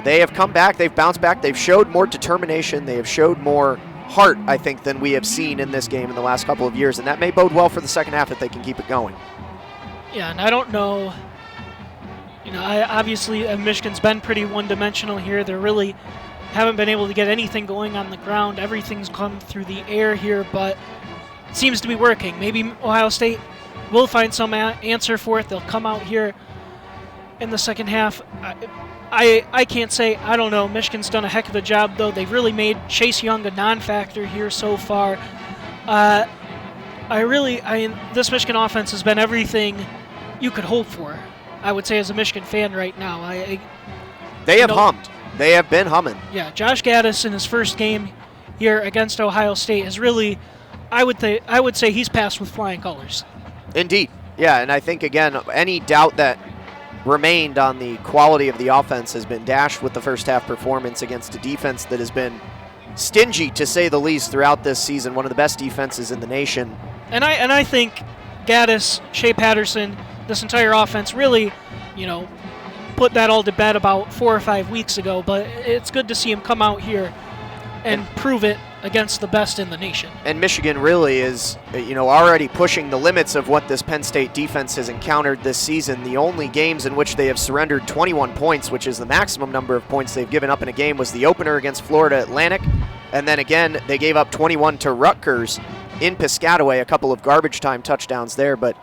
they have come back, they've bounced back, they've showed more determination, they have showed more heart, I think, than we have seen in this game in the last couple of years, and that may bode well for the second half if they can keep it going. Yeah, and I don't know, obviously Michigan's been pretty one-dimensional here. They really haven't been able to get anything going on the ground. Everything's come through the air here, but it seems to be working. Maybe Ohio State will find some answer for it. They'll come out here in the second half. I can't say. I don't know. Michigan's done a heck of a job, though. They've really made Chase Young a non-factor here so far. This Michigan offense has been everything you could hope for, I would say, as a Michigan fan right now. They have hummed. They have been humming. Yeah, Josh Gaddis in his first game here against Ohio State is really, I would say he's passed with flying colors. Indeed. Yeah, and I think, again, any doubt that remained on the quality of the offense has been dashed with the first half performance against a defense that has been stingy, to say the least, throughout this season. One of the best defenses in the nation. And I think Gaddis, Shea Patterson, this entire offense really, put that all to bed about 4 or 5 weeks ago. But it's good to see him come out here and prove it against the best in the nation. And Michigan really is, already pushing the limits of what this Penn State defense has encountered this season. The only games in which they have surrendered 21 points, which is the maximum number of points they've given up in a game, was the opener against Florida Atlantic. And then again, they gave up 21 to Rutgers in Piscataway, a couple of garbage time touchdowns there. But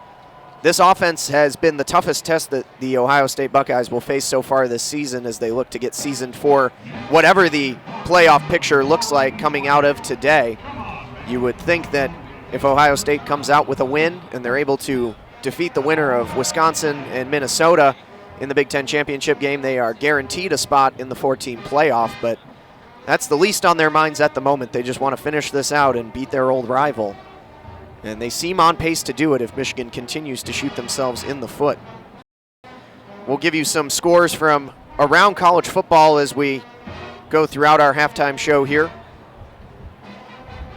this offense has been the toughest test that the Ohio State Buckeyes will face so far this season as they look to get seasoned for whatever the playoff picture looks like coming out of today. You would think that if Ohio State comes out with a win and they're able to defeat the winner of Wisconsin and Minnesota in the Big Ten championship game, they are guaranteed a spot in the 4-team playoff. But that's the least on their minds at the moment. They just want to finish this out and beat their old rival. And they seem on pace to do it if Michigan continues to shoot themselves in the foot. We'll give you some scores from around college football as we go throughout our halftime show here.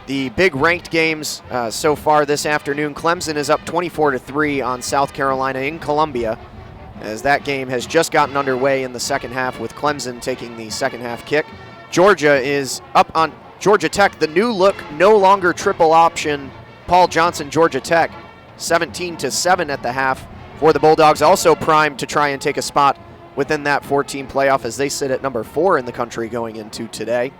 The big ranked games so far this afternoon. Clemson is up 24-3 on South Carolina in Columbia, as that game has just gotten underway in the second half with Clemson taking the second half kick. Georgia is up on Georgia Tech, the new look, no longer triple option Paul Johnson, Georgia Tech, 17-7 at the half for the Bulldogs, also primed to try and take a spot within that 4-team playoff as they sit at number 4 in the country going into today.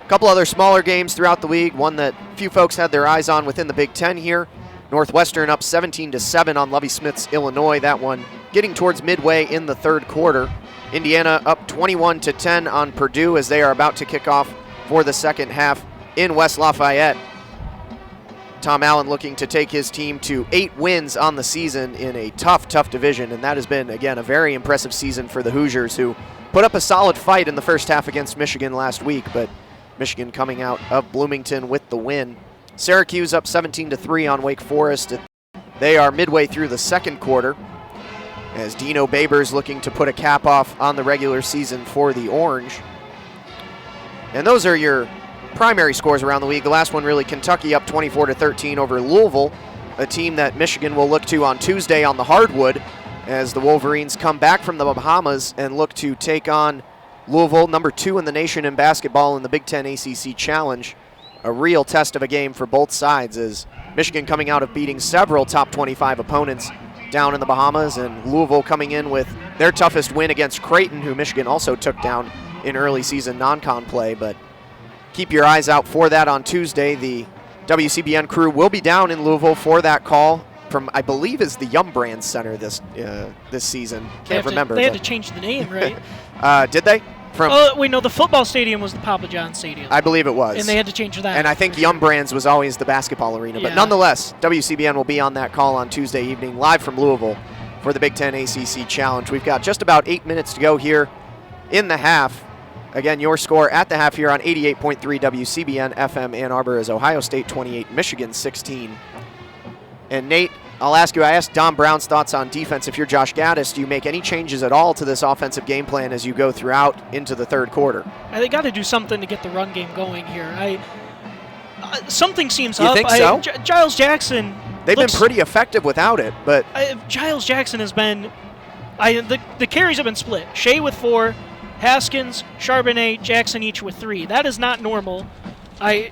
A couple other smaller games throughout the league, one that few folks had their eyes on within the Big Ten here. Northwestern up 17-7 on Lovie Smith's Illinois, that one getting towards midway in the third quarter. Indiana up 21-10 on Purdue as they are about to kick off for the second half in West Lafayette. Tom Allen looking to take his team to 8 wins on the season in a tough division, and that has been, again, a very impressive season for the Hoosiers, who put up a solid fight in the first half against Michigan last week, but Michigan coming out of Bloomington with the win. Syracuse up 17-3 on Wake Forest. They are midway through the second quarter, as Dino Babers looking to put a cap off on the regular season for the Orange. And those are your primary scores around the league. The last one really, Kentucky up 24-13 over Louisville, a team that Michigan will look to on Tuesday on the hardwood as the Wolverines come back from the Bahamas and look to take on Louisville, number 2 in the nation in basketball in the Big Ten ACC Challenge. A real test of a game for both sides as Michigan coming out of beating several top 25 opponents down in the Bahamas, and Louisville coming in with their toughest win against Creighton, who Michigan also took down in early season non-con play. But keep your eyes out for that on Tuesday. The WCBN crew will be down in Louisville for that call from, I believe, is the Yum Brand Center this season. Can't remember. They had to change the name, right? Did they? The football stadium was the Papa John's Stadium. I believe it was. And they had to change that. And I think Yum Brands was always the basketball arena. But nonetheless, WCBN will be on that call on Tuesday evening, live from Louisville for the Big Ten ACC Challenge. We've got just about 8 minutes to go here in the half. Again, your score at the half here on 88.3 WCBN FM Ann Arbor is Ohio State 28, Michigan 16. And Nate, I'll ask you, I asked Don Brown's thoughts on defense. If you're Josh Gaddis, do you make any changes at all to this offensive game plan as you go throughout into the third quarter? They got to do something to get the run game going here. Something seems up. You think so? Giles Jackson. They've been pretty effective without it, but Giles Jackson has been. The carries have been split. Shea with 4, Haskins, Charbonnet, Jackson each with 3. That is not normal. They've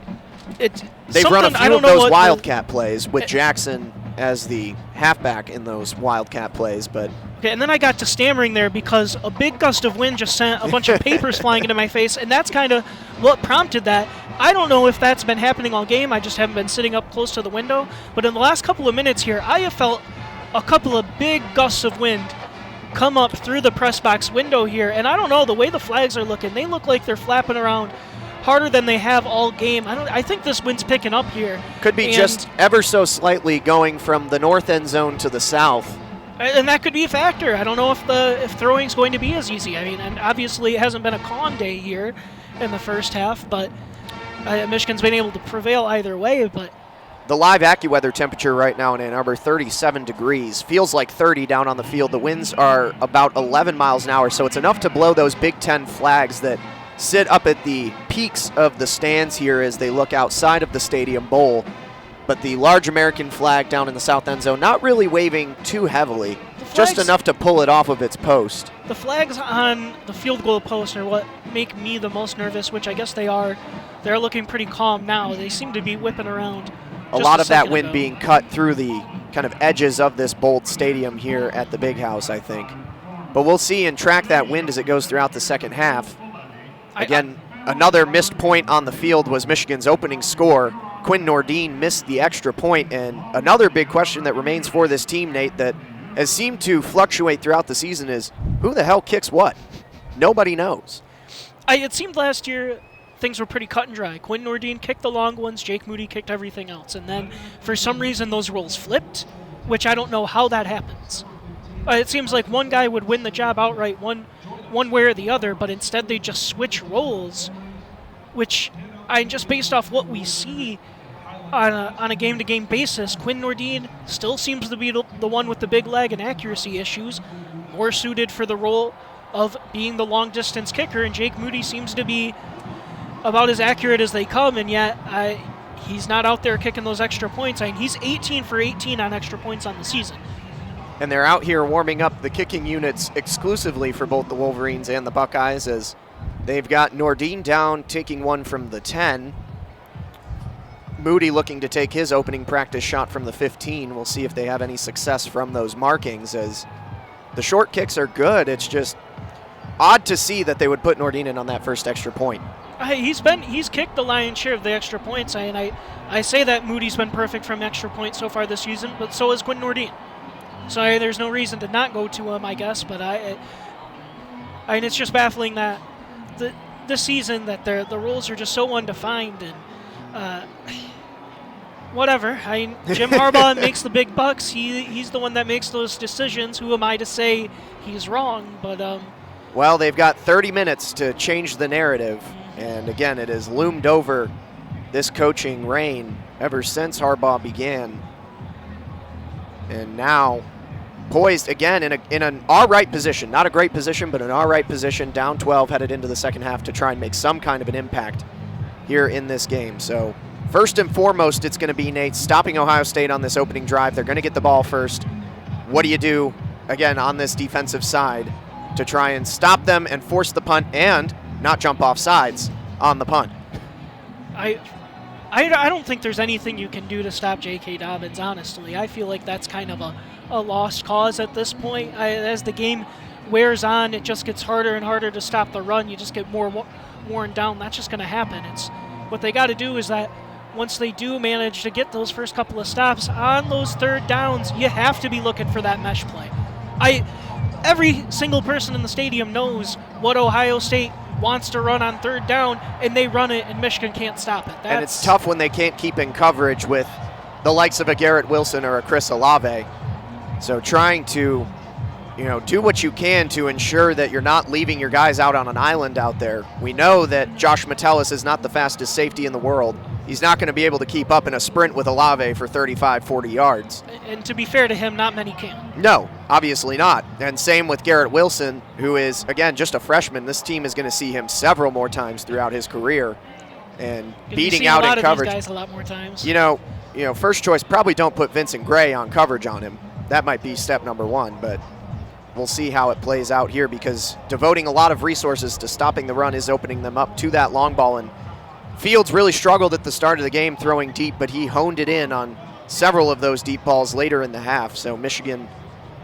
run a few of those Wildcat plays with Jackson as the halfback in those Wildcat plays, but... Okay, and then I got to stammering there because a big gust of wind just sent a bunch of papers flying into my face, and that's kind of what prompted that. I don't know if that's been happening all game. I just haven't been sitting up close to the window. But in the last couple of minutes here, I have felt a couple of big gusts of wind come up through the press box window here. And I don't know, the way the flags are looking, they look like they're flapping around harder than they have all game. I think this wind's picking up here. Could be just ever so slightly going from the north end zone to the south. And that could be a factor. I don't know if throwing's going to be as easy. I mean, and obviously it hasn't been a calm day here in the first half, but Michigan's been able to prevail either way. But the live AccuWeather temperature right now in Ann Arbor, 37 degrees. Feels like 30 down on the field. The winds are about 11 miles an hour, so it's enough to blow those Big Ten flags that sit up at the peaks of the stands here as they look outside of the Stadium Bowl. But the large American flag down in the south end zone not really waving too heavily, just enough to pull it off of its post. The flags on the field goal post are what make me the most nervous, which I guess they are. They're looking pretty calm now. They seem to be whipping around. A lot of that wind being cut through the kind of edges of this bold stadium here at the Big House, I think. But we'll see and track that wind as it goes throughout the second half. Again, another missed point on the field was Michigan's opening score. Quinn Nordine missed the extra point, and another big question that remains for this team, Nate, that has seemed to fluctuate throughout the season is who the hell kicks what? Nobody knows. It seemed last year things were pretty cut and dry. Quinn Nordine kicked the long ones, Jake Moody kicked everything else, and then for some reason those roles flipped, which I don't know how that happens. It seems like one guy would win the job outright one way or the other, but instead they just switch roles, which just based off what we see on a game-to-game basis, Quinn Nordine still seems to be the one with the big leg and accuracy issues, more suited for the role of being the long-distance kicker, and Jake Moody seems to be about as accurate as they come, and yet he's not out there kicking those extra points. I mean, he's 18 for 18 on extra points on the season. And they're out here warming up the kicking units exclusively for both the Wolverines and the Buckeyes, as they've got Nordine down, taking one from the 10. Moody looking to take his opening practice shot from the 15. We'll see if they have any success from those markings, as the short kicks are good. It's just odd to see that they would put Nordine in on that first extra point. He's kicked the lion's share of the extra points, and I say that Moody's been perfect from extra points so far this season, but so has Quinn Nordine. So there's no reason to not go to him, I guess. But it's just baffling that this season that the rules are just so undefined, and whatever. Jim Harbaugh makes the big bucks. He's the one that makes those decisions. Who am I to say he's wrong? But well, they've got 30 minutes to change the narrative, and again, it has loomed over this coaching reign ever since Harbaugh began, and now poised again in an all-right position. Not a great position, but an all-right position, down 12, headed into the second half to try and make some kind of an impact here in this game. So first and foremost, it's going to be, Nate, stopping Ohio State on this opening drive. They're going to get the ball first. What do you do, again, on this defensive side to try and stop them and force the punt and not jump off sides on the punt? I don't think there's anything you can do to stop J.K. Dobbins, honestly. I feel like that's kind of a lost cause at this point. As the game wears on, it just gets harder and harder to stop the run. You just get more worn down. That's just going to happen. It's what they got to do is that once they do manage to get those first couple of stops on those third downs, you have to be looking for that mesh play. Every single person in the stadium knows what Ohio State wants to run on third down, and they run it, and Michigan can't stop it. And it's tough when they can't keep in coverage with the likes of a Garrett Wilson or a Chris Olave. So trying to, do what you can to ensure that you're not leaving your guys out on an island out there. We know that Josh Metellus is not the fastest safety in the world. He's not going to be able to keep up in a sprint with Olave for 35, 40 yards. And to be fair to him, not many can. No, obviously not. And same with Garrett Wilson, who is, again, just a freshman. This team is going to see him several more times throughout his career. And beating out in coverage. These guys a lot more times. First choice, probably don't put Vincent Gray on coverage on him. That might be step number one. But we'll see how it plays out here, because devoting a lot of resources to stopping the run is opening them up to that long ball. And Fields really struggled at the start of the game throwing deep, but he honed it in on several of those deep balls later in the half. So Michigan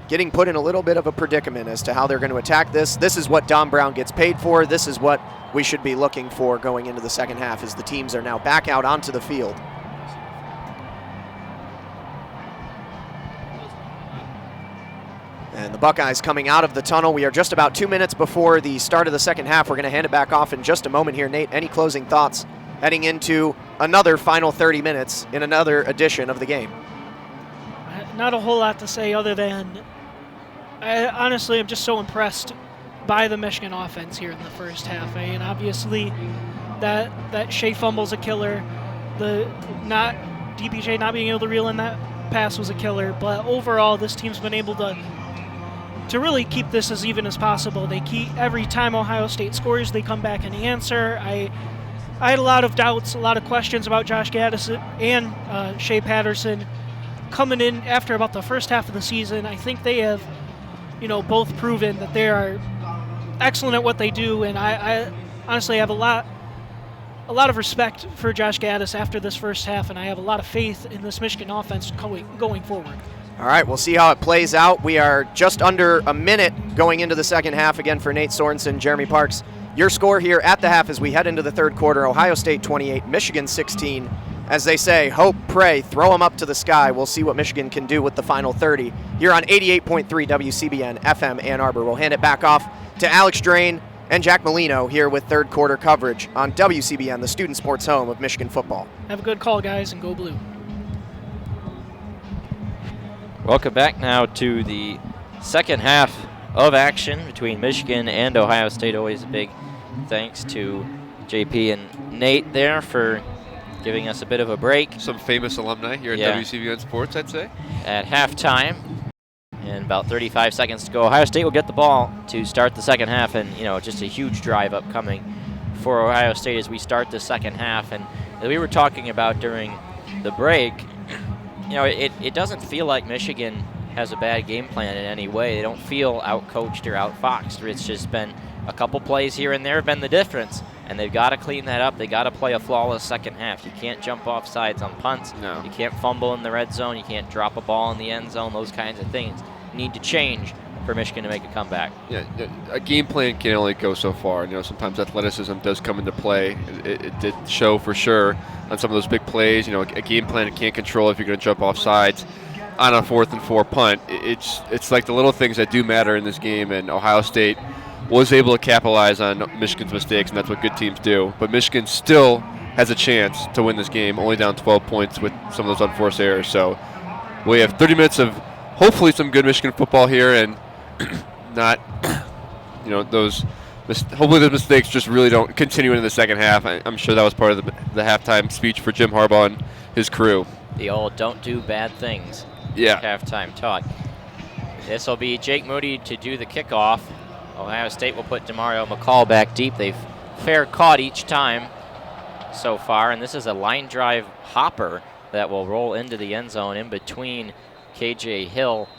getting put in a little bit of a predicament as to how they're going to attack this. This is what Don Brown gets paid for. This is what we should be looking for going into the second half, as the teams are now back out onto the field. And the Buckeyes coming out of the tunnel. We are just about 2 minutes before the start of the second half. We're going to hand it back off in just a moment here. Nate, any closing thoughts heading into another final 30 minutes in another edition of the game? Not a whole lot to say other than honestly, I'm just so impressed by the Michigan offense here in the first half. And obviously that Shea fumble's a killer. DPJ not being able to reel in that pass was a killer. But overall, this team's been able to really keep this as even as possible. They keep, every time Ohio State scores, they come back and answer. I had a lot of doubts, a lot of questions about Josh Gaddis and Shea Patterson coming in after about the first half of the season. I think they have, both proven that they are excellent at what they do, and I honestly have a lot of respect for Josh Gaddis after this first half, and I have a lot of faith in this Michigan offense going forward. All right, we'll see how it plays out. We are just under a minute going into the second half. Again, for Nate Sorensen, Jeremy Parks, your score here at the half as we head into the third quarter: Ohio State 28, Michigan 16. As they say, hope, pray, throw them up to the sky. We'll see what Michigan can do with the final 30 here on 88.3 WCBN FM Ann Arbor. We'll hand it back off to Alex Drain and Jack Molino here with third quarter coverage on WCBN, the student sports home of Michigan football. Have a good call, guys, and go blue. Welcome back now to the second half of action between Michigan and Ohio State. Always a big thanks to JP and Nate there for giving us a bit of a break. Some famous alumni here at WCBN Sports, I'd say. At halftime, and about 35 seconds to go, Ohio State will get the ball to start the second half, and just a huge drive upcoming for Ohio State as we start the second half. And as we were talking about during the break, it doesn't feel like Michigan has a bad game plan in any way. They don't feel outcoached or outfoxed. It's just been a couple plays here and there have been the difference, and they've got to clean that up. They got to play a flawless second half. You can't jump off sides on punts. No. You can't fumble in the red zone. You can't drop a ball in the end zone. Those kinds of things need to change for Michigan to make a comeback. Yeah, a game plan can only go so far. Sometimes athleticism does come into play. It did show for sure on some of those big plays. A game plan it can't control if you're going to jump off sides on a 4th and 4 punt. It's like the little things that do matter in this game, and Ohio State was able to capitalize on Michigan's mistakes, and that's what good teams do. But Michigan still has a chance to win this game, only down 12 points with some of those unforced errors. So we have 30 minutes of hopefully some good Michigan football here, and not, hopefully those mistakes just really don't continue into the second half. I'm sure that was part of the halftime speech for Jim Harbaugh and his crew. The old don't do bad things halftime talk. This will be Jake Moody to do the kickoff. Ohio State will put Demario McCall back deep. They've fair caught each time so far, and this is a line drive hopper that will roll into the end zone in between KJ Hill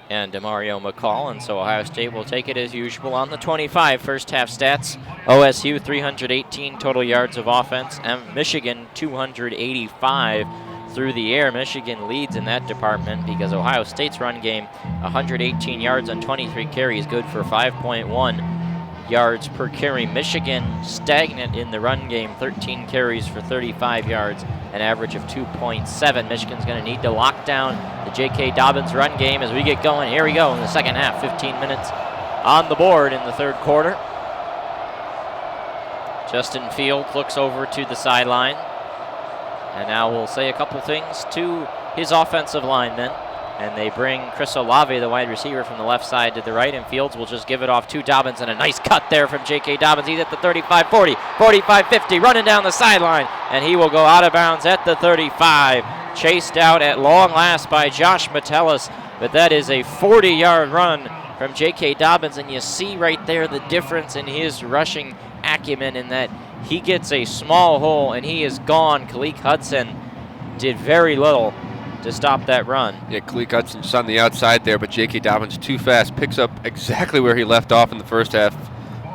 and Demario McCall, and so Ohio State will take it as usual on the 25. First half stats: OSU 318 total yards of offense, and Michigan 285 through the air. Michigan leads in that department because Ohio State's run game, 118 yards on 23 carries, good for 5.1 yards per carry. Michigan stagnant in the run game, 13 carries for 35 yards, an average of 2.7. Michigan's going to need to lock down the J.K. Dobbins run game as we get going. Here we go in the second half. 15 minutes on the board in the third quarter. Justin Fields looks over to the sideline, and now we'll say a couple things to his offensive linemen. And they bring Chris Olave, the wide receiver, from the left side to the right, and Fields will just give it off to Dobbins, and a nice cut there from J.K. Dobbins. He's at the 35, 40, 45, 50, running down the sideline, and he will go out of bounds at the 35. Chased out at long last by Josh Metellus, but that is a 40-yard run from J.K. Dobbins, and you see right there the difference in his rushing acumen in that he gets a small hole, and he is gone. Kalik Hudson did very little to stop that run. Yeah, Khaleke Hudson's on the outside there, but J.K. Dobbins too fast. Picks up exactly where he left off in the first half.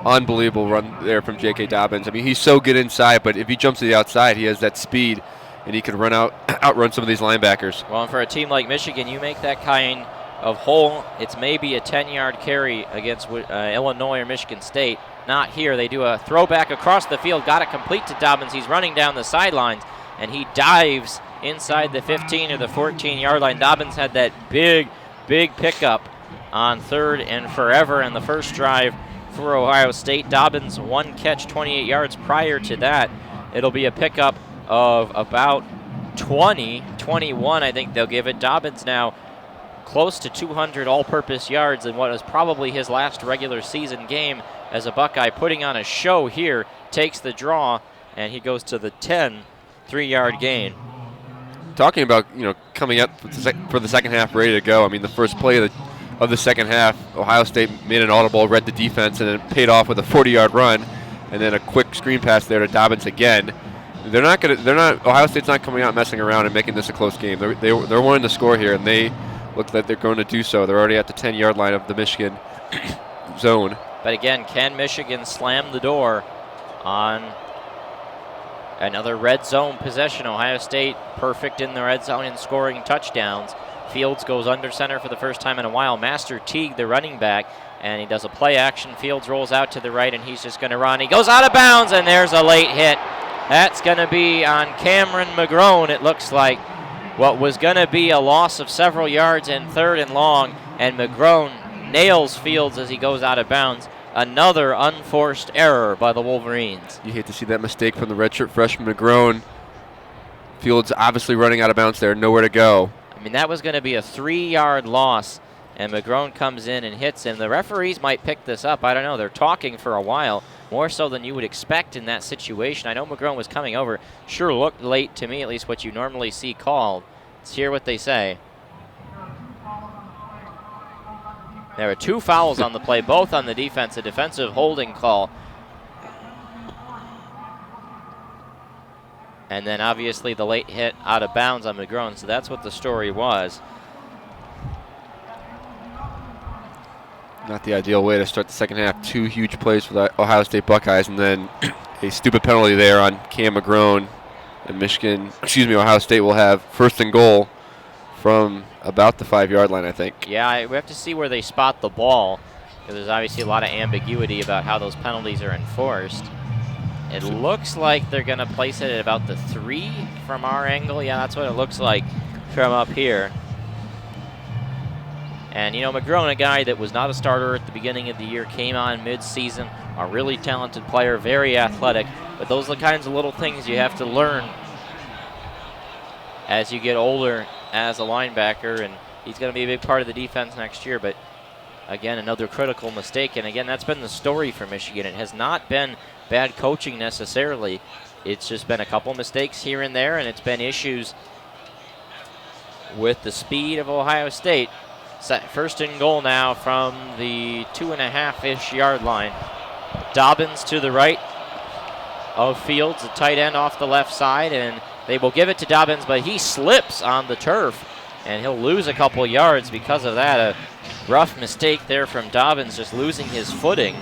Unbelievable run there from J.K. Dobbins. I mean, he's so good inside, but if he jumps to the outside, he has that speed, and he can outrun some of these linebackers. Well, and for a team like Michigan, you make that kind of hole, it's maybe a 10-yard carry against Illinois or Michigan State. Not here. They do a throwback across the field, got it complete to Dobbins. He's running down the sidelines, and he dives inside the 15 or the 14-yard line. Dobbins had that big pickup on 3rd and forever in the first drive for Ohio State. Dobbins 1 catch, 28 yards. Prior to that, it'll be a pickup of about 21, I think they'll give it. Dobbins now close to 200 all-purpose yards in what was probably his last regular season game as a Buckeye, putting on a show here, takes the draw, and he goes to the 10, 3-yard gain. Talking about, coming up for the second half ready to go. I mean, the first play of the second half, Ohio State made an audible, read the defense, and then paid off with a 40-yard run, and then a quick screen pass there to Dobbins again. Ohio State's not coming out messing around and making this a close game. They're wanting to score here, and they look like they're going to do so. They're already at the 10-yard line of the Michigan zone. But again, can Michigan slam the door on another red zone possession? Ohio State perfect in the red zone in scoring touchdowns. Fields goes under center for the first time in a while. Master Teague, the running back, and he does a play action. Fields rolls out to the right, and he's just going to run. He goes out of bounds, and there's a late hit. That's going to be on Cameron McGrone, it looks like. What was going to be a loss of several yards in 3rd and long, and McGrone nails Fields as he goes out of bounds. Another unforced error by the Wolverines. You hate to see that mistake from the redshirt freshman McGrone. Fields obviously running out of bounds there, nowhere to go. I mean, that was going to be a 3-yard loss, and McGrone comes in and hits him. The referees might pick this up. I don't know. They're talking for a while, more so than you would expect in that situation. I know McGrone was coming over. Sure looked late to me, at least what you normally see called. Let's hear what they say. There are 2 fouls on the play, both on the defense, a defensive holding call. And then obviously the late hit out of bounds on McGrone, so that's what the story was. Not the ideal way to start the second half. 2 huge plays for the Ohio State Buckeyes, and then a stupid penalty there on Cam McGrone. And Ohio State will have 1st and goal from about the 5-yard line, I think. Yeah, we have to see where they spot the ball, because there's obviously a lot of ambiguity about how those penalties are enforced. It looks like they're going to place it at about the 3 from our angle. Yeah, that's what it looks like from up here. And, McGrone, a guy that was not a starter at the beginning of the year, came on mid-season, a really talented player, very athletic. But those are the kinds of little things you have to learn as you get older as a linebacker, and he's going to be a big part of the defense next year. But, again, another critical mistake. And, again, that's been the story for Michigan. It has not been bad coaching necessarily. It's just been a couple mistakes here and there, and it's been issues with the speed of Ohio State. 1st and goal now from the 2.5-ish yard line. Dobbins to the right of Fields, a tight end off the left side, and they will give it to Dobbins, but he slips on the turf, and he'll lose a couple yards because of that. A rough mistake there from Dobbins, just losing his footing.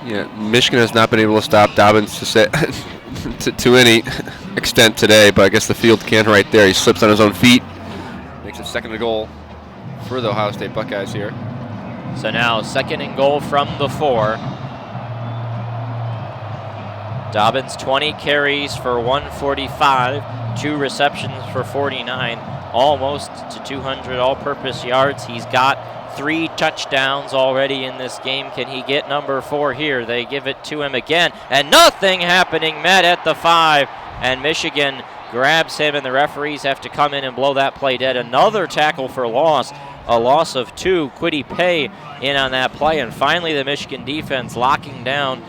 Yeah, Michigan has not been able to stop Dobbins to any extent today, but I guess the field can right there. He slips on his own feet. Makes it 2nd and goal for the Ohio State Buckeyes here. So now 2nd and goal from the 4. Dobbins 20 carries for 145, 2 receptions for 49, almost to 200 all-purpose yards. He's got 3 touchdowns already in this game. Can he get number 4 here? They give it to him again, and nothing happening. Met at the 5, and Michigan grabs him, and the referees have to come in and blow that play dead. Another tackle for loss, a loss of 2. Kwity Paye in on that play, and finally the Michigan defense locking down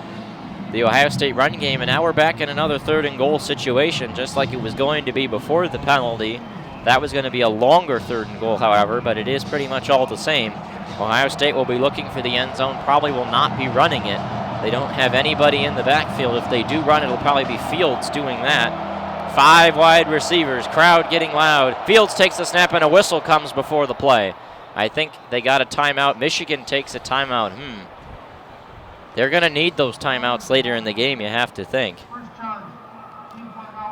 the Ohio State run game, and now we're back in another 3rd and goal situation, just like it was going to be before the penalty. That was going to be a longer 3rd and goal, however, but it is pretty much all the same. Ohio State will be looking for the end zone, probably will not be running it. They don't have anybody in the backfield. If they do run, it'll probably be Fields doing that. 5 wide receivers, crowd getting loud. Fields takes the snap and a whistle comes before the play. I think they got a timeout. Michigan takes a timeout. They're going to need those timeouts later in the game, you have to think.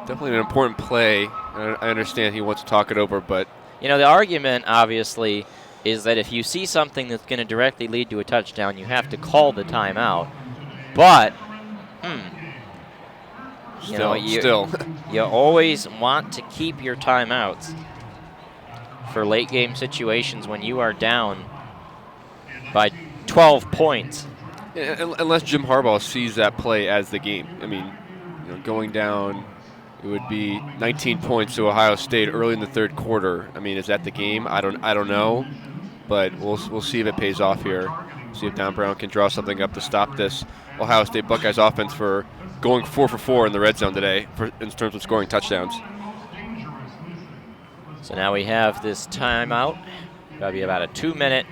Definitely an important play. I understand he wants to talk it over, but... You know, the argument, obviously, is that if you see something that's going to directly lead to a touchdown, you have to call the timeout. But, Still. You always want to keep your timeouts for late game situations when you are down by 12 points. Yeah, unless Jim Harbaugh sees that play as the game. I mean, going down, it would be 19 points to Ohio State early in the third quarter. I mean, is that the game? I don't know, but we'll see if it pays off here. See if Don Brown can draw something up to stop this Ohio State Buckeyes offense for going 4 for 4 in the red zone today in terms of scoring touchdowns. So now we have this timeout. That'll be about a 2-minute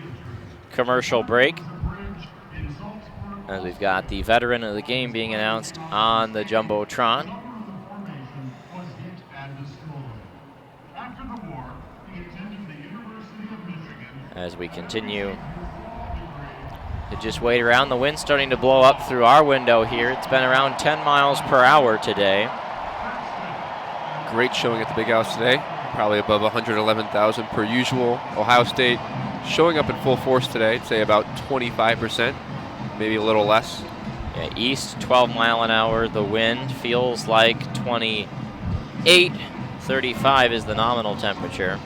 commercial break. As we've got the veteran of the game being announced on the Jumbotron. As we continue to just wait around, the wind's starting to blow up through our window here. It's been around 10 miles per hour today. Great showing at the Big House today. Probably above 111,000 per usual. Ohio State showing up in full force today. I'd say about 25%, maybe a little less. Yeah, east 12 mile an hour. The wind feels like 28. 35 is the nominal temperature.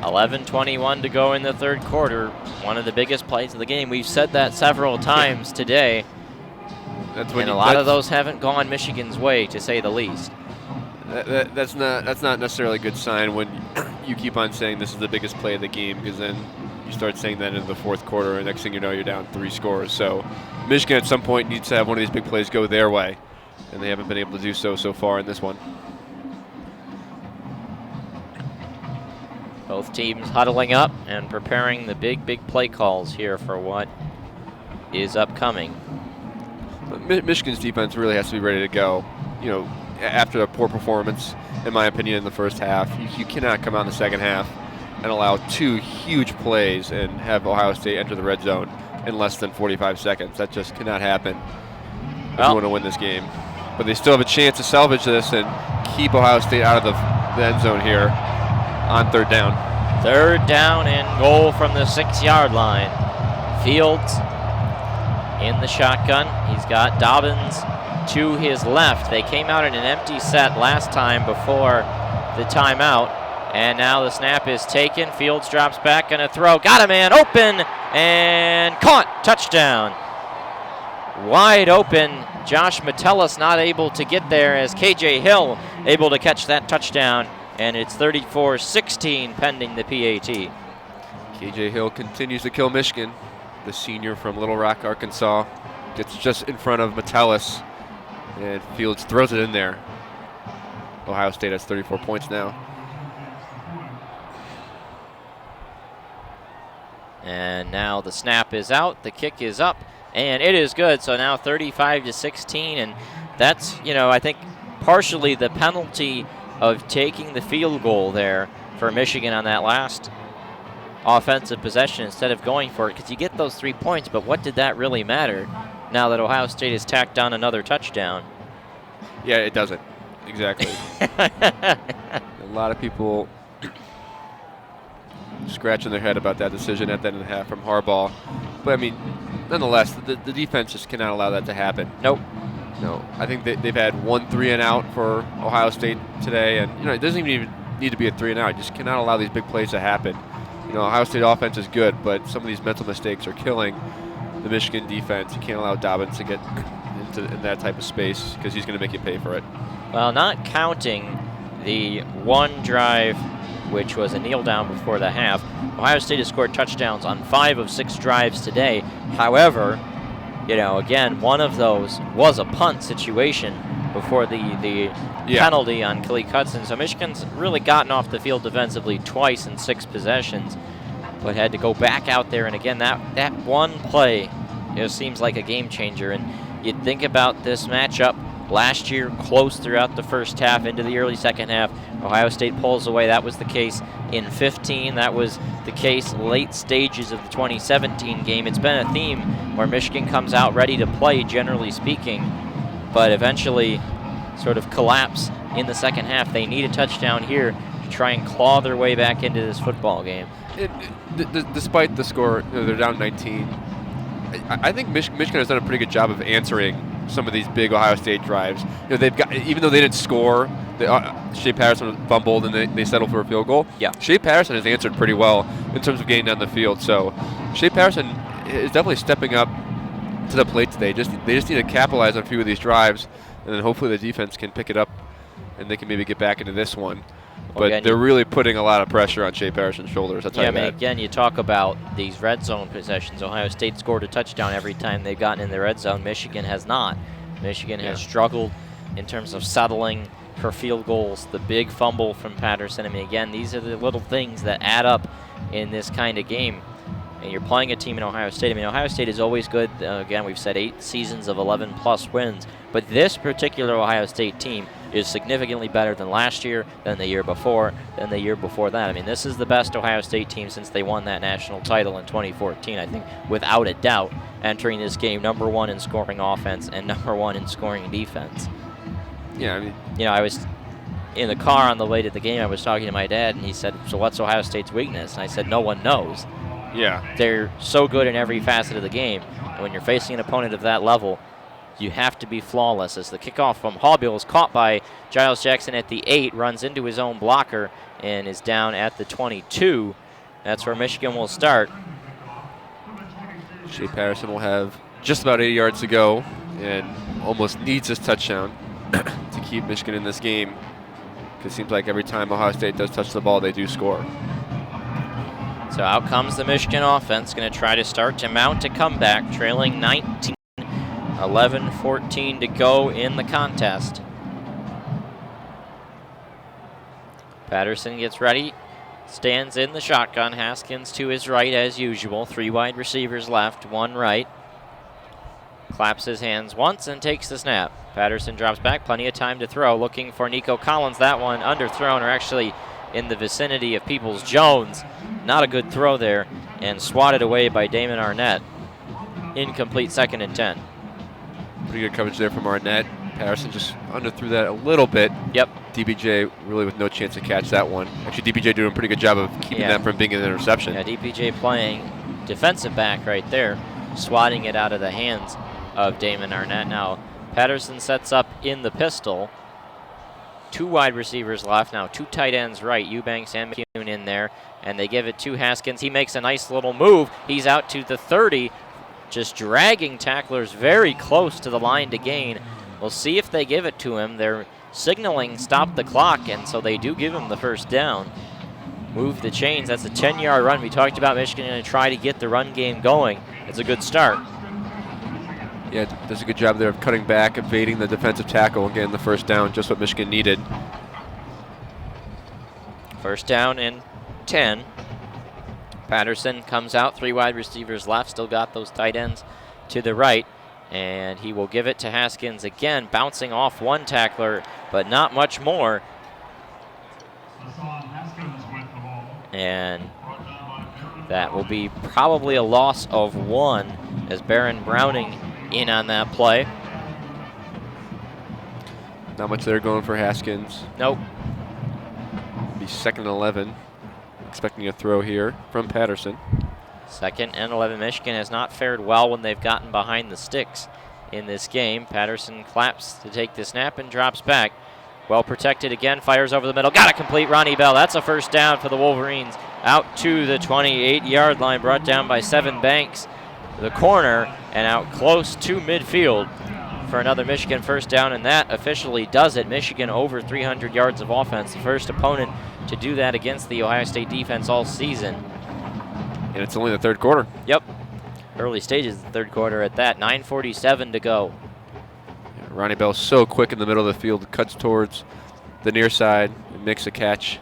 11:21 to go in the third quarter. One of the biggest plays of the game. We've said that several times today. That's when and a lot of those haven't gone Michigan's way, to say the least. That's not necessarily a good sign when you keep on saying this is the biggest play of the game, because then you start saying that in the fourth quarter, and next thing you know, you're down 3 scores. So Michigan at some point needs to have one of these big plays go their way, and they haven't been able to do so far in this one. Both teams huddling up and preparing the big play calls here for what is upcoming. Michigan's defense really has to be ready to go. After a poor performance, in my opinion, in the first half, you cannot come out in the second half and allow 2 huge plays and have Ohio State enter the red zone in less than 45 seconds. That just cannot happen if you want to win this game. But they still have a chance to salvage this and keep Ohio State out of the end zone here on third down. Third down and goal from the 6-yard line. Fields in the shotgun. He's got Dobbins to his left. They came out in an empty set last time before the timeout, and now the snap is taken. Fields drops back and a throw. Got a man open and caught. Touchdown. Wide open. Josh Metellus not able to get there, as KJ Hill able to catch that touchdown, and it's 34-16 pending the PAT. KJ Hill continues to kill Michigan. The senior from Little Rock, Arkansas, gets just in front of Metellus, and Fields throws it in there. Ohio State has 34 points now. And now the snap is out, the kick is up, and it is good. So now 35-16, and that's, I think partially the penalty of taking the field goal there for Michigan on that last offensive possession instead of going for it, because you get those 3 points, but what did that really matter now that Ohio State has tacked on another touchdown? Yeah, it doesn't. Exactly. A lot of people scratching their head about that decision at the end of the half from Harbaugh. But, I mean, nonetheless, the defense just cannot allow that to happen. Nope. No, I think they've had 1 3-and-out for Ohio State today, and, it doesn't even need to be a 3-and-out. You just cannot allow these big plays to happen. Ohio State offense is good, but some of these mental mistakes are killing the Michigan defense. You can't allow Dobbins to get in that type of space, because he's going to make you pay for it. Well, not counting the one drive, which was a kneel down before the half, Ohio State has scored touchdowns on 5 of 6 drives today. However, again, one of those was a punt situation before the penalty on Khalid Hudson. So Michigan's really gotten off the field defensively twice in 6 possessions, but had to go back out there. And again, that one play seems like a game changer. And you'd think about this matchup last year, close throughout the first half into the early second half. Ohio State pulls away. That was the case in 15. That was the case late stages of the 2017 game. It's been a theme where Michigan comes out ready to play, generally speaking, but eventually sort of collapse in the second half. They need a touchdown here to try and claw their way back into this football game. Despite the score, they're down 19. I think Michigan has done a pretty good job of answering some of these big Ohio State drives. They've got, even though they didn't score, Shea Patterson fumbled and they settled for a field goal. Yeah. Shea Patterson has answered pretty well in terms of getting down the field. So Shea Patterson is definitely stepping up to the plate today. They just need to capitalize on a few of these drives, and then hopefully the defense can pick it up and they can maybe get back into this one. But again, they're really putting a lot of pressure on Shea Patterson's shoulders. That's again, you talk about these red zone possessions. Ohio State scored a touchdown every time they've gotten in the red zone. Michigan has not. Michigan has struggled in terms of settling for field goals. The big fumble from Patterson. I mean, again, these are the little things that add up in this kind of game. And you're playing a team in Ohio State. I mean, Ohio State is always good. Again, we've said 8 seasons of 11-plus wins. But this particular Ohio State team is significantly better than last year, than the year before, than the year before that. I mean, this is the best Ohio State team since they won that national title in 2014, I think, without a doubt, entering this game number 1 in scoring offense and number 1 in scoring defense. Yeah, I mean, I was in the car on the way to the game. I was talking to my dad, and he said, so what's Ohio State's weakness? And I said, no one knows. Yeah. They're so good in every facet of the game. And when you're facing an opponent of that level, you have to be flawless. As the kickoff from Hallbill is caught by Giles Jackson at the 8, runs into his own blocker, and is down at the 22. That's where Michigan will start. Shea Patterson will have just about 80 yards to go and almost needs this touchdown to keep Michigan in this game. Because it seems like every time Ohio State does touch the ball, they do score. So out comes the Michigan offense, going to try to start to mount a comeback, trailing 19. 11-14 to go in the contest. Patterson gets ready, stands in the shotgun. Haskins to his right as usual. 3 wide receivers left, 1 right. Claps his hands once and takes the snap. Patterson drops back, plenty of time to throw. Looking for Nico Collins. That one underthrown, or actually in the vicinity of Peoples-Jones. Not a good throw there, and swatted away by Damon Arnett. Incomplete, 2nd and 10. Pretty good coverage there from Arnett. Patterson just underthrew that a little bit. Yep. DPJ really with no chance to catch that one. Actually, DPJ doing a pretty good job of keeping that from being an interception. Yeah, DPJ playing defensive back right there, swatting it out of the hands of Damon Arnett. Now, Patterson sets up in the pistol. 2 wide receivers left. Now 2 tight ends right, Eubanks and McCune in there, and they give it to Haskins. He makes a nice little move. He's out to the 30. Just dragging tacklers very close to the line to gain. We'll see if they give it to him. They're signaling stop the clock, and so they do give him the first down. Move the chains. That's a 10-yard run. We talked about Michigan going to try to get the run game going. It's a good start. Yeah, does a good job there of cutting back, evading the defensive tackle, and getting the first down, just what Michigan needed. First down and 10. Patterson comes out, 3 wide receivers left, still got those tight ends to the right, and he will give it to Haskins again, bouncing off 1 tackler, but not much more. And that will be probably a loss of 1 as Baron Browning in on that play. Not much there going for Haskins. Nope. Be 2nd and 11. Expecting a throw here from Patterson. 2nd and 11. Michigan has not fared well when they've gotten behind the sticks in this game. Patterson claps to take the snap and drops back. Well protected again, fires over the middle. Got to complete Ronnie Bell. That's a first down for the Wolverines. Out to the 28-yard line, brought down by Seven Banks, the corner, and out close to midfield for another Michigan first down, and that officially does it. Michigan over 300 yards of offense. The first opponent to do that against the Ohio State defense all season. And it's only the 3rd quarter. Yep. Early stages of the 3rd quarter at that. 9:47 to go. Yeah, Ronnie Bell so quick in the middle of the field, cuts towards the near side and makes a catch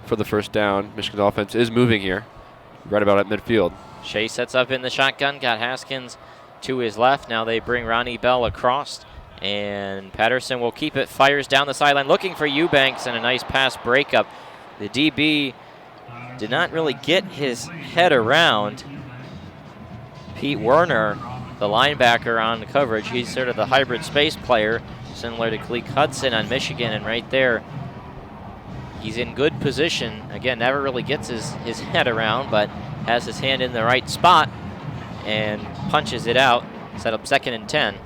for the first down. Michigan's offense is moving here, right about at midfield. Shea sets up in the shotgun, got Haskins to his left. Now they bring Ronnie Bell across, And Patterson will keep it, fires down the sideline, looking for Eubanks, and a nice pass breakup. The DB did not really get his head around. Pete Werner, the linebacker on the coverage, he's sort of the hybrid space player, similar to Cleek Hudson on Michigan, and right there, he's in good position. Again, never really gets his head around, but has his hand in the right spot and punches it out, set up 2nd and 10.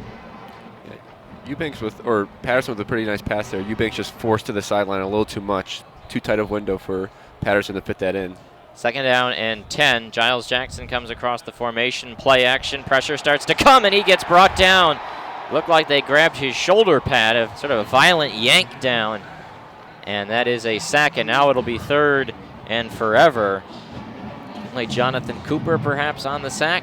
Eubanks or Patterson with a pretty nice pass there. Eubanks just forced to the sideline a little too much. Too tight of window for Patterson to fit that in. 2nd down and 10. Giles Jackson comes across the formation. Play action. Pressure starts to come, and he gets brought down. Looked like they grabbed his shoulder pad, sort of a violent yank down. And that is a sack, and now it'll be 3rd and forever. Like Jonathan Cooper perhaps on the sack.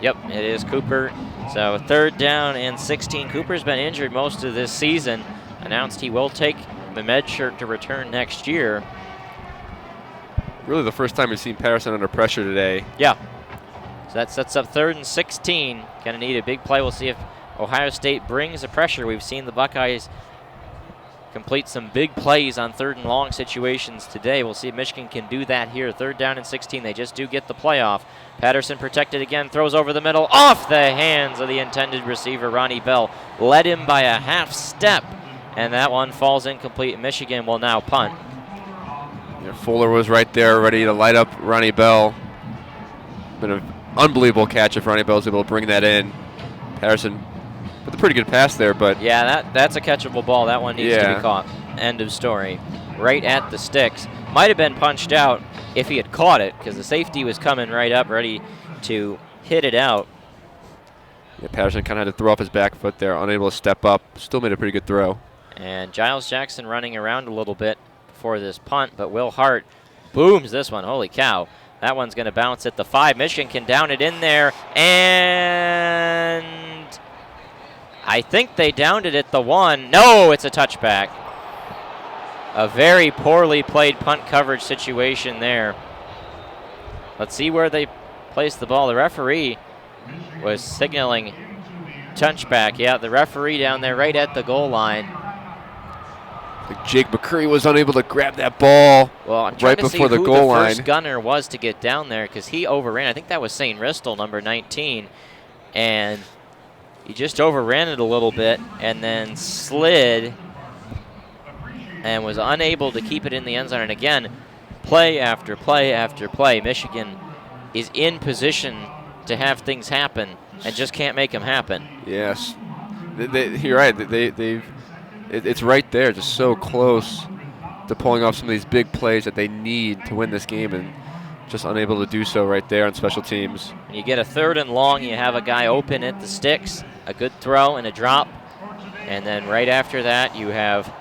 Yep, it is Cooper. So 3rd down and 16. Cooper's been injured most of this season. Announced he will take the med shirt to return next year. Really the first time we've seen Patterson under pressure today. Yeah. So that sets up 3rd and 16. Gonna need a big play. We'll see if Ohio State brings the pressure. We've seen the Buckeyes complete some big plays on 3rd and long situations today. We'll see if Michigan can do that here. 3rd down and 16. They just do get the playoff. Patterson protected again, throws over the middle, off the hands of the intended receiver, Ronnie Bell. Led him by a half step, and that one falls incomplete. Michigan will now punt. Yeah, Fuller was right there ready to light up Ronnie Bell. Been an unbelievable catch if Ronnie Bell was able to bring that in. Patterson with a pretty good pass there, but yeah, that's a catchable ball. That one needs to be caught. End of story. Right at the sticks. Might have been punched out if he had caught it, because the safety was coming right up, ready to hit it out. Yeah, Patterson kind of had to throw off his back foot there, unable to step up. Still made a pretty good throw. And Giles Jackson running around a little bit for this punt, but Will Hart booms this one. Holy cow. That one's going to bounce at the 5. Michigan can down it in there, and I think they downed it at the 1. No, it's a touchback. A very poorly played punt coverage situation there. Let's see where they placed the ball. The referee was signaling touchback. Yeah, the referee down there right at the goal line. Jake McCurry was unable to grab that ball right before the goal line. First gunner was to get down there because he overran. I think that was St. Ristel, number 19. And he just overran it a little bit and then slid and was unable to keep it in the end zone. And again, play after play after play, Michigan is in position to have things happen and just can't make them happen. Yes, you're right. It's right there, just so close to pulling off some of these big plays that they need to win this game, and just unable to do so right there on special teams. When you get a 3rd and long, you have a guy open at the sticks, a good throw and a drop, and then right after that you have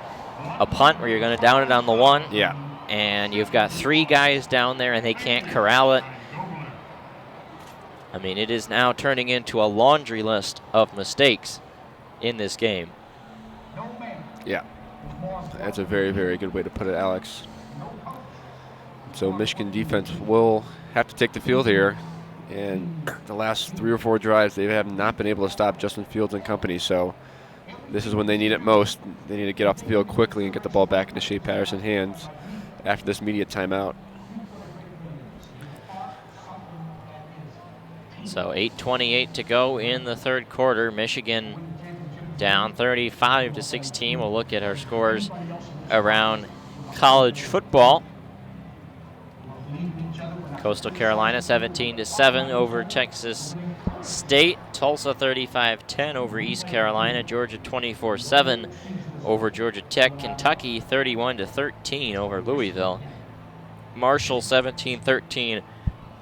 a punt where you're going to down it on the 1. Yeah. And you've got 3 guys down there and they can't corral it. I mean, it is now turning into a laundry list of mistakes in this game. Yeah. That's a very, very good way to put it, Alex. So Michigan defense will have to take the field here. And the last 3 or 4 drives, they have not been able to stop Justin Fields and company. So this is when they need it most. They need to get off the field quickly and get the ball back into Shea Patterson's hands after this immediate timeout. So 8:28 to go in the 3rd quarter. Michigan down 35-16. We'll look at our scores around college football. Coastal Carolina 17-7 over Texas State. Tulsa 35-10 over East Carolina. Georgia 24-7 over Georgia Tech. Kentucky 31-13 over Louisville. Marshall 17-13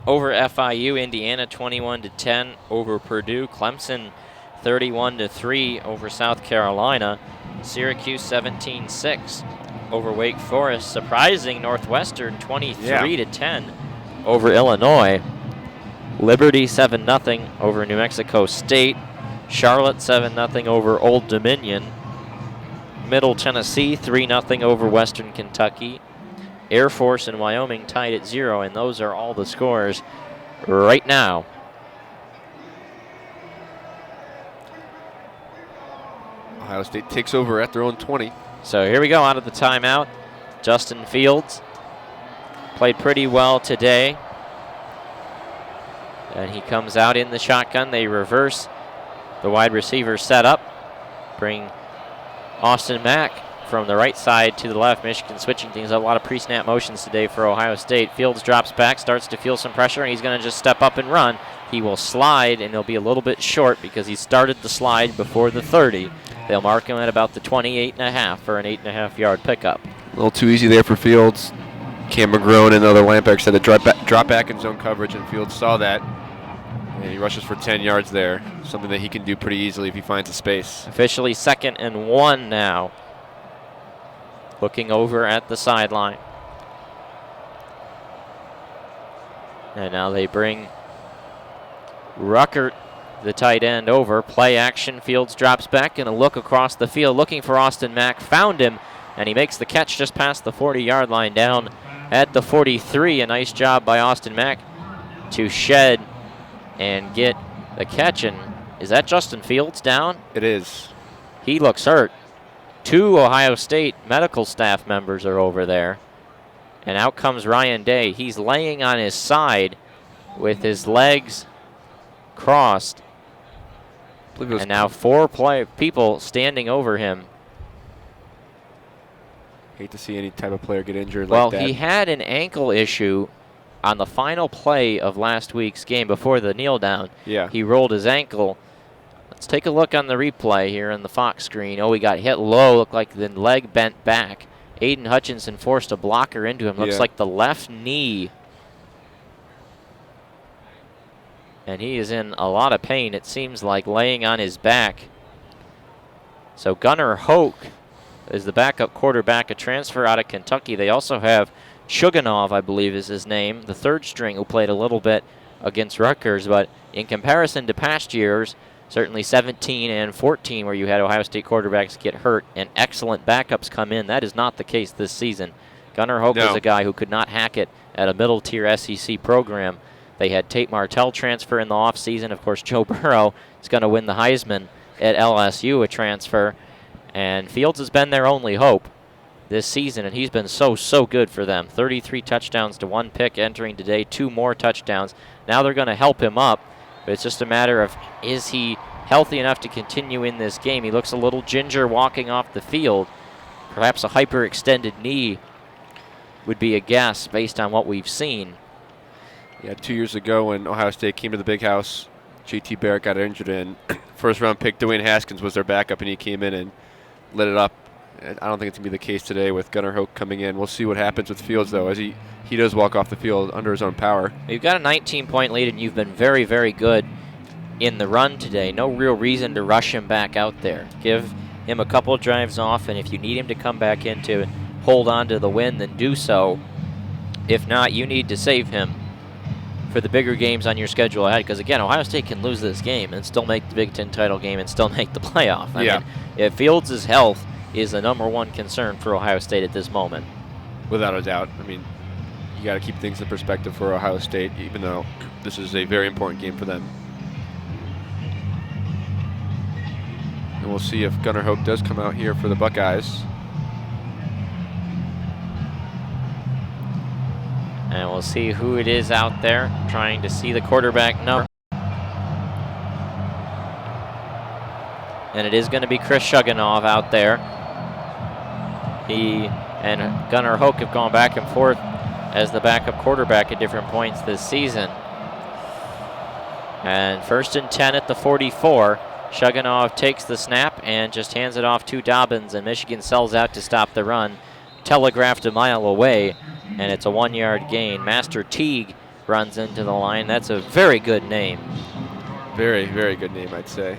over FIU. Indiana 21-10 over Purdue. Clemson 31-3 over South Carolina. Syracuse 17-6 over Wake Forest. Surprising Northwestern 23-10 over Illinois. Liberty 7-0 over New Mexico State. Charlotte 7-0 over Old Dominion. Middle Tennessee 3-0 over Western Kentucky. Air Force and Wyoming tied at 0, and those are all the scores right now. Ohio State takes over at their own 20. So here we go out of the timeout. Justin Fields played pretty well today. And he comes out in the shotgun. They reverse the wide receiver setup. Bring Austin Mack from the right side to the left. Michigan switching things up. A lot of pre-snap motions today for Ohio State. Fields drops back, starts to feel some pressure, and he's going to just step up and run. He will slide, and he'll be a little bit short because he started the slide before the 30. They'll mark him at about the 28.5 for an 8.5-yard pickup. A little too easy there for Fields. Cam McGrone and other linebackers had to drop back in zone coverage, and Fields saw that. And he rushes for 10 yards there, something that he can do pretty easily if he finds a space. Officially 2nd and 1 now. Looking over at the sideline. And now they bring Ruckert, the tight end, over. Play action. Fields drops back and a look across the field looking for Austin Mack. Found him, and he makes the catch just past the 40-yard line down at the 43. A nice job by Austin Mack to shed and get the catch. And is that Justin Fields down? It is. He looks hurt. 2 Ohio State medical staff members are over there. And out comes Ryan Day. He's laying on his side with his legs crossed. And now 4 people standing over him. Hate to see any type of player get injured like that. Well, he had an ankle issue on the final play of last week's game before the kneel down. Yeah. He rolled his ankle. Let's take a look on the replay here on the Fox screen. Oh, he got hit low. Looked like the leg bent back. Aiden Hutchinson forced a blocker into him. Looks like the left knee. And he is in a lot of pain, it seems like, laying on his back. So Gunnar Hoke is the backup quarterback, a transfer out of Kentucky. They also have Shuganov, I believe is his name, the 3rd string, who played a little bit against Rutgers. But in comparison to past years, certainly 17 and 14, where you had Ohio State quarterbacks get hurt and excellent backups come in, that is not the case this season. Gunnar Hoke is a guy who could not hack it at a middle-tier SEC program. They had Tate Martell transfer in the offseason. Of course, Joe Burrow is going to win the Heisman at LSU, a transfer. And Fields has been their only hope this season, and he's been so good for them. 33 touchdowns to 1 pick entering today, 2 more touchdowns. Now they're going to help him up, but it's just a matter of, is he healthy enough to continue in this game? He looks a little ginger walking off the field. Perhaps a hyperextended knee would be a guess based on what we've seen. Yeah, 2 years ago when Ohio State came to the Big House, J.T. Barrett got injured, and first-round pick Dwayne Haskins was their backup, and he came in and lit it up. I don't think it's going to be the case today with Gunnar Hoke coming in. We'll see what happens with Fields, though, as he does walk off the field under his own power. You've got a 19-point lead, and you've been very, very good in the run today. No real reason to rush him back out there. Give him a couple drives off, and if you need him to come back in to hold on to the win, then do so. If not, you need to save him for the bigger games on your schedule ahead, because again, Ohio State can lose this game and still make the Big Ten title game and still make the playoff. I mean, if Fields' health is the #1 concern for Ohio State at this moment. Without a doubt. I mean, you got to keep things in perspective for Ohio State, even though this is a very important game for them. And we'll see if Gunnar Hoke does come out here for the Buckeyes. And we'll see who it is out there trying to see the quarterback number. And it is going to be Chris Shuganov out there. He and Gunnar Hoke have gone back and forth as the backup quarterback at different points this season. And 1st and 10 at the 44. Shuganov takes the snap and just hands it off to Dobbins, and Michigan sells out to stop the run. Telegraphed a mile away, and it's a 1-yard gain. Master Teague runs into the line. That's a very good name. Very, very good name, I'd say.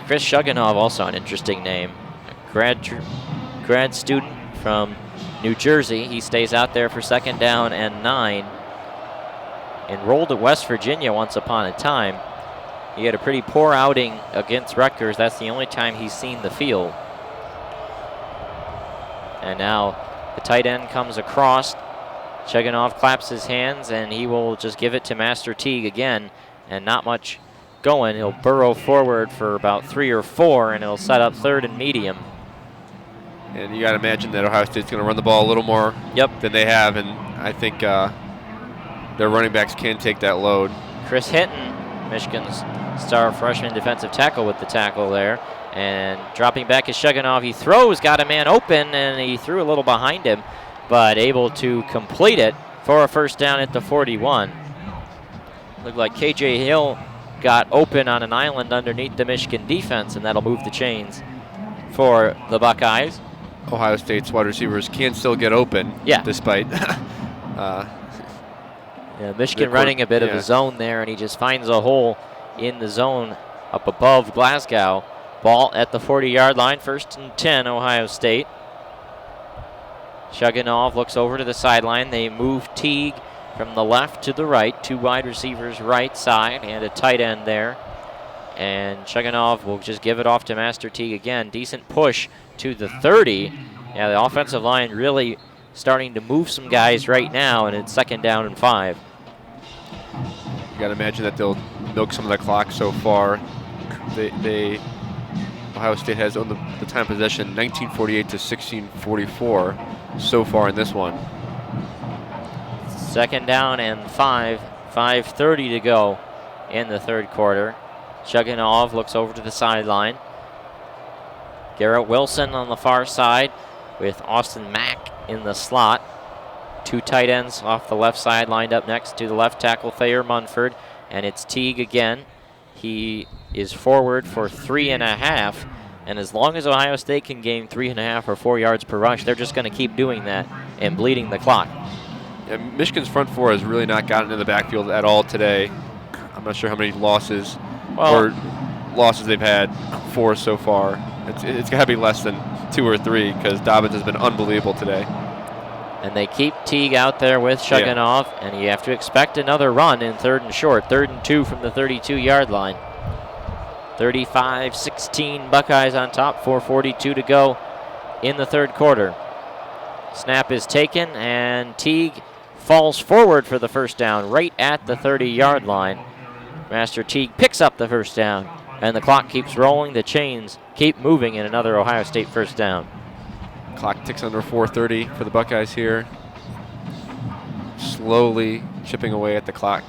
Chris Shuganov, also an interesting name. A grad student from New Jersey. He stays out there for 2nd down and 9. Enrolled at West Virginia once upon a time. He had a pretty poor outing against Rutgers. That's the only time he's seen the field. And now the tight end comes across. Shuganov claps his hands, and he will just give it to Master Teague again. And not much going. He'll burrow forward for about 3 or 4, and he'll set up 3rd and medium. And you got to imagine that Ohio State's going to run the ball a little more than they have, and I think their running backs can take that load. Chris Hinton, Michigan's star freshman defensive tackle, with the tackle there. And dropping back is Shuganov. He throws, got a man open, and he threw a little behind him, but able to complete it for a first down at the 41. Looked like KJ Hill got open on an island underneath the Michigan defense, and that'll move the chains for the Buckeyes. Ohio State's wide receivers can still get open, despite Michigan running a bit of a zone there, and he just finds a hole in the zone up above Glasgow. Ball at the 40-yard line, 1st and 10, Ohio State. Shuganov looks over to the sideline. They move Teague from the left to the right. 2 wide receivers right side and a tight end there. And Shuganov will just give it off to Master Teague again. Decent push to the 30. Yeah, the offensive line really starting to move some guys right now, and it's 2nd down and 5. You got to imagine that they'll milk some of the clock so far. Ohio State has on the time possession 1948 to 1644 so far in this one. 2nd down and 5. 5:30 to go in the 3rd quarter. Shuganov looks over to the sideline. Garrett Wilson on the far side with Austin Mack in the slot. 2 tight ends off the left side lined up next to the left tackle, Thayer Munford. And it's Teague again. He is forward for 3.5. And as long as Ohio State can gain 3.5 or 4 yards per rush, they're just going to keep doing that and bleeding the clock. Yeah, Michigan's front 4 has really not gotten in the backfield at all today. I'm not sure how many losses they've had, 4 so far. It's got to be less than 2 or 3 because Dobbins has been unbelievable today. And they keep Teague out there with Shuganov, and you have to expect another run in 3rd and short. 3rd and 2 from the 32-yard line. 35-16 Buckeyes on top, 4:42 to go in the 3rd quarter. Snap is taken, and Teague falls forward for the first down right at the 30-yard line. Master Teague picks up the first down, and the clock keeps rolling. The chains keep moving, and another Ohio State first down. Clock ticks under 4:30 for the Buckeyes here. Slowly chipping away at the clock.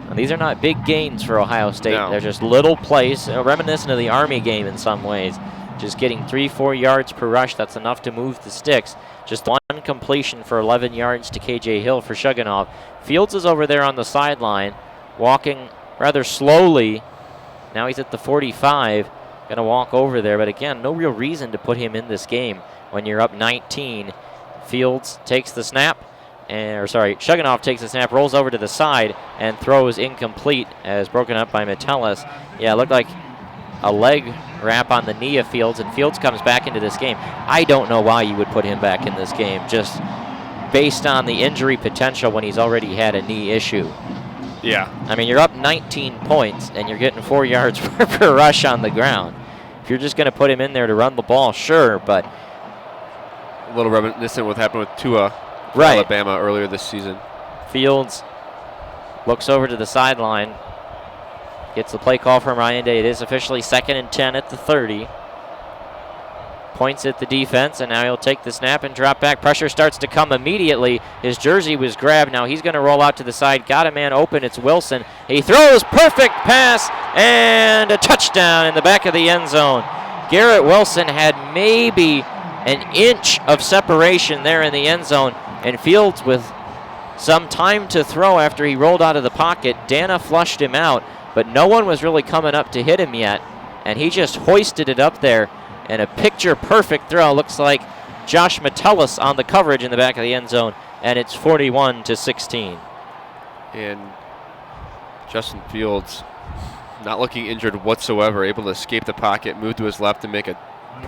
Now, these are not big gains for Ohio State. No. They're just little plays, reminiscent of the Army game in some ways. Just getting 3-4 yards per rush, that's enough to move the sticks. Just one completion for 11 yards to KJ Hill for Shuganov. Fields is over there on the sideline, walking rather slowly. Now he's at the 45, going to walk over there. But again, no real reason to put him in this game when you're up 19. Fields takes the snap, Shuganov takes the snap, rolls over to the side, and throws incomplete as broken up by Metellus. Yeah, it looked like a leg wrap on the knee of Fields, and Fields comes back into this game. I don't know why you would put him back in this game, just based on the injury potential when he's already had a knee issue. Yeah. I mean, you're up 19 points, and you're getting 4 yards per rush on the ground. If you're just going to put him in there to run the ball, sure, but... A little reminiscent with what happened with Tua from Right. Alabama earlier this season. Fields looks over to the sideline, gets the play call from Ryan Day. It is officially 2nd and 10 at the 30. Points at the defense, and now he'll take the snap and drop back. Pressure starts to come immediately. His jersey was grabbed. Now he's going to roll out to the side. Got a man open. It's Wilson. He throws. Perfect pass, and a touchdown in the back of the end zone. Garrett Wilson had maybe an inch of separation there in the end zone, and Fields with some time to throw after he rolled out of the pocket. Dana flushed him out, but no one was really coming up to hit him yet, and he just hoisted it up there, and a picture-perfect throw. Looks like Josh Metellus on the coverage in the back of the end zone, and it's 41-16. And Justin Fields, not looking injured whatsoever, able to escape the pocket, move to his left, and make a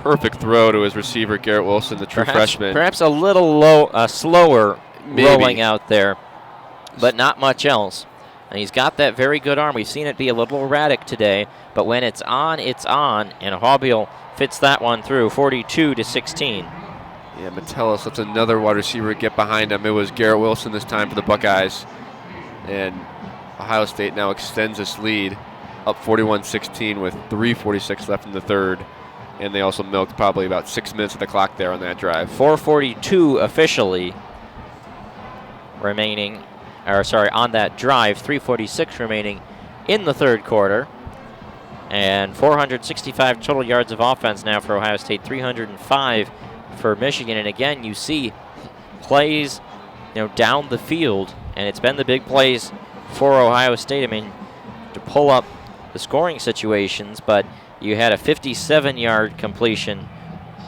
perfect throw to his receiver, Garrett Wilson, the true freshman. Perhaps a little slower rolling out there, but not much else. And he's got that very good arm. We've seen it be a little erratic today, but when it's on, and Haubiel fits that one through, 42-16. Yeah, Metellus lets another wide receiver get behind him. It was Garrett Wilson this time for the Buckeyes. And Ohio State now extends this lead up 41-16 with 3:46 left in the third. And they also milked probably about 6 minutes of the clock there on that drive. 4:42 officially remaining, on that drive. 3:46 remaining in the third quarter. And 465 total yards of offense now for Ohio State, 305 for Michigan. And again, you see plays, down the field, and it's been the big plays for Ohio State. I mean, to pull up the scoring situations, but you had a 57-yard completion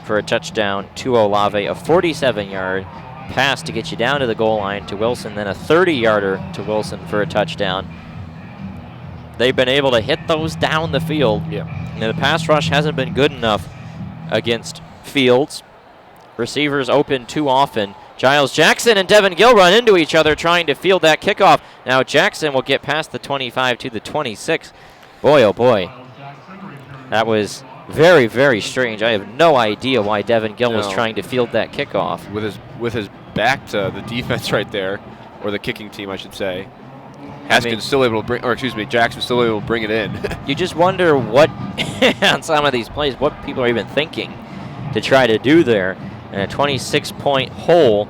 for a touchdown to Olave, a 47-yard pass to get you down to the goal line to Wilson, then a 30-yarder to Wilson for a touchdown. They've been able to hit those down the field. Yeah. The pass rush hasn't been good enough against Fields. Receivers open too often. Giles Jackson and Devin Gill run into each other trying to field that kickoff. Now Jackson will get past the 25 to the 26. Boy, oh boy. That was very, very strange. I have no idea why Devin Gill was trying to field that kickoff. With his back to the defense right there, or the kicking team, I should say. Jackson's still able to bring it in. You just wonder what, on some of these plays, what people are even thinking to try to do there. And a 26-point hole.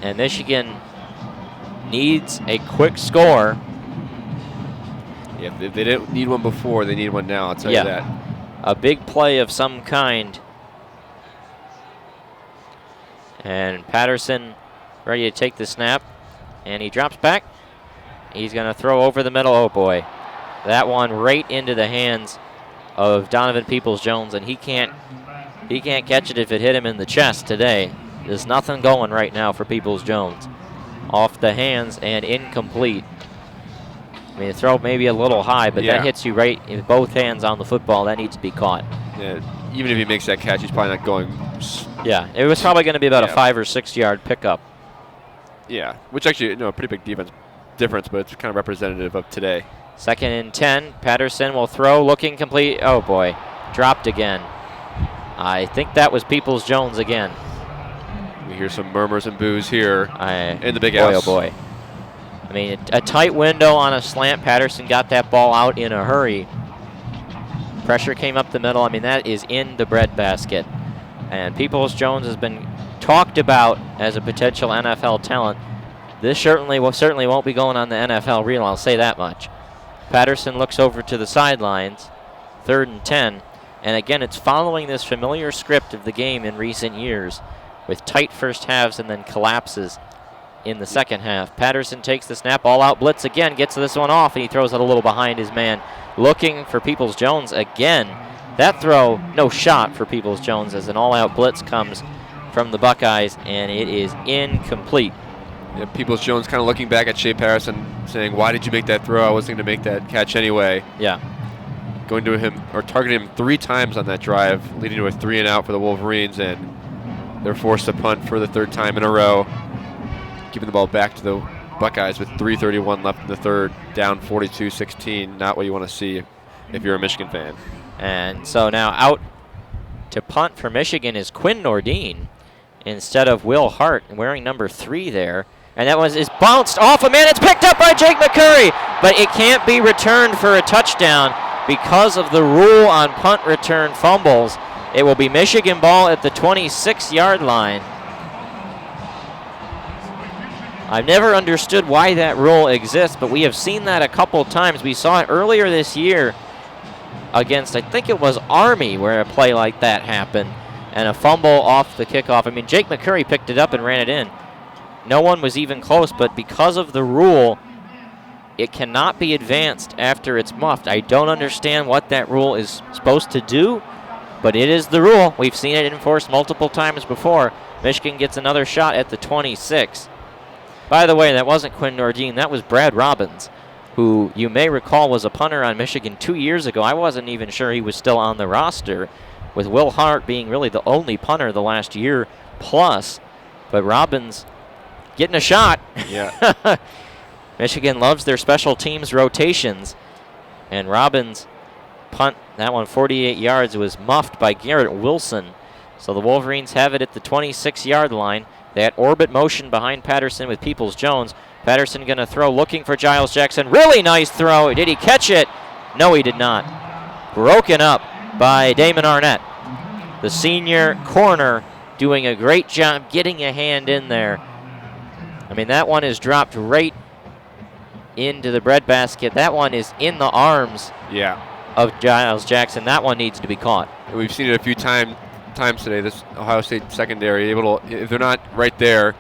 And Michigan needs a quick score. Yeah, if they didn't need one before, they need one now, I'll tell you that. A big play of some kind. And Patterson ready to take the snap. And he drops back. He's going to throw over the middle. Oh, boy. That one right into the hands of Donovan Peoples-Jones, and he can't catch it if it hit him in the chest today. There's nothing going right now for Peoples-Jones. Off the hands and incomplete. I mean, the throw maybe a little high, but that hits you right in both hands on the football. That needs to be caught. Yeah, even if he makes that catch, he's probably not going. Yeah, it was probably going to be about a 5 or 6 yard pickup. Yeah, which actually, a pretty big difference, but it's kind of representative of today. 2nd and 10. Patterson will throw, looking complete. Oh boy, dropped again. I think that was Peoples-Jones again. We hear some murmurs and boos here in the big house. Oh boy. I mean, a tight window on a slant. Patterson got that ball out in a hurry. Pressure came up the middle. I mean, that is in the breadbasket. And Peoples-Jones has been talked about as a potential NFL talent. This certainly won't be going on the NFL reel, I'll say that much. Patterson looks over to the sidelines. 3rd and 10. And again, it's following this familiar script of the game in recent years with tight first halves and then collapses in the second half. Patterson takes the snap, all-out blitz again, gets this one off, and he throws it a little behind his man. Looking for Peoples-Jones again. That throw, no shot for Peoples-Jones as an all-out blitz comes from the Buckeyes, and it is incomplete. Yeah, Peoples-Jones kind of looking back at Shea Patterson, saying, why did you make that throw? I wasn't going to make that catch anyway. Yeah. Going to him, or targeting him 3 times on that drive, leading to a 3-and-out for the Wolverines, and they're forced to punt for the 3rd time in a row, giving the ball back to the Buckeyes with 3:31 left in the third, down 42-16. Not what you want to see if you're a Michigan fan. And so now out to punt for Michigan is Quinn Nordine instead of Will Hart, wearing number 3 there. And that is bounced off a man. It's picked up by Jake McCurry, but it can't be returned for a touchdown because of the rule on punt return fumbles. It will be Michigan ball at the 26-yard line. I've never understood why that rule exists, but we have seen that a couple times. We saw it earlier this year against, I think it was Army, where a play like that happened, and a fumble off the kickoff. I mean, Jake McCurry picked it up and ran it in. No one was even close, but because of the rule, it cannot be advanced after it's muffed. I don't understand what that rule is supposed to do, but it is the rule. We've seen it enforced multiple times before. Michigan gets another shot at the 26. By the way, that wasn't Quinn Nordine. That was Brad Robbins, who you may recall was a punter on Michigan 2 years ago. I wasn't even sure he was still on the roster, with Will Hart being really the only punter the last year plus. But Robbins getting a shot. Yeah. Michigan loves their special teams rotations. And Robbins' punt, that one 48 yards, was muffed by Garrett Wilson. So the Wolverines have it at the 26-yard line. That orbit motion behind Patterson with Peoples-Jones. Patterson going to throw, looking for Giles Jackson. Really nice throw. Did he catch it? No, he did not. Broken up by Damon Arnett. The senior corner doing a great job getting a hand in there. I mean, that one is dropped right into the breadbasket. That one is in the arms of Giles Jackson. That one needs to be caught. We've seen it a few times today. This Ohio State secondary, able to, if they're not right there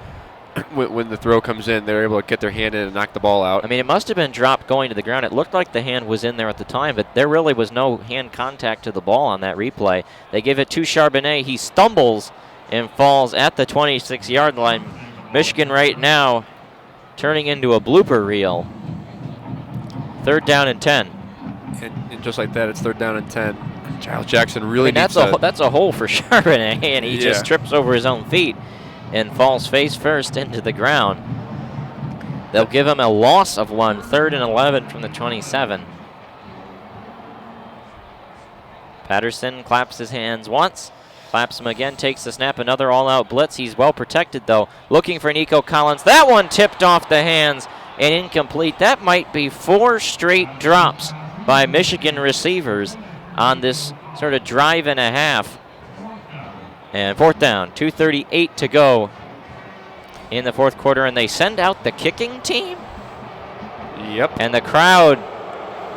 when the throw comes in, they're able to get their hand in and knock the ball out. I mean, it must have been dropped going to the ground. It looked like the hand was in there at the time, but there really was no hand contact to the ball on that replay. They give it to Charbonnet. He stumbles and falls at the 26-yard line. Michigan right now turning into a blooper reel. 3rd down and 10. And just like that, it's 3rd down and 10. Giles Jackson really needs that's a hole for Charbonnet, and he just trips over his own feet and falls face first into the ground. They'll give him a loss of 1, 3rd and 11 from the 27. Patterson claps his hands once, claps them again, takes the snap, another all-out blitz. He's well protected, though, looking for Nico Collins. That one tipped off the hands and incomplete. That might be 4 straight drops by Michigan receivers on this sort of drive and a half. And 4th down, 2:38 to go in the 4th quarter, and they send out the kicking team? Yep. And the crowd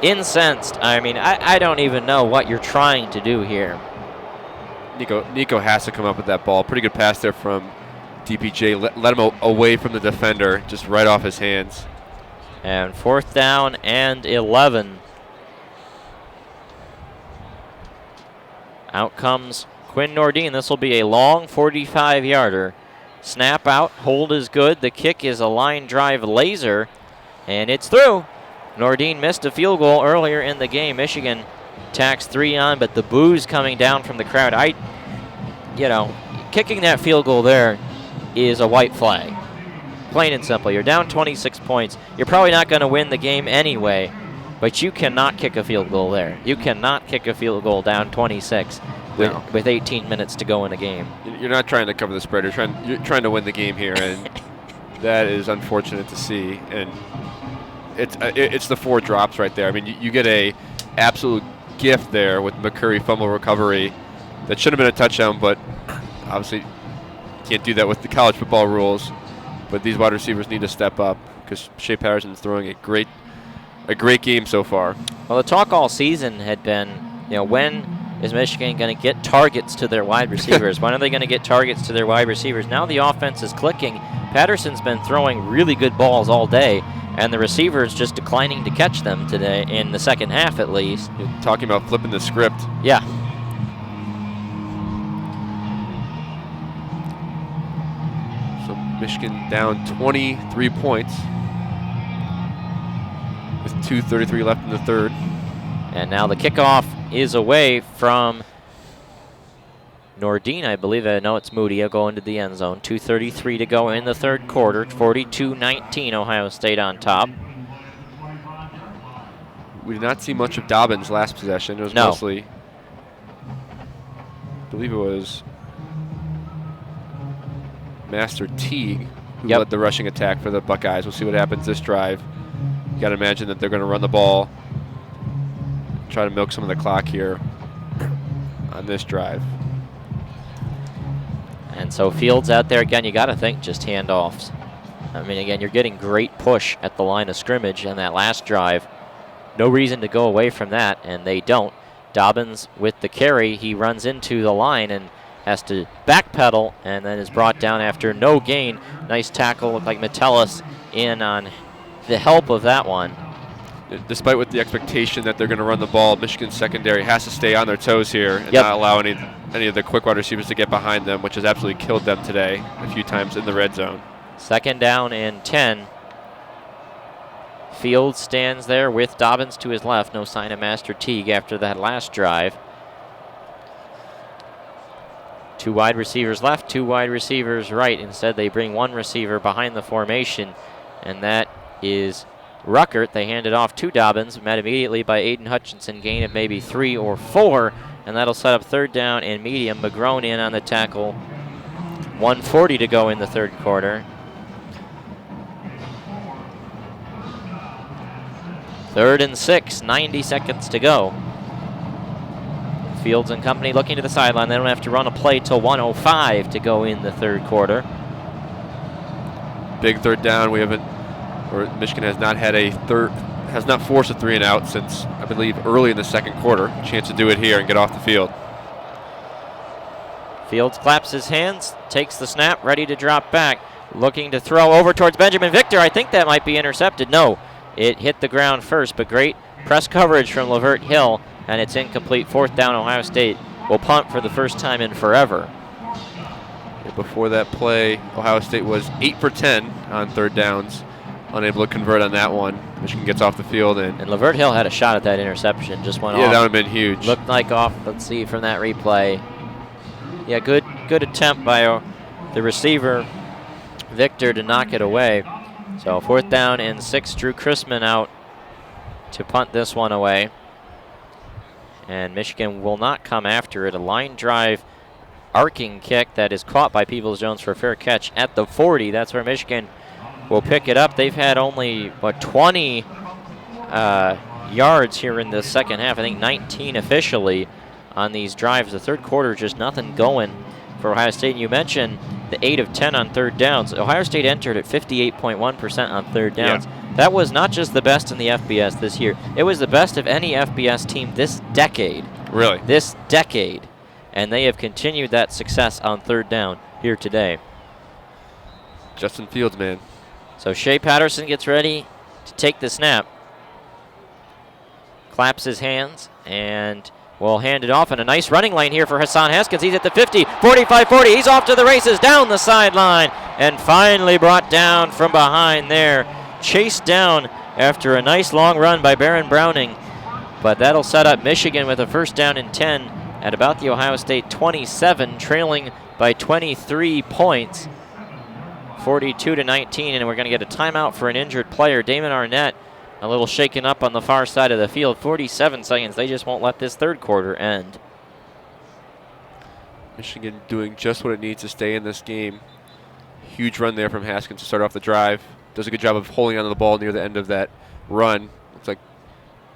incensed. I mean, I don't even know what you're trying to do here. Nico has to come up with that ball. Pretty good pass there from DPJ. Let him away from the defender, just right off his hands. And 4th down and 11. Out comes Quinn Nordine. This will be a long 45-yarder. Snap out, hold is good. The kick is a line drive laser, and it's through. Nordine missed a field goal earlier in the game. Michigan tacks 3 on, but the boos coming down from the crowd. Kicking that field goal there is a white flag. Plain and simple. You're down 26 points. You're probably not going to win the game anyway, but you cannot kick a field goal there. You cannot kick a field goal down 26 with 18 minutes to go in the game. You're not trying to cover the spread. You're trying to win the game here, and that is unfortunate to see. And it's the 4 drops right there. I mean, you get a absolute gift there with McCurry fumble recovery that should have been a touchdown, but obviously you can't do that with the college football rules. But these wide receivers need to step up because Shea Patterson's throwing a great game so far. Well, the talk all season had been, when is Michigan going to get targets to their wide receivers? When are they going to get targets to their wide receivers? Now the offense is clicking. Patterson's been throwing really good balls all day, and the receivers just declining to catch them today in the second half at least. You're talking about flipping the script. Yeah. So Michigan down 23 points with 2:33 left in the 3rd. And now the kickoff is away from Nordine, I believe. No, it's Moody. He'll go into the end zone. 2:33 to go in the 3rd quarter. 42-19, Ohio State on top. We did not see much of Dobbins last possession. It was mostly, I believe it was Master Teague who led the rushing attack for the Buckeyes. We'll see what happens this drive. You got to imagine that they're going to run the ball, try to milk some of the clock here on this drive. And so Fields out there again. You got to think just handoffs. I mean, again, you're getting great push at the line of scrimmage in that last drive. No reason to go away from that, and they don't. Dobbins with the carry. He runs into the line and has to backpedal, and then is brought down after no gain. Nice tackle. Looked like Metellus in on the help of that one. Despite with the expectation that they're going to run the ball, Michigan's secondary has to stay on their toes here and not allow any of the quick wide receivers to get behind them, which has absolutely killed them today a few times in the red zone. 2nd down and 10. Fields stands there with Dobbins to his left. No sign of Master Teague after that last drive. 2 wide receivers left, 2 wide receivers right. Instead, they bring 1 receiver behind the formation, and that is Ruckert. They hand it off to Dobbins, met immediately by Aiden Hutchinson, gain of maybe 3 or 4, and that'll set up 3rd down and medium. McGrone in on the tackle. 1:40 to go in the 3rd quarter. 3rd and 6, 90 seconds to go. Fields and company looking to the sideline. They don't have to run a play till 1:05 to go in the third quarter. Big third down. Michigan has not had has not forced a 3 and out since, I believe, early in the second quarter. Chance to do it here and get off the field. Fields claps his hands, takes the snap, ready to drop back. Looking to throw over towards Benjamin Victor. I think that might be intercepted. No, it hit the ground first, but great press coverage from Lavert Hill, and it's incomplete. 4th down, Ohio State will punt for the first time in forever. Before that play, Ohio State was 8 for 10 on third downs. Unable to convert on that one. Michigan gets off the field. And Lavert Hill had a shot at that interception. Just went off. Yeah, that would have been huge. Looked like off. Let's see from that replay. Yeah, good attempt by the receiver, Victor, to knock it away. So 4th down and 6. Drew Chrisman out to punt this one away. And Michigan will not come after it. A line drive arcing kick that is caught by Peoples-Jones for a fair catch at the 40. That's where Michigan will pick it up. They've had only 20 yards here in the second half. I think 19 officially on these drives. The third quarter, just nothing going for Ohio State. And you mentioned the 8 of 10 on third downs. Ohio State entered at 58.1% on third downs. Yeah. That was not just the best in the FBS this year. It was the best of any FBS team this decade. Really? This decade. And they have continued that success on third down here today. Justin Fields, man. So Shea Patterson gets ready to take the snap. Claps his hands and will hand it off. And a nice running lane here for Hassan Haskins. He's at the 50, 45, 40. He's off to the races, down the sideline, and finally brought down from behind there. Chased down after a nice long run by Baron Browning. But that'll set up Michigan with a 1st down and 10 at about the Ohio State 27, trailing by 23 points. 42-19, and we're going to get a timeout for an injured player. Damon Arnett a little shaken up on the far side of the field. 47 seconds. They just won't let this third quarter end. Michigan doing just what it needs to stay in this game. Huge run there from Haskins to start off the drive. Does a good job of holding onto the ball near the end of that run. Looks like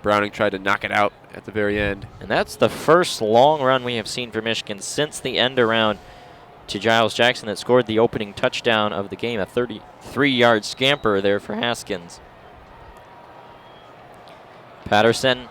Browning tried to knock it out at the very end. And that's the first long run we have seen for Michigan since the end around to Giles Jackson that scored the opening touchdown of the game, a 33-yard scamper there for Haskins. Patterson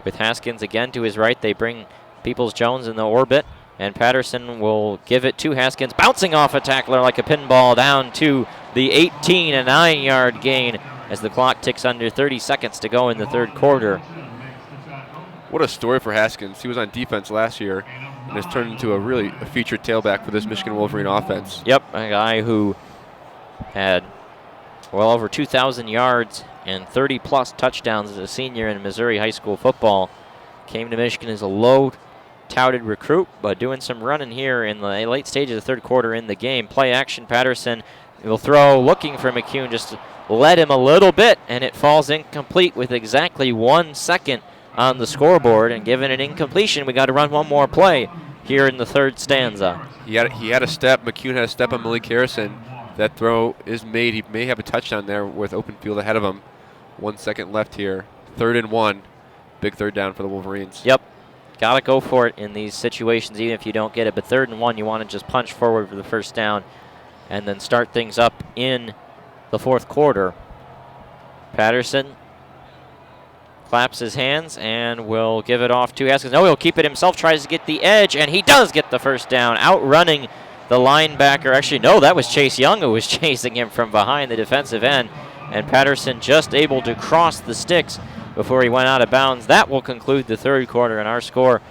with Haskins again to his right. They bring Peoples-Jones in the orbit, and Patterson will give it to Haskins, bouncing off a tackler like a pinball down to the 18, a 9-yard gain as the clock ticks under 30 seconds to go in the third quarter. What a story for Haskins. He was on defense last year and has turned into a featured tailback for this Michigan Wolverine offense. Yep, a guy who had well over 2,000 yards and 30-plus touchdowns as a senior in Missouri high school football. Came to Michigan as a low-touted recruit, but doing some running here in the late stage of the third quarter in the game. Play action, Patterson will throw, looking for McCune, just led him a little bit, and it falls incomplete with exactly 1 second on the scoreboard, and given an incompletion, we got to run one more play here in the third stanza. He had a step. McCune had a step on Malik Harrison. That throw is made. He may have a touchdown there with open field ahead of him. 1 second left here. 3rd and 1. Big third down for the Wolverines. Yep. Got to go for it in these situations, even if you don't get it. But 3rd and 1, you want to just punch forward for the first down and then start things up in the fourth quarter. Patterson claps his hands and will give it off to Haskins. No, he'll keep it himself, tries to get the edge, and he does get the first down, outrunning the linebacker. Actually, no, that was Chase Young who was chasing him from behind the defensive end, and Patterson just able to cross the sticks before he went out of bounds. That will conclude the third quarter, and our score,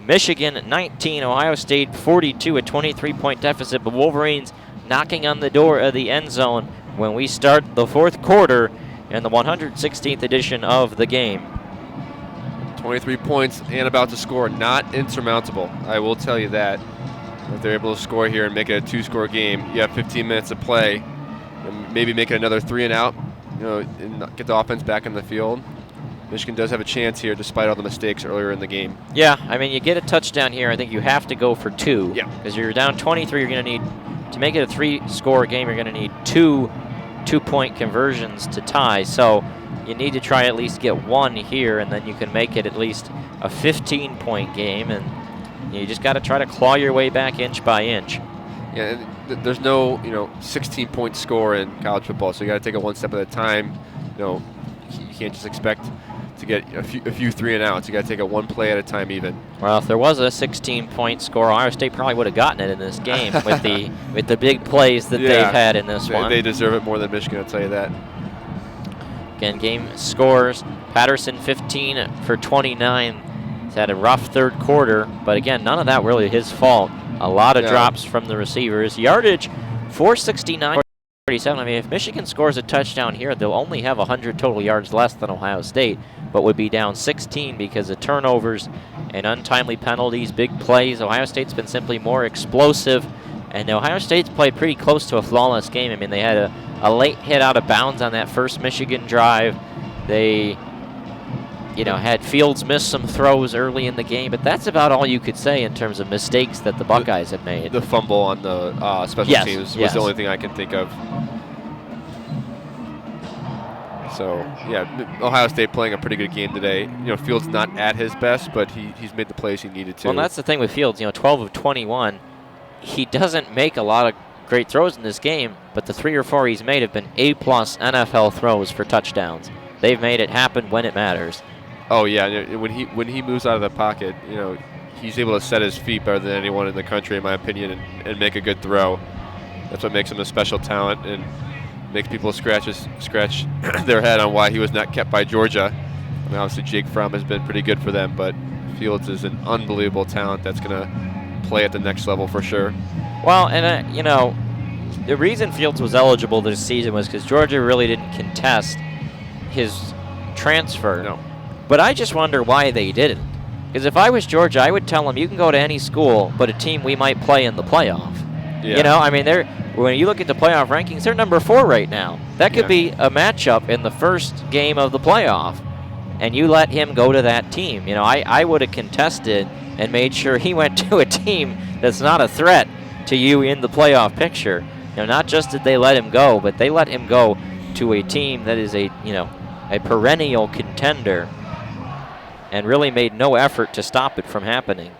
Michigan 19, Ohio State 42, a 23-point deficit, but Wolverines knocking on the door of the end zone when we start the fourth quarter in the 116th edition of the game. 23 points and about to score, not insurmountable. I will tell you that. If they're able to score here and make it a 2-score game, you have 15 minutes to play, and maybe make it another 3 and out, and get the offense back in the field. Michigan does have a chance here despite all the mistakes earlier in the game. Yeah, I mean, you get a touchdown here. I think you have to go for 2. Yeah. Because you're down 23, you're going to need, to make it a 3-score game, you're going to need 2 2-point conversions to tie. So you need to try at least get one here, and then you can make it at least a 15-point game, and you just got to try to claw your way back inch by inch. Yeah, and there's no 16-point score in college football, so you got to take it one step at a time. You can't just expect to get a few 3-and-outs. You got to take it one play at a time, even. Well, if there was a 16-point score, Ohio State probably would have gotten it in this game with the big plays that they've had in this one. They deserve it more than Michigan, I'll tell you that. Again, game scores. Patterson 15 for 29. He's had a rough third quarter, but again, none of that really his fault. A lot of drops from the receivers. Yardage, 469. 47. I mean, if Michigan scores a touchdown here, they'll only have 100 total yards less than Ohio State, but would be down 16 because of turnovers and untimely penalties, big plays. Ohio State's been simply more explosive, and Ohio State's played pretty close to a flawless game. I mean, they had a late hit out of bounds on that first Michigan drive. They had Fields miss some throws early in the game, but that's about all you could say in terms of mistakes that the Buckeyes have made. The fumble on the special teams was the only thing I can think of. So, yeah, Ohio State playing a pretty good game today. Fields not at his best, but he's made the plays he needed to. Well, that's the thing with Fields. 12 of 21. He doesn't make a lot of great throws in this game, but the 3 or 4 he's made have been A-plus NFL throws for touchdowns. They've made it happen when it matters. Oh yeah, when he moves out of the pocket, he's able to set his feet better than anyone in the country, in my opinion, and make a good throw. That's what makes him a special talent and makes people scratch their head on why he was not kept by Georgia. I mean, obviously Jake Fromm has been pretty good for them, but Fields is an unbelievable talent that's going to play at the next level for sure. Well, and the reason Fields was eligible this season was because Georgia really didn't contest his transfer. No. But I just wonder why they didn't. Because if I was Georgia, I would tell them you can go to any school, but a team we might play in the playoff. Yeah. I mean, when you look at the playoff rankings, they're number 4 right now. That could be a matchup in the first game of the playoff, and you let him go to that team. I would have contested and made sure he went to a team that's not a threat to you in the playoff picture. Not just did they let him go, but they let him go to a team that is a perennial contender, and really made no effort to stop it from happening.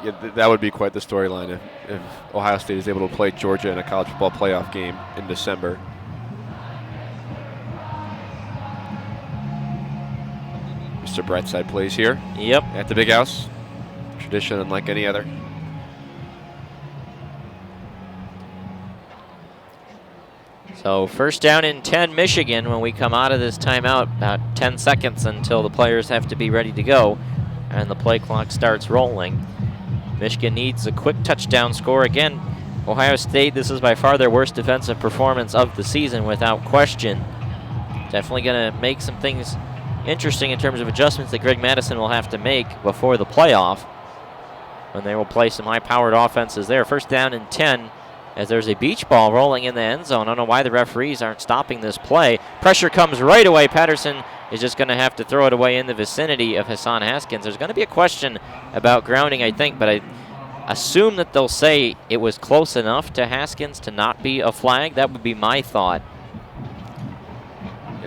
Yeah, that would be quite the storyline if Ohio State is able to play Georgia in a college football playoff game in December. Mr. Brightside plays here. Yep. At the Big House. Tradition unlike any other. So first down and 10 Michigan when we come out of this timeout. About 10 seconds until the players have to be ready to go and the play clock starts rolling. Michigan needs a quick touchdown score. Again, Ohio State, this is by far their worst defensive performance of the season without question. Definitely going to make some things interesting in terms of adjustments that Greg Madison will have to make before the playoff, when they will play some high-powered offenses there. First down and 10 as there's a beach ball rolling in the end zone. I don't know why the referees aren't stopping this play. Pressure comes right away. Patterson is just going to have to throw it away in the vicinity of Hassan Haskins. There's going to be a question about grounding, I think, but I assume that they'll say it was close enough to Haskins to not be a flag. That would be my thought.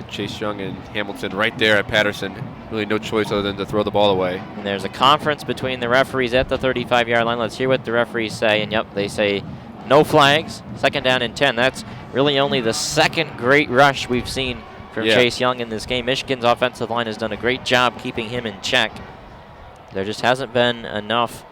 Chase Young and Hamilton right there at Patterson. Really no choice other than to throw the ball away. And there's a conference between the referees at the 35-yard line. Let's hear what the referees say. And, yep, they say no flags. Second down and 10. That's really only the second great rush we've seen from Chase Young in this game. Michigan's offensive line has done a great job keeping him in check. There just hasn't been enough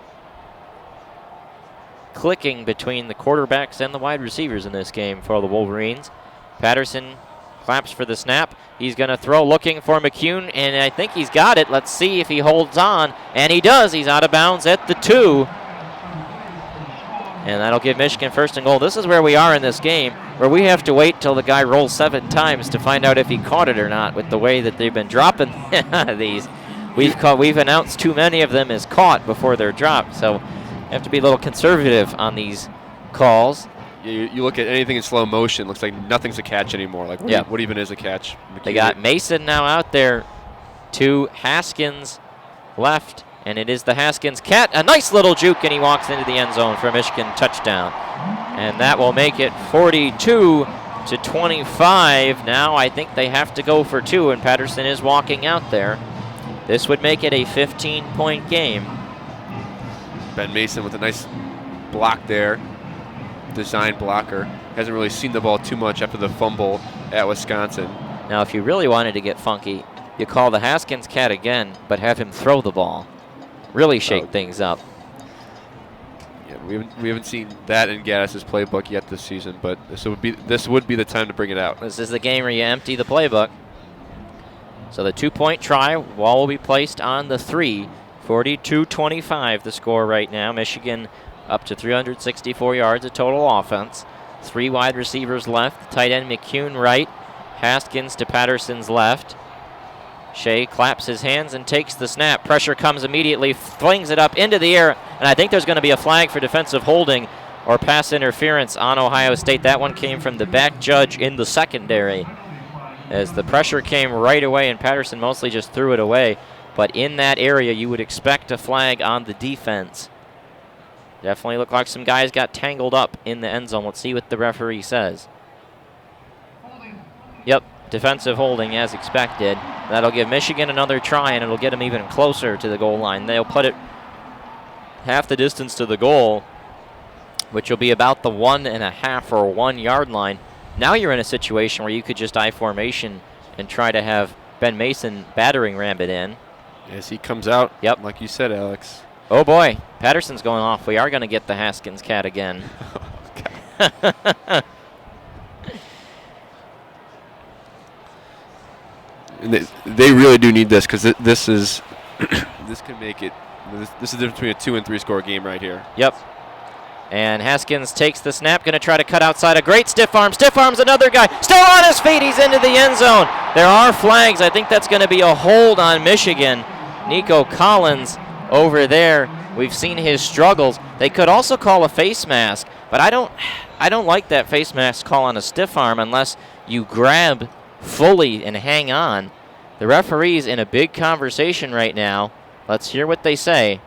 clicking between the quarterbacks and the wide receivers in this game for the Wolverines. Patterson claps for the snap. He's going to throw, looking for McCune, and I think he's got it. Let's see if he holds on, and he does. He's out of bounds at the 2. And that'll give Michigan first and goal. This is where we are in this game, where we have to wait till the guy rolls 7 times to find out if he caught it or not, with the way that they've been dropping these. We've announced too many of them as caught before they're dropped, so you have to be a little conservative on these calls. You look at anything in slow motion, looks like nothing's a catch anymore. Like, what even is a catch? They got Mason now out there to Haskins left, and it is the Haskins cat. A nice little juke, and he walks into the end zone for a Michigan touchdown. And that will make it 42-21 to 25. Now I think they have to go for 2, and Patterson is walking out there. This would make it a 15-point game. Ben Mason with a nice block there. Design blocker. Hasn't really seen the ball too much after the fumble at Wisconsin. Now, if you really wanted to get funky, you call the Haskins cat again, but have him throw the ball. Really shake things up. Yeah, we haven't seen that in Gaddis's playbook yet this season, but this would be the time to bring it out. This is the game where you empty the playbook. So the 2-point try, ball will be placed on the 3. 42-25 the score right now. Michigan up to 364 yards of total offense. 3 wide receivers left. Tight end McCune right. Haskins to Patterson's left. Shea claps his hands and takes the snap. Pressure comes immediately, flings it up into the air, and I think there's going to be a flag for defensive holding or pass interference on Ohio State. That one came from the back judge in the secondary, as the pressure came right away, and Patterson mostly just threw it away. But in that area, you would expect a flag on the defense. Definitely looked like some guys got tangled up in the end zone. Let's see what the referee says. Yep, defensive holding as expected. That'll give Michigan another try, and it'll get them even closer to the goal line. They'll put it half the distance to the goal, which will be about the 1.5 or 1 yard line. Now you're in a situation where you could just I formation and try to have Ben Mason battering ram it in. As he comes out, yep, like you said, Alex. Oh boy, Patterson's going off. We are going to get the Haskins cat again. They really do need this, because this can make it. This is the difference between a 2 and 3 score game right here. Yep. And Haskins takes the snap, going to try to cut outside. A great stiff arm. Stiff arms another guy. Still on his feet. He's into the end zone. There are flags. I think that's going to be a hold on Michigan. Nico Collins over there. We've seen his struggles. They could also call a face mask, but I don't like that face mask call on a stiff arm unless you grab fully and hang on. The referee's in a big conversation right now. Let's hear what they say.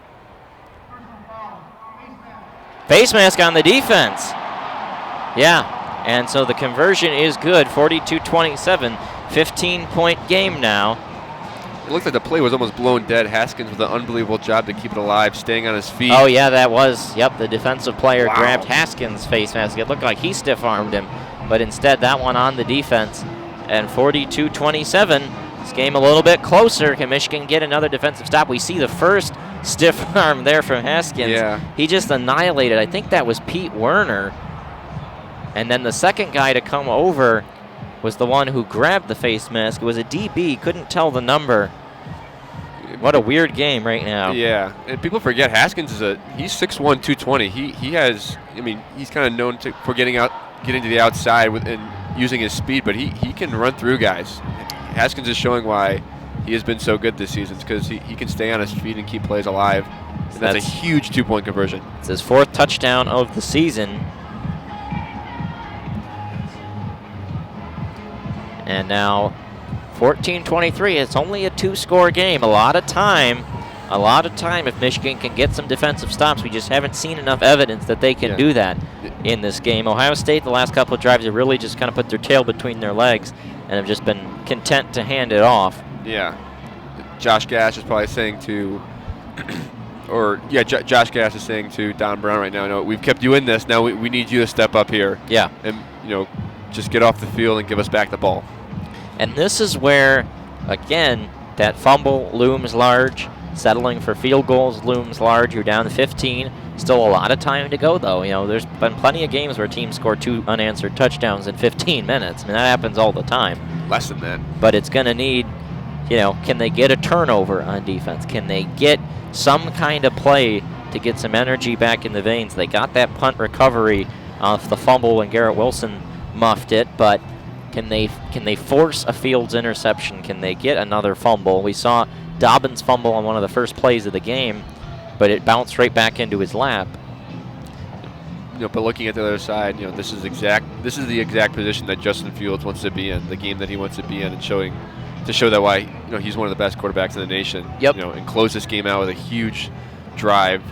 Face mask on the defense. Yeah, and so the conversion is good. 42-27, 15-point game now. It looked like the play was almost blown dead. Haskins with an unbelievable job to keep it alive, staying on his feet. Oh, yeah, that was. Yep, the defensive player grabbed Haskins' face mask. It looked like he stiff-armed him, but instead that one on the defense. And 42-27, this game a little bit closer. Can Michigan get another defensive stop? We see the first stiff arm there from Haskins. Yeah. He just annihilated. I think that was Pete Werner. And then the second guy to come over was the one who grabbed the face mask. It was a DB. Couldn't tell the number. What a weird game right now. Yeah, and people forget Haskins he's 6'1", 220. He has, I mean, he's kind of known for getting to the outside and using his speed, but he can run through guys. Haskins is showing why he has been so good this season, because he can stay on his feet and keep plays alive. And that's a huge 2-point conversion. It's his 4th touchdown of the season. And now 14-23. It's only a 2-score game. A lot of time if Michigan can get some defensive stops. We just haven't seen enough evidence that they can do that in this game. Ohio State, the last couple of drives, have really just kind of put their tail between their legs and have just been content to hand it off. Yeah. Josh Gass is probably saying to, Josh Gass is saying to Don Brown right now, no, we've kept you in this. Now we need you to step up here. Yeah. And, just get off the field and give us back the ball. And this is where, again, that fumble looms large. Settling for field goals looms large. You're down to 15. Still a lot of time to go, though. There's been plenty of games where teams score 2 unanswered touchdowns in 15 minutes. I mean, that happens all the time. Less than that. But it's going to need, can they get a turnover on defense? Can they get some kind of play to get some energy back in the veins? They got that punt recovery off the fumble when Garrett Wilson muffed it, but can they force a Fields interception? Can they get another fumble? We saw Dobbins fumble on one of the first plays of the game, but it bounced right back into his lap. But looking at the other side, this is the exact position that Justin Fields wants to be in, the game that he wants to be in, and to show that why he's one of the best quarterbacks in the nation. Yep. And close this game out with a huge drive.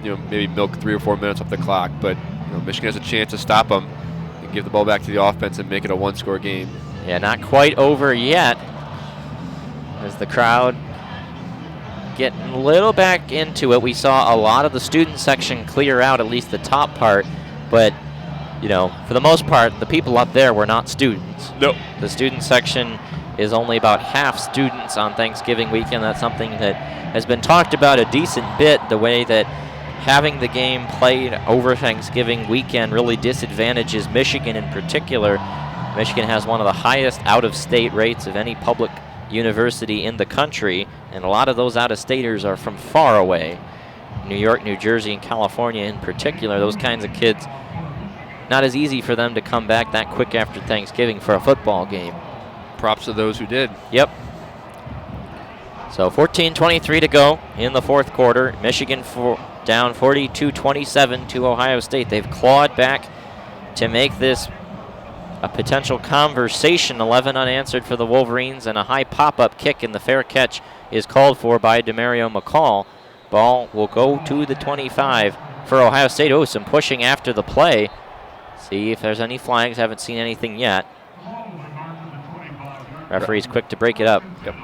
Maybe milk 3 or 4 minutes off the clock, but Michigan has a chance to stop them and give the ball back to the offense and make it a one-score game. Yeah, not quite over yet, as the crowd getting a little back into it. We saw a lot of the student section clear out, at least the top part, but you know, for the most part, the people up there were not students. Nope. The student section is only about half students on Thanksgiving weekend. That's something that has been talked about a decent bit, the way that having the game played over Thanksgiving weekend really disadvantages Michigan in particular. Michigan has one of the highest out-of-state rates of any public university in the country, and a lot of those out-of-staters are from far away. New York, New Jersey, and California in particular, those kinds of kids, not as easy for them to come back that quick after Thanksgiving for a football game. Props to those who did. Yep. So 14:23 to go in the fourth quarter. Michigan down 42-27 to Ohio State. They've clawed back to make this a potential conversation. 11 unanswered for the Wolverines, and a high pop-up kick, and the fair catch is called for by Demario McCall. Ball will go to the 25 for Ohio State. Oh, some pushing after the play. See if there's any flags. Haven't seen anything yet. Referee's quick to break it up. Yep.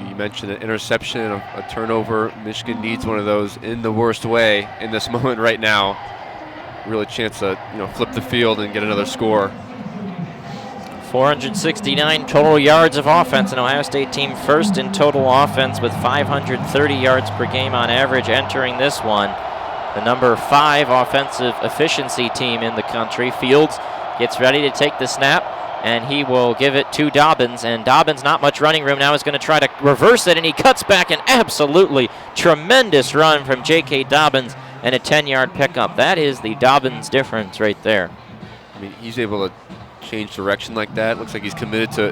You mentioned an interception, a turnover. Michigan needs one of those in the worst way in this moment right now. Really chance to flip the field and get another score. 469 total yards of offense. An Ohio State team first in total offense with 530 yards per game on average entering this one. The number 5 offensive efficiency team in the country. Fields gets ready to take the snap, and he will give it to Dobbins. And Dobbins, not much running room now, is going to try to reverse it, and he cuts back. An absolutely tremendous run from J.K. Dobbins and a 10-yard pickup. That is the Dobbins difference right there. I mean, he's able to change direction like that. Looks like he's committed to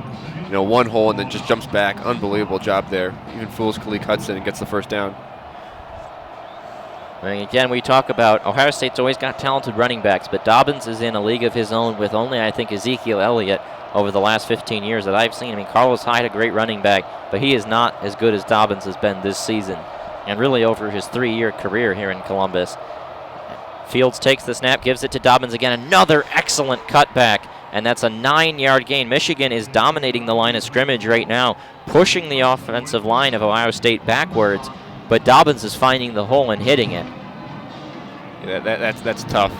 one hole and then just jumps back. Unbelievable job there. Even foolishly cuts it and gets the first down. I mean, again, we talk about Ohio State's always got talented running backs, but Dobbins is in a league of his own with only, I think, Ezekiel Elliott over the last 15 years that I've seen. I mean, Carlos Hyde, a great running back, but he is not as good as Dobbins has been this season, and really over his 3-year career here in Columbus. Fields takes the snap, gives it to Dobbins again. Another excellent cutback, and that's a 9-yard gain. Michigan is dominating the line of scrimmage right now, pushing the offensive line of Ohio State backwards, but Dobbins is finding the hole and hitting it. Yeah, that's tough.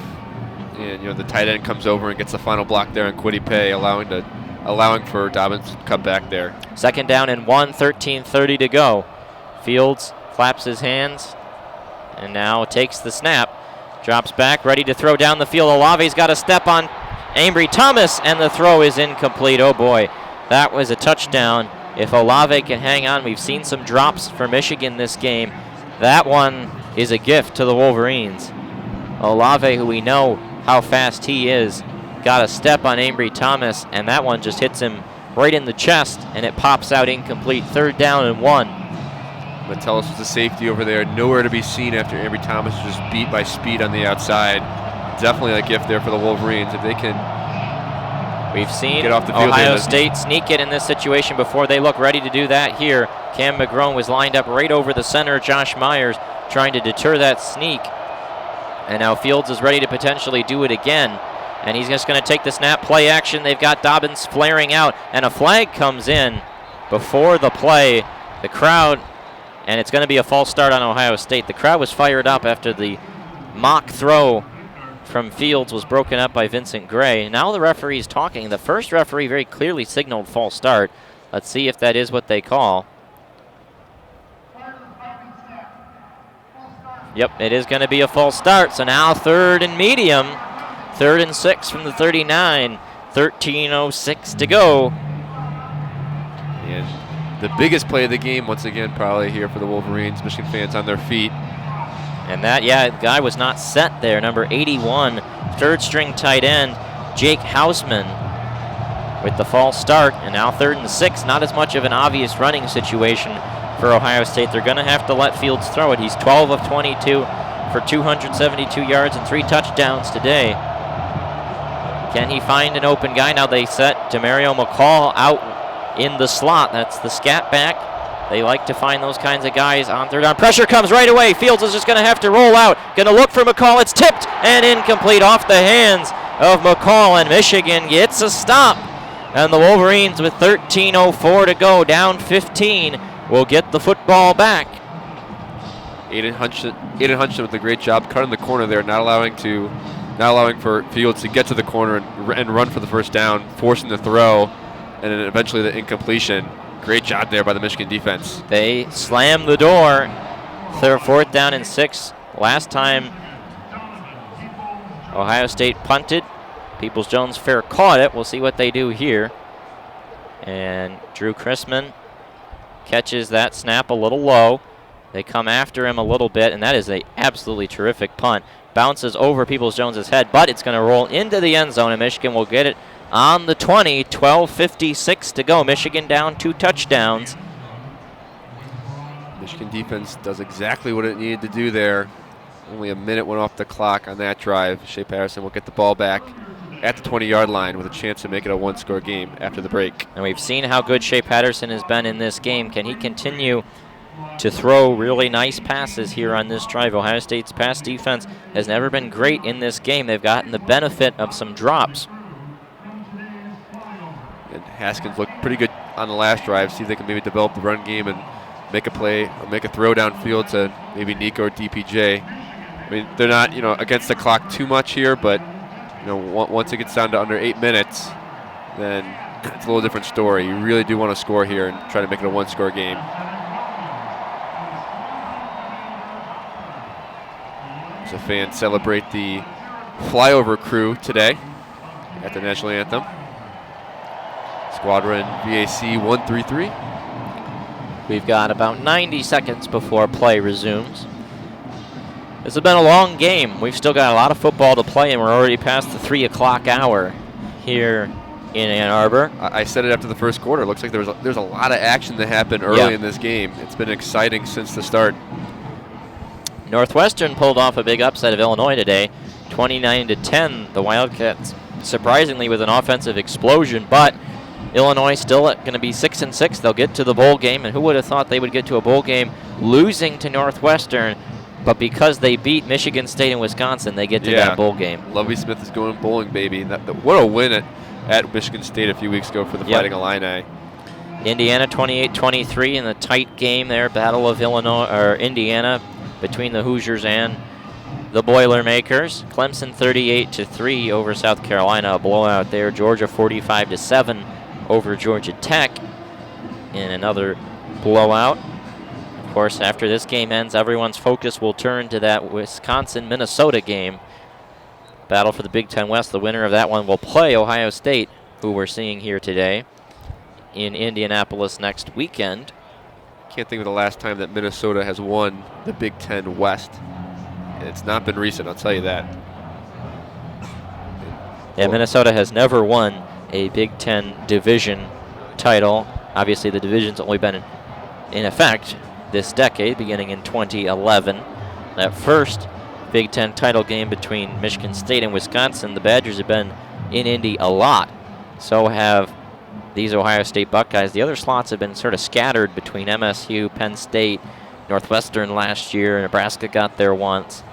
And the tight end comes over and gets the final block there on Kwity Paye, allowing for Dobbins to cut back there. Second down and 1, 13:30 to go. Fields claps his hands and now takes the snap. Drops back, ready to throw down the field. Olave's got a step on Ambry Thomas, and the throw is incomplete. Oh boy, that was a touchdown. If Olave can hang on, we've seen some drops for Michigan this game. That one is a gift to the Wolverines. Olave, who we know how fast he is, got a step on Ambry Thomas, and that one just hits him right in the chest, and it pops out incomplete. Third down and 1. Metellus was the safety over there, nowhere to be seen after Ambry Thomas was just beat by speed on the outside. Definitely a gift there for the Wolverines if they can. We've seen get off the field. Ohio State sneak it in this situation before. They look ready to do that here. Cam McGrone was lined up right over the center. Josh Myers trying to deter that sneak. And now Fields is ready to potentially do it again. And he's just going to take the snap, play action. They've got Dobbins flaring out. And a flag comes in before the play. The crowd, and it's going to be a false start on Ohio State. The crowd was fired up after the mock throw from Fields was broken up by Vincent Gray. Now the referee's talking. The first referee very clearly signaled false start. Let's see if that is what they call. Yep, it is going to be a false start. So now 3rd and medium. 3rd and 6 from the 39. 13:06 to go. And the biggest play of the game, once again, probably here for the Wolverines. Michigan fans on their feet. And that, the guy was not set there. Number 81, 3rd string tight end, Jake Hausman with the false start. And now 3rd and 6, not as much of an obvious running situation for Ohio State. They're going to have to let Fields throw it. He's 12 of 22 for 272 yards and 3 touchdowns today. Can he find an open guy? Now they set Demario McCall out in the slot. That's the scat back. They like to find those kinds of guys on third down. Pressure comes right away. Fields is just going to have to roll out. Going to look for McCall. It's tipped and incomplete off the hands of McCall, and Michigan gets a stop. And the Wolverines, with 13:04 to go, down 15, will get the football back. Aiden Hunchton with a great job cutting the corner there, not allowing for Fields to get to the corner and run for the first down, forcing the throw, and then eventually the incompletion. Great job there by the Michigan defense. They slam the door. Fourth down and 6. Last time Ohio State punted, Peoples-Jones Fair caught it. We'll see what they do here. And Drew Chrisman catches that snap a little low. They come after him a little bit, and that is an absolutely terrific punt. Bounces over Peoples-Jones' head, but it's going to roll into the end zone, and Michigan will get it on the 20. 12:56 to go. Michigan down 2 touchdowns. Michigan defense does exactly what it needed to do there. Only a minute went off the clock on that drive. Shea Patterson will get the ball back at the 20-yard line with a chance to make it a one-score game after the break. And we've seen how good Shea Patterson has been in this game. Can he continue to throw really nice passes here on this drive? Ohio State's pass defense has never been great in this game. They've gotten the benefit of some drops. And Haskins looked pretty good on the last drive. See if they can maybe develop the run game and make a play or make a throw downfield to maybe Nico or DPJ. I mean, they're not, against the clock too much here, but, once it gets down to under 8 minutes, then it's a little different story. You really do want to score here and try to make it a one-score game. So fans celebrate the flyover crew today at the national anthem. Squadron VAC 133. We've got about 90 seconds before play resumes. This has been a long game. We've still got a lot of football to play, and we're already past the 3 o'clock hour here in Ann Arbor. I said it after the first quarter. It looks like there's a lot of action that happened early in this game. It's been exciting since the start. Northwestern pulled off a big upset of Illinois today, 29-10. The Wildcats, surprisingly, with an offensive explosion, but Illinois still going to be 6-6. They'll get to the bowl game, and who would have thought they would get to a bowl game losing to Northwestern? But because they beat Michigan State and Wisconsin, they get to that bowl game. Lovie Smith is going bowling, baby. What a win at Michigan State a few weeks ago for the Fighting Illini. Indiana 28-23 in the tight game there, Battle of Indiana between the Hoosiers and the Boilermakers. Clemson 38-3 over South Carolina, a blowout there. Georgia 45-7 over Georgia Tech in another blowout. Of course, after this game ends, everyone's focus will turn to that Wisconsin-Minnesota game. Battle for the Big Ten West. The winner of that one will play Ohio State, who we're seeing here today, in Indianapolis next weekend. Can't think of the last time that Minnesota has won the Big Ten West. It's not been recent, I'll tell you that. Yeah, Minnesota has never won a Big Ten division title. Obviously, the division's only been in effect this decade, beginning in 2011. That first Big Ten title game between Michigan State and Wisconsin, the Badgers have been in Indy a lot. So have these Ohio State Buckeyes. The other slots have been sort of scattered between MSU, Penn State, Northwestern last year. Nebraska got there once.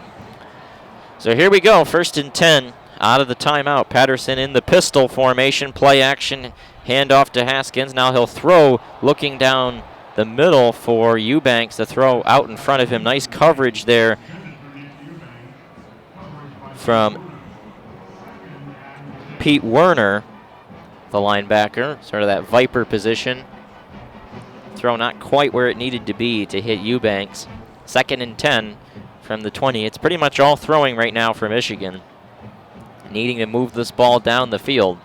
So here we go, 1st and 10 out of the timeout. Patterson in the pistol formation, play action, handoff to Haskins. Now he'll throw, looking down the middle for Eubanks. The throw out in front of him. Nice coverage there from Pete Werner, the linebacker, sort of that viper position. Throw not quite where it needed to be to hit Eubanks. 2nd and 10 from the 20. It's pretty much all throwing right now for Michigan, needing to move this ball down the field.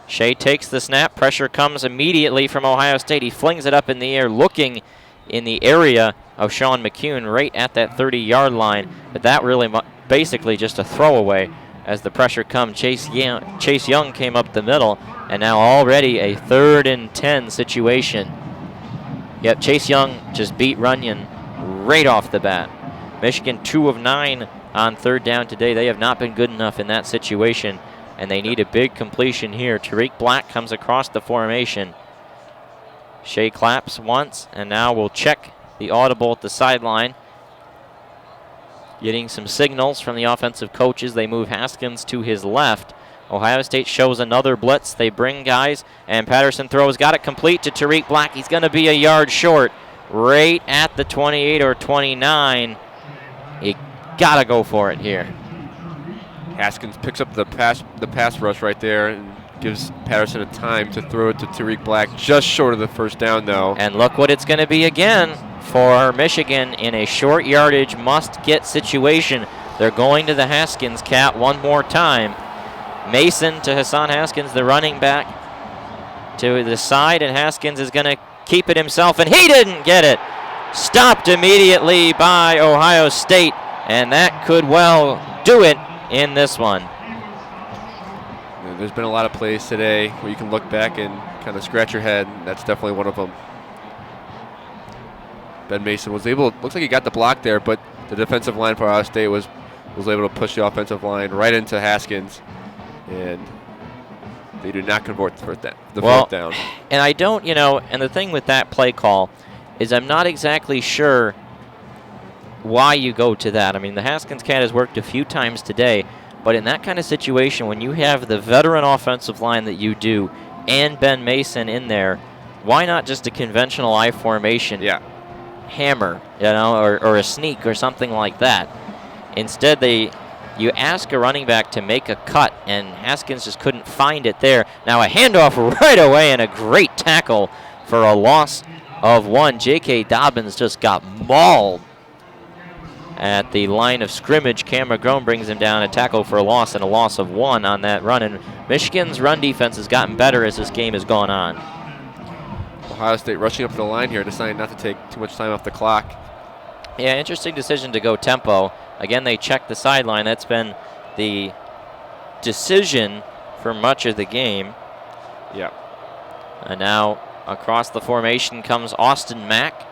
Shea takes the snap. Pressure comes immediately from Ohio State. He flings it up in the air, looking in the area of Sean McCune right at that 30-yard line. But that really basically just a throwaway as the pressure comes. Chase Young came up the middle, and now already a 3rd and 10 situation. Yep, Chase Young just beat Runyon right off the bat. Michigan 2 of 9 on 3rd down today. They have not been good enough in that situation, and they need a big completion here. Tariq Black comes across the formation. Shea claps once, and now we'll check the audible at the sideline. Getting some signals from the offensive coaches. They move Haskins to his left. Ohio State shows another blitz. They bring guys, and Patterson throws. Got it complete to Tariq Black. He's going to be a yard short, right at the 28 or 29. You got to go for it here. Haskins picks up the pass rush right there and gives Patterson a time to throw it to Tariq Black, just short of the first down, though. And look what it's going to be again for Michigan in a short yardage must-get situation. They're going to the Haskins cat one more time. Mason to Hassan Haskins, the running back, to the side, and Haskins is going to keep it himself, and he didn't get it. Stopped immediately by Ohio State, and that could well do it in this one. There's been a lot of plays today where you can look back and kind of scratch your head. That's definitely one of them. Ben Mason was able, looks like he got the block there, but the defensive line for Ohio State was able to push the offensive line right into Haskins, and they do not convert the fourth down. And I don't, and the thing with that play call is I'm not exactly sure why you go to that. I mean, the Haskins cat has worked a few times today, but in that kind of situation, when you have the veteran offensive line that you do and Ben Mason in there, why not just a conventional I formation? Yeah. Hammer, or a sneak or something like that. Instead, you ask a running back to make a cut, and Haskins just couldn't find it there. Now a handoff right away and a great tackle for a loss of 1. J.K. Dobbins just got mauled at the line of scrimmage. Cam McGrone brings him down, a tackle for a loss and a loss of 1 on that run. And Michigan's run defense has gotten better as this game has gone on. Ohio State rushing up to the line here, deciding not to take too much time off the clock. Yeah, interesting decision to go tempo. Again, they check the sideline. That's been the decision for much of the game. Yeah. And now across the formation comes Austin Mack.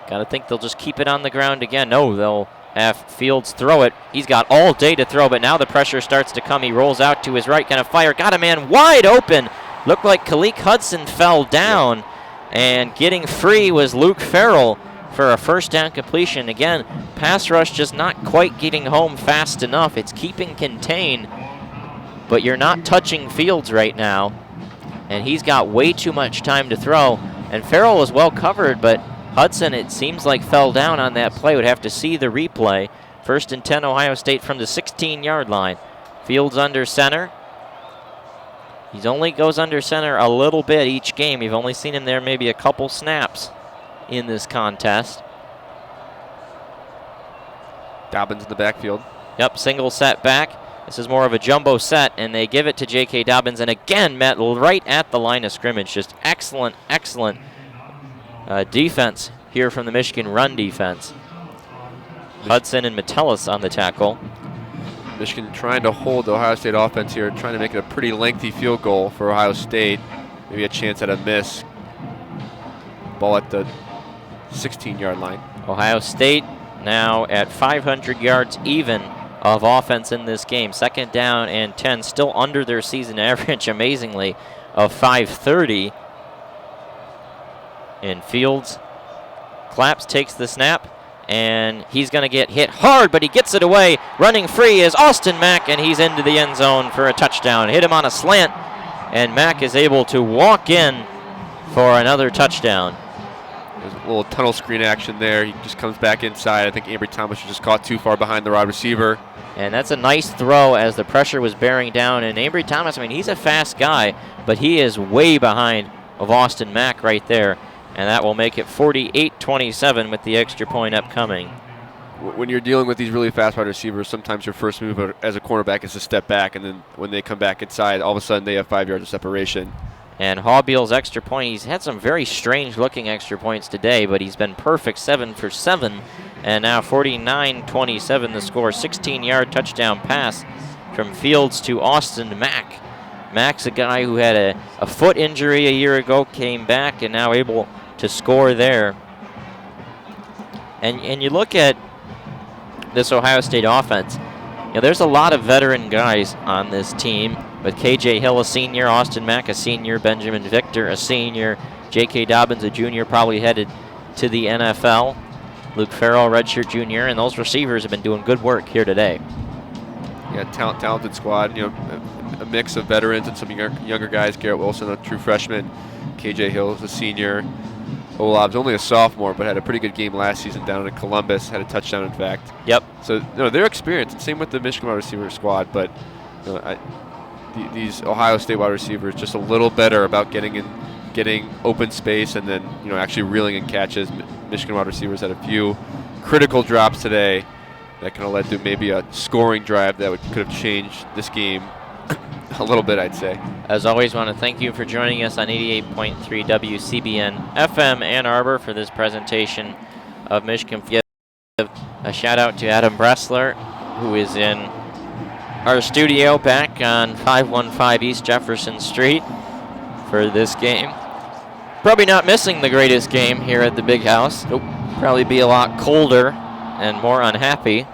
Got to think they'll just keep it on the ground again. No, they'll have Fields throw it. He's got all day to throw, but now the pressure starts to come. He rolls out to his right, going to fire. Got a man wide open. Looked like Khaleke Hudson fell down. And getting free was Luke Farrell for a first down completion. Again, pass rush just not quite getting home fast enough. It's keeping contained, but you're not touching Fields right now. And he's got way too much time to throw. And Farrell was well covered, but Hudson, it seems like, fell down on that play. Would have to see the replay. 1st and 10, Ohio State from the 16-yard line. Fields under center. He only goes under center a little bit each game. You've only seen him there maybe a couple snaps in this contest. Dobbins in the backfield. Yep, single set back. This is more of a jumbo set, and they give it to J.K. Dobbins, and again met right at the line of scrimmage. Just excellent defense here from the Michigan run defense. Hudson and Metellus on the tackle. Michigan trying to hold the Ohio State offense here, trying to make it a pretty lengthy field goal for Ohio State. Maybe a chance at a miss. Ball at the 16-yard line. Ohio State now at 500 yards even of offense in this game. 2nd down and 10, still under their season average, amazingly, of 530. And Fields claps, takes the snap, and he's going to get hit hard, but he gets it away. Running free is Austin Mack, and he's into the end zone for a touchdown. Hit him on a slant, and Mack is able to walk in for another touchdown. There's a little tunnel screen action there. He just comes back inside. I think Ambry Thomas was just caught too far behind the wide receiver. And that's a nice throw as the pressure was bearing down. And Ambry Thomas, I mean, he's a fast guy, but he is way behind of Austin Mack right there. And that will make it 48-27 with the extra point upcoming. When you're dealing with these really fast wide receivers, sometimes your first move as a cornerback is to step back, and then when they come back inside, all of a sudden they have 5 yards of separation. And Hawbeal's extra point, he's had some very strange-looking extra points today, but he's been perfect, 7 for 7. And now 49-27 the score, 16-yard touchdown pass from Fields to Austin Mack. Mack's a guy who had a foot injury a year ago, came back, and now able to score there. And you look at this Ohio State offense, there's a lot of veteran guys on this team, with K.J. Hill a senior, Austin Mack a senior, Benjamin Victor a senior, J.K. Dobbins, a junior, probably headed to the NFL. Luke Farrell, redshirt junior, and those receivers have been doing good work here today. Yeah, talented squad. A mix of veterans and some younger guys. Garrett Wilson, a true freshman. KJ Hill is a senior. Olab's only a sophomore, but had a pretty good game last season down in Columbus. Had a touchdown, in fact. Yep. So they're experienced. Same with the Michigan wide receiver squad, but these Ohio State wide receivers just a little better about getting open space and then actually reeling in catches. Michigan wide receivers had a few critical drops today that kind of led to maybe a scoring drive that could have changed this game a little bit, I'd say. As always, want to thank you for joining us on 88.3 WCBN FM Ann Arbor for this presentation of Michigan. A shout out to Adam Bressler, who is in our studio back on 515 East Jefferson Street for this game. Probably not missing the greatest game here at the Big House. Nope. Probably be a lot colder and more unhappy.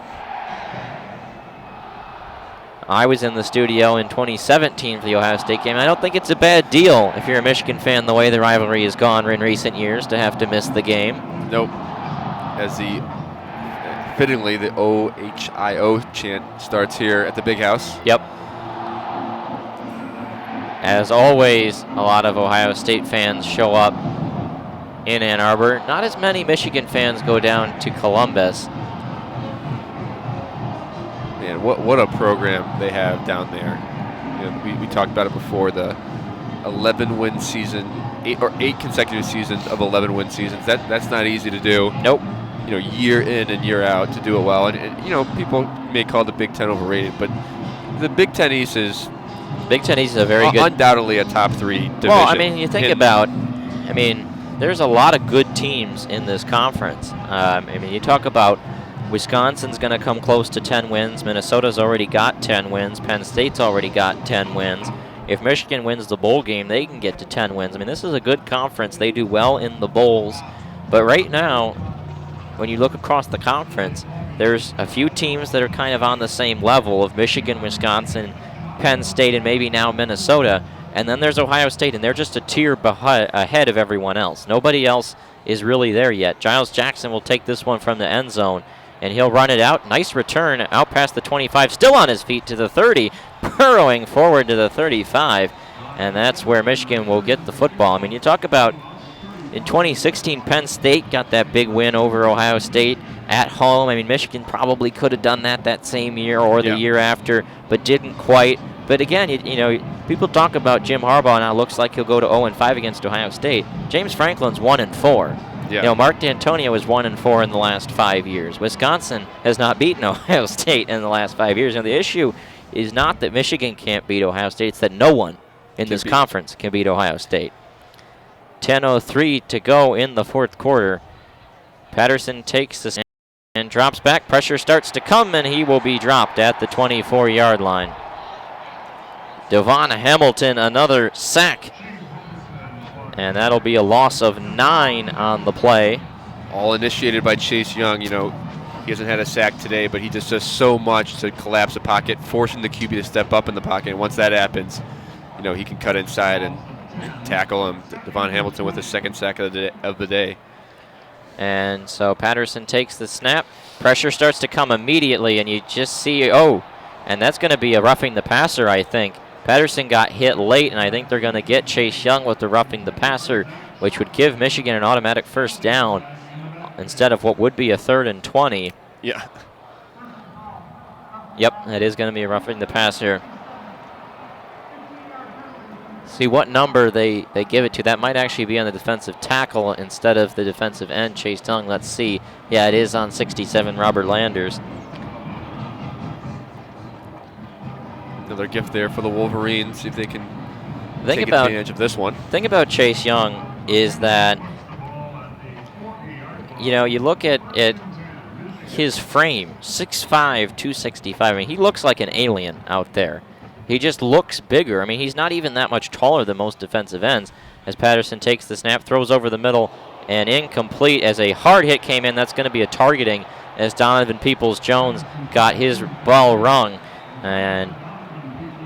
I was in the studio in 2017 for the Ohio State game. I don't think it's a bad deal if you're a Michigan fan the way the rivalry has gone in recent years to have to miss the game. Nope. As fittingly, the OHIO chant starts here at the Big House. Yep. As always, a lot of Ohio State fans show up in Ann Arbor. Not as many Michigan fans go down to Columbus. Man, what a program they have down there. We talked about it before, the 11-win season, 8 consecutive seasons of 11-win seasons. That's not easy to do. Nope. Year in and year out to do it well. And people may call the Big Ten overrated, but the Big Ten East is a very good, undoubtedly a top 3 division. Well, you think about, there's a lot of good teams in this conference. You talk about Wisconsin's going to come close to 10 wins. Minnesota's already got 10 wins. Penn State's already got 10 wins. If Michigan wins the bowl game, they can get to 10 wins. This is a good conference. They do well in the bowls. But right now, when you look across the conference, there's a few teams that are kind of on the same level of Michigan, Wisconsin, Penn State, and maybe now Minnesota. And then there's Ohio State, and they're just a tier ahead of everyone else. Nobody else is really there yet. Giles Jackson will take this one from the end zone, and he'll run it out. Nice return out past the 25, still on his feet to the 30, burrowing forward to the 35, and that's where Michigan will get the football. You talk about in 2016, Penn State got that big win over Ohio State at home. Michigan probably could have done that same year or the year after, but didn't quite. But again, people talk about Jim Harbaugh now. Looks like he'll go to 0-5 against Ohio State. James Franklin's 1-4. Yeah. Mark D'Antonio is 1-4 in the last 5 years. Wisconsin has not beaten Ohio State in the last 5 years. The issue is not that Michigan can't beat Ohio State; it's that no one in this conference can beat Ohio State. 10:03 to go in the fourth quarter. Patterson takes this and drops back. Pressure starts to come, and he will be dropped at the 24-yard line. Devon Hamilton, another sack. And that'll be a loss of 9 on the play. All initiated by Chase Young. He hasn't had a sack today, but he just does so much to collapse the pocket, forcing the QB to step up in the pocket. And once that happens, he can cut inside and tackle him. Devon Hamilton with his second sack of the day. And so Patterson takes the snap. Pressure starts to come immediately, and you just see, and that's going to be a roughing the passer, I think. Patterson got hit late, and I think they're going to get Chase Young with the roughing the passer, which would give Michigan an automatic first down instead of what would be a 3rd and 20. Yeah. Yep, that is going to be a roughing the passer. See what number they give it to. That might actually be on the defensive tackle instead of the defensive end, Chase Young. Let's see. Yeah, it is on 67, Robert Landers. Another gift there for the Wolverines. See if they can take advantage of this one. Thing about Chase Young is that, you look at his frame, 6'5", 265. He looks like an alien out there. He just looks bigger. He's not even that much taller than most defensive ends. As Patterson takes the snap, throws over the middle, and incomplete as a hard hit came in. That's going to be a targeting as Donovan Peoples-Jones got his ball rung. And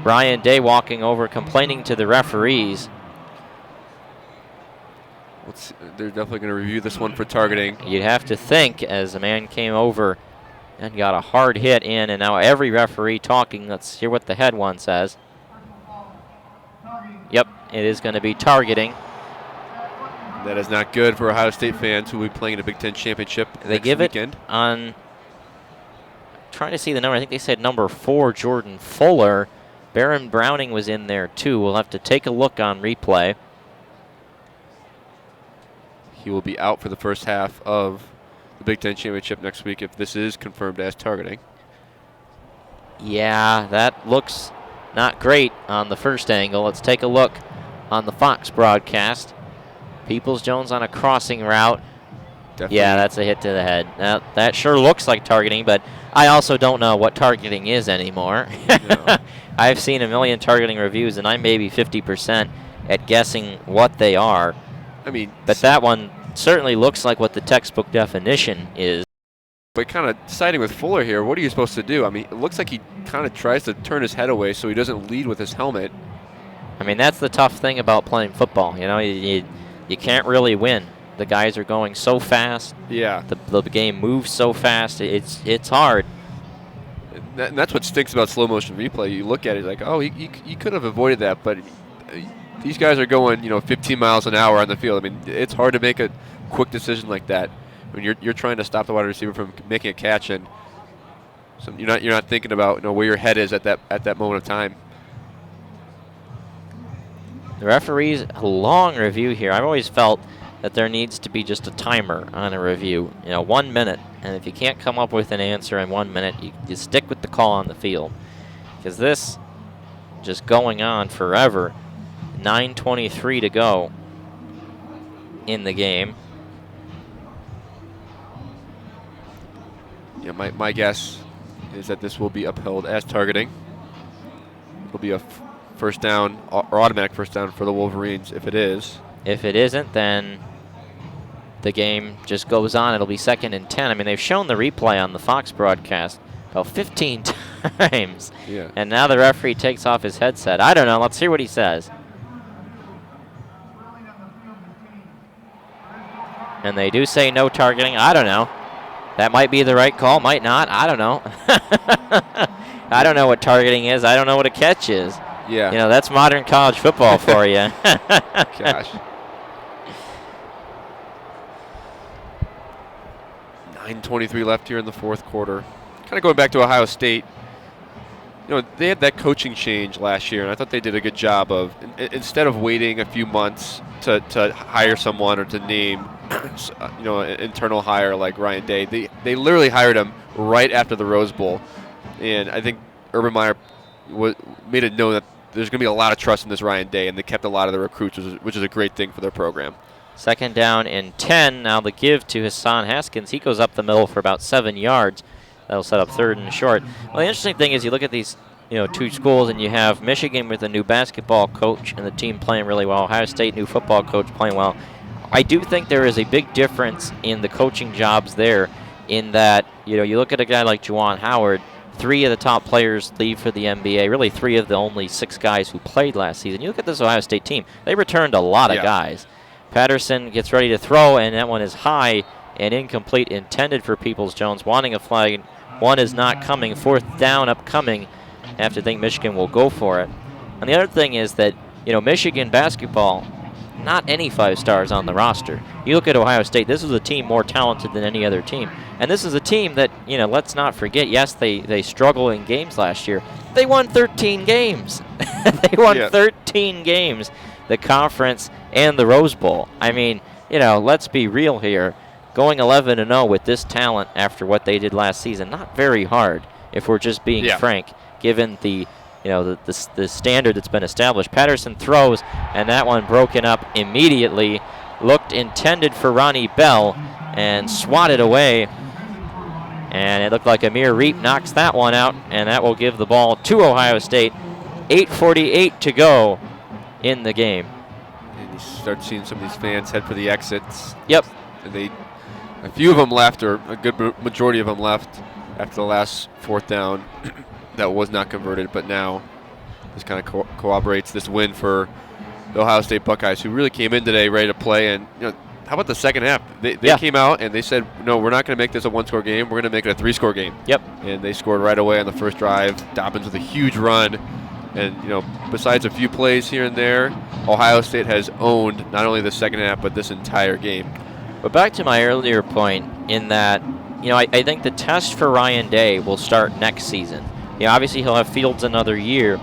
Brian Day walking over, complaining to the referees. They're definitely going to review this one for targeting. You'd have to think, as a man came over and got a hard hit in, and now every referee talking. Let's hear what the head one says. Yep, it is going to be targeting. That is not good for Ohio State fans who will be playing in a Big Ten championship They give weekend. It on, trying to see the number, I think they said number 4, Jordan Fuller. Baron Browning was in there too. We'll have to take a look on replay. He will be out for the first half of the Big Ten championship next week if this is confirmed as targeting. Yeah, that looks not great on the first angle. Let's take a look on the Fox broadcast. Peoples-Jones on a crossing route. Definitely. Yeah, that's a hit to the head. Now, that sure looks like targeting, but I also don't know what targeting is anymore. No. I've seen a million targeting reviews, and I'm maybe 50% at guessing what they are. I mean, but that one certainly looks like what the textbook definition is. But kind of siding with Fuller here, what are you supposed to do? I mean, it looks like he kind of tries to turn his head away so he doesn't lead with his helmet. I mean, that's the tough thing about playing football. You know, you can't really win. The guys are going so fast. Yeah. The game moves so fast. It's hard. And that's what stinks about slow motion replay. You look at it like, oh, you could have avoided that, but these guys are going, 15 miles an hour on the field. I mean, it's hard to make a quick decision like that when you're trying to stop the wide receiver from making a catch, and so you're not thinking about where your head is at that moment of time. The referee's long review here. I've always felt that there needs to be just a timer on a review. 1 minute, and if you can't come up with an answer in 1 minute, you stick with the call on the field, because this just going on forever. 9:23 to go in the game. Yeah, my guess is that this will be upheld as targeting. It'll be a first down or automatic first down for the Wolverines if it is. If it isn't, then the game just goes on. It'll be 2nd and 10. I mean, they've shown the replay on the Fox broadcast about 15 times. Yeah. And now the referee takes off his headset. I don't know. Let's hear what he says. And they do say no targeting. I don't know. That might be the right call, might not. I don't know. I don't know what targeting is. I don't know what a catch is. Yeah. That's modern college football for you. Gosh. 9:23 left here in the fourth quarter. Kind of going back to Ohio State. They had that coaching change last year, and I thought they did a good job of, instead of waiting a few months to hire someone or to name, an internal hire like Ryan Day, they literally hired him right after the Rose Bowl, and I think Urban Meyer made it known that there's going to be a lot of trust in this Ryan Day, and they kept a lot of the recruits, which is a great thing for their program. 2nd down and 10. Now the give to Hassan Haskins. He goes up the middle for about 7 yards. That'll set up 3rd and short. Well, the interesting thing is you look at these, two schools, and you have Michigan with a new basketball coach and the team playing really well. Ohio State, new football coach playing well. I do think there is a big difference in the coaching jobs there, in that, you look at a guy like Juwan Howard. 3 of the top players leave for the NBA. Really, 3 of the only 6 guys who played last season. You look at this Ohio State team. They returned a lot of guys. Patterson gets ready to throw, and that one is high and incomplete, intended for Peoples-Jones, wanting a flag. One is not coming. 4th down upcoming. I have to think Michigan will go for it. And the other thing is that, Michigan basketball, not any 5 stars on the roster. You look at Ohio State, this is a team more talented than any other team. And this is a team that, let's not forget, yes, they struggled in games last year. They won 13 games. They won 13 games, the conference and the Rose Bowl. I mean, let's be real here. Going 11-0 with this talent after what they did last season, not very hard, if we're just being frank, given the the standard that's been established. Patterson throws, and that one broken up immediately. Looked intended for Ronnie Bell and swatted away. And it looked like Amir Reep knocks that one out, and that will give the ball to Ohio State. 8:48 to go in the game. And you start seeing some of these fans head for the exits. Yep. And a few of them left, or a good majority of them left after the last 4th down. That was not converted, but now this kind of corroborates this win for the Ohio State Buckeyes, who really came in today ready to play. And how about the second half? They came out and they said, no, we're not going to make this a one-score game. We're going to make it a three-score game. Yep. And they scored right away on the first drive. Dobbins with a huge run. And, besides a few plays here and there, Ohio State has owned not only the second half, but this entire game. But back to my earlier point in that, I think the test for Ryan Day will start next season. Obviously he'll have Fields another year,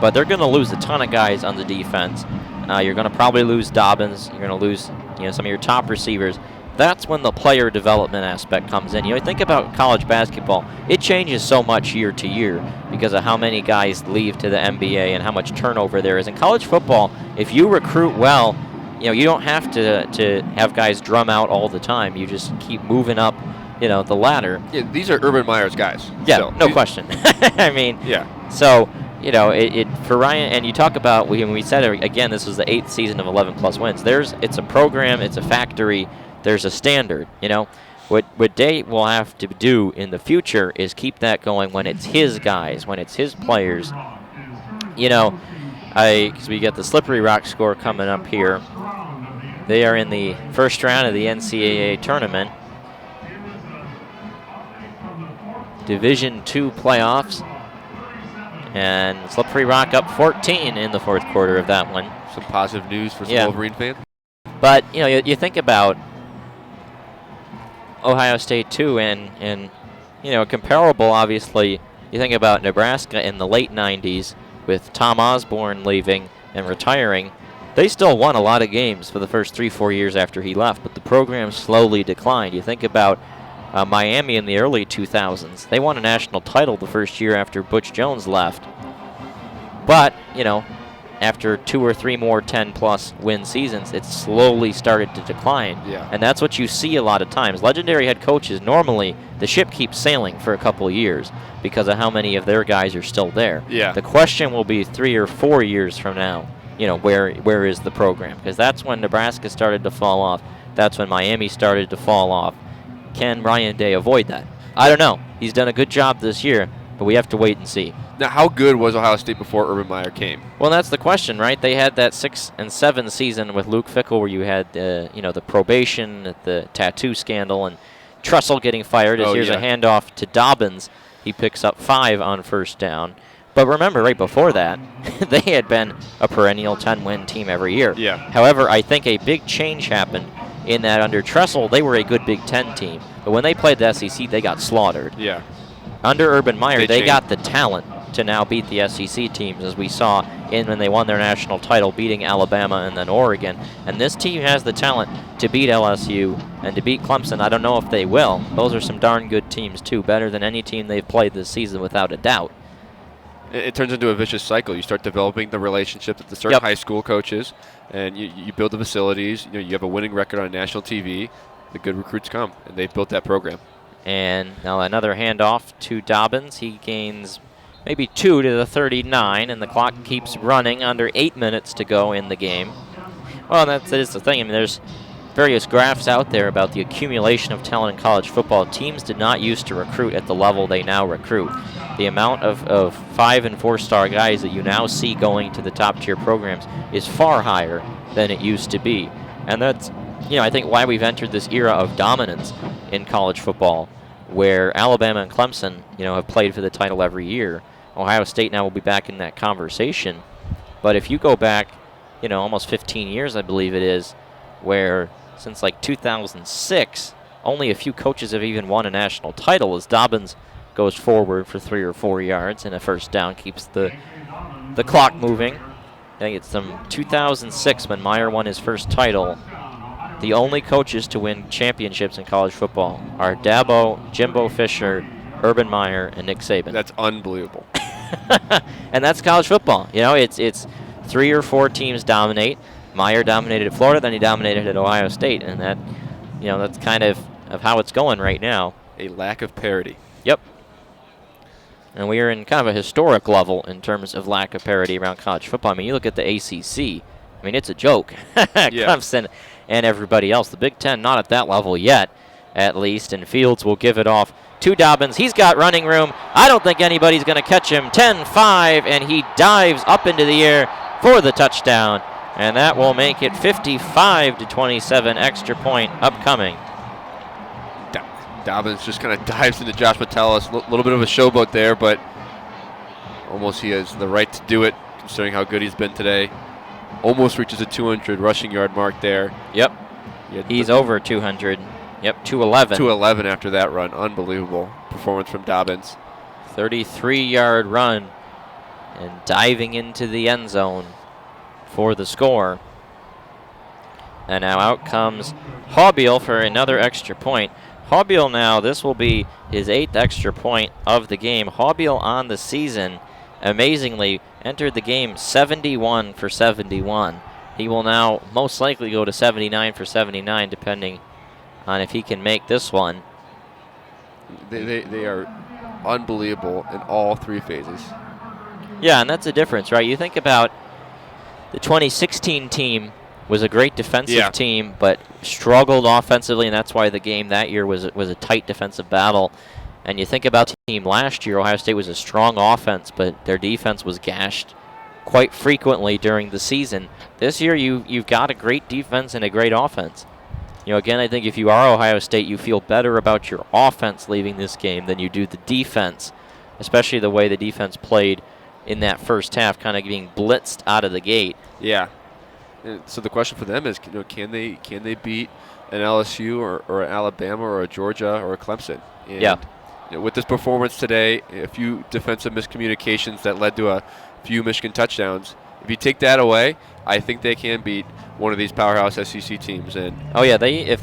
but they're going to lose a ton of guys on the defense. You're going to probably lose Dobbins. You're going to lose, some of your top receivers. That's when the player development aspect comes in. Think about college basketball. It changes so much year to year because of how many guys leave to the NBA and how much turnover there is. In college football, if you recruit well, you don't have to have guys drum out all the time. You just keep moving up, the ladder. Yeah, these are Urban Meyer's guys. Yeah, so. No question. I mean, yeah. So, it for Ryan, and you talk about, when we said it again, this was the 8th season of 11-plus wins. It's a program, it's a factory. There's a standard, What Day will have to do in the future is keep that going when it's his guys, when it's his players. Because we get the Slippery Rock score coming up here. They are in the first round of the NCAA tournament. Division II playoffs. And Slippery Rock up 14 in the fourth quarter of that one. Some positive news for some Wolverine fans. But, you think about Ohio State too, and comparable, obviously, you think about Nebraska in the late 90s with Tom Osborne leaving and retiring. They still won a lot of games for the first 3-4 years after he left, but the program slowly declined. You think about Miami in the early 2000s. They won a national title the first year after Butch Jones left. But, after 2 or 3 more 10-plus win seasons, it slowly started to decline. Yeah. And that's what you see a lot of times. Legendary head coaches, normally the ship keeps sailing for a couple of years because of how many of their guys are still there. Yeah. The question will be 3 or 4 years from now, where is the program? Because that's when Nebraska started to fall off. That's when Miami started to fall off. Can Ryan Day avoid that? I don't know. He's done a good job this year, but we have to wait and see. Now, how good was Ohio State before Urban Meyer came? Well, that's the question, right? They had that 6 and 7 season with Luke Fickell, where you had the probation, the tattoo scandal, and Tressel getting fired. Here's a handoff to Dobbins. He picks up 5 on first down. But remember, right before that, they had been a perennial 10-win team every year. Yeah. However, I think a big change happened in that under Tressel, they were a good Big Ten team. But when they played the SEC, they got slaughtered. Yeah. Under Urban Meyer, they changed. got the talent to now beat the SEC teams, as we saw when they won their national title, beating Alabama and then Oregon. And this team has the talent to beat LSU and to beat Clemson. I don't know if they will. Those are some darn good teams, too, better than any team they've played this season, without a doubt. It turns into a vicious cycle. You start developing the relationships with the certain high school coaches, and you build the facilities. You have a winning record on national TV. The good recruits come, and they've built that program. And now another handoff to Dobbins. He gains maybe 2 to the 39, and the clock keeps running. Under 8 minutes to go in the game. Well, that is the thing. I mean, there's various graphs out there about the accumulation of talent in college football. Teams did not used to recruit at the level they now recruit. The amount of 5- and 4-star guys that you now see going to the top-tier programs is far higher than it used to be. And that's, I think why we've entered this era of dominance in college football, where Alabama and Clemson, have played for the title every year. Ohio State now will be back in that conversation. But if you go back, almost 15 years, I believe it is, where since like 2006, only a few coaches have even won a national title, as Dobbins goes forward for 3 or 4 yards and a first down, keeps the clock moving. I think it's 2006 when Meyer won his first title. The only coaches to win championships in college football are Dabo, Jimbo Fisher, Urban Meyer, and Nick Saban. That's unbelievable. And that's college football. It's 3 or 4 teams dominate. Meyer dominated at Florida, then he dominated at Ohio State, and that, that's kind of how it's going right now. A lack of parity. Yep. And we are in kind of a historic level in terms of lack of parity around college football. I mean, you look at the ACC. I mean, it's a joke. Clemson and everybody else. The Big Ten not at that level yet, at least. And Fields will give it off to Dobbins. He's got running room. I don't think anybody's going to catch him. 10-5, and he dives up into the air for the touchdown. And that will make it 55-27, extra point upcoming. Dobbins just kind of dives into Josh Metellus. A little bit of a showboat there, but almost he has the right to do it, considering how good he's been today. Almost reaches a 200 rushing yard mark there. Yep. He's over 200. Yep, 211. 211 after that run. Unbelievable performance from Dobbins. 33-yard run and diving into the end zone for the score. And now out comes Haubiel for another extra point. Haubiel now, this will be his 8th extra point of the game. Haubiel on the season, amazingly, entered the game 71 for 71. He will now most likely go to 79 for 79, depending on if he can make this one. They are unbelievable in all 3 phases. Yeah, and that's the difference, right? You think about the 2016 team was a great defensive team, but struggled offensively, and that's why the game that year was a tight defensive battle. And you think about the team last year, Ohio State was a strong offense, but their defense was gashed quite frequently during the season. This year, you've got a great defense and a great offense. You know, again, I think if you are Ohio State, you feel better about your offense leaving this game than you do the defense, especially the way the defense played in that first half, kind of being blitzed out of the gate. Yeah. And so the question for them is, can they beat an LSU or an Alabama or a Georgia or a Clemson? And with this performance today, a few defensive miscommunications that led to a few Michigan touchdowns. If you take that away, I think they can beat one of these powerhouse SEC teams. And if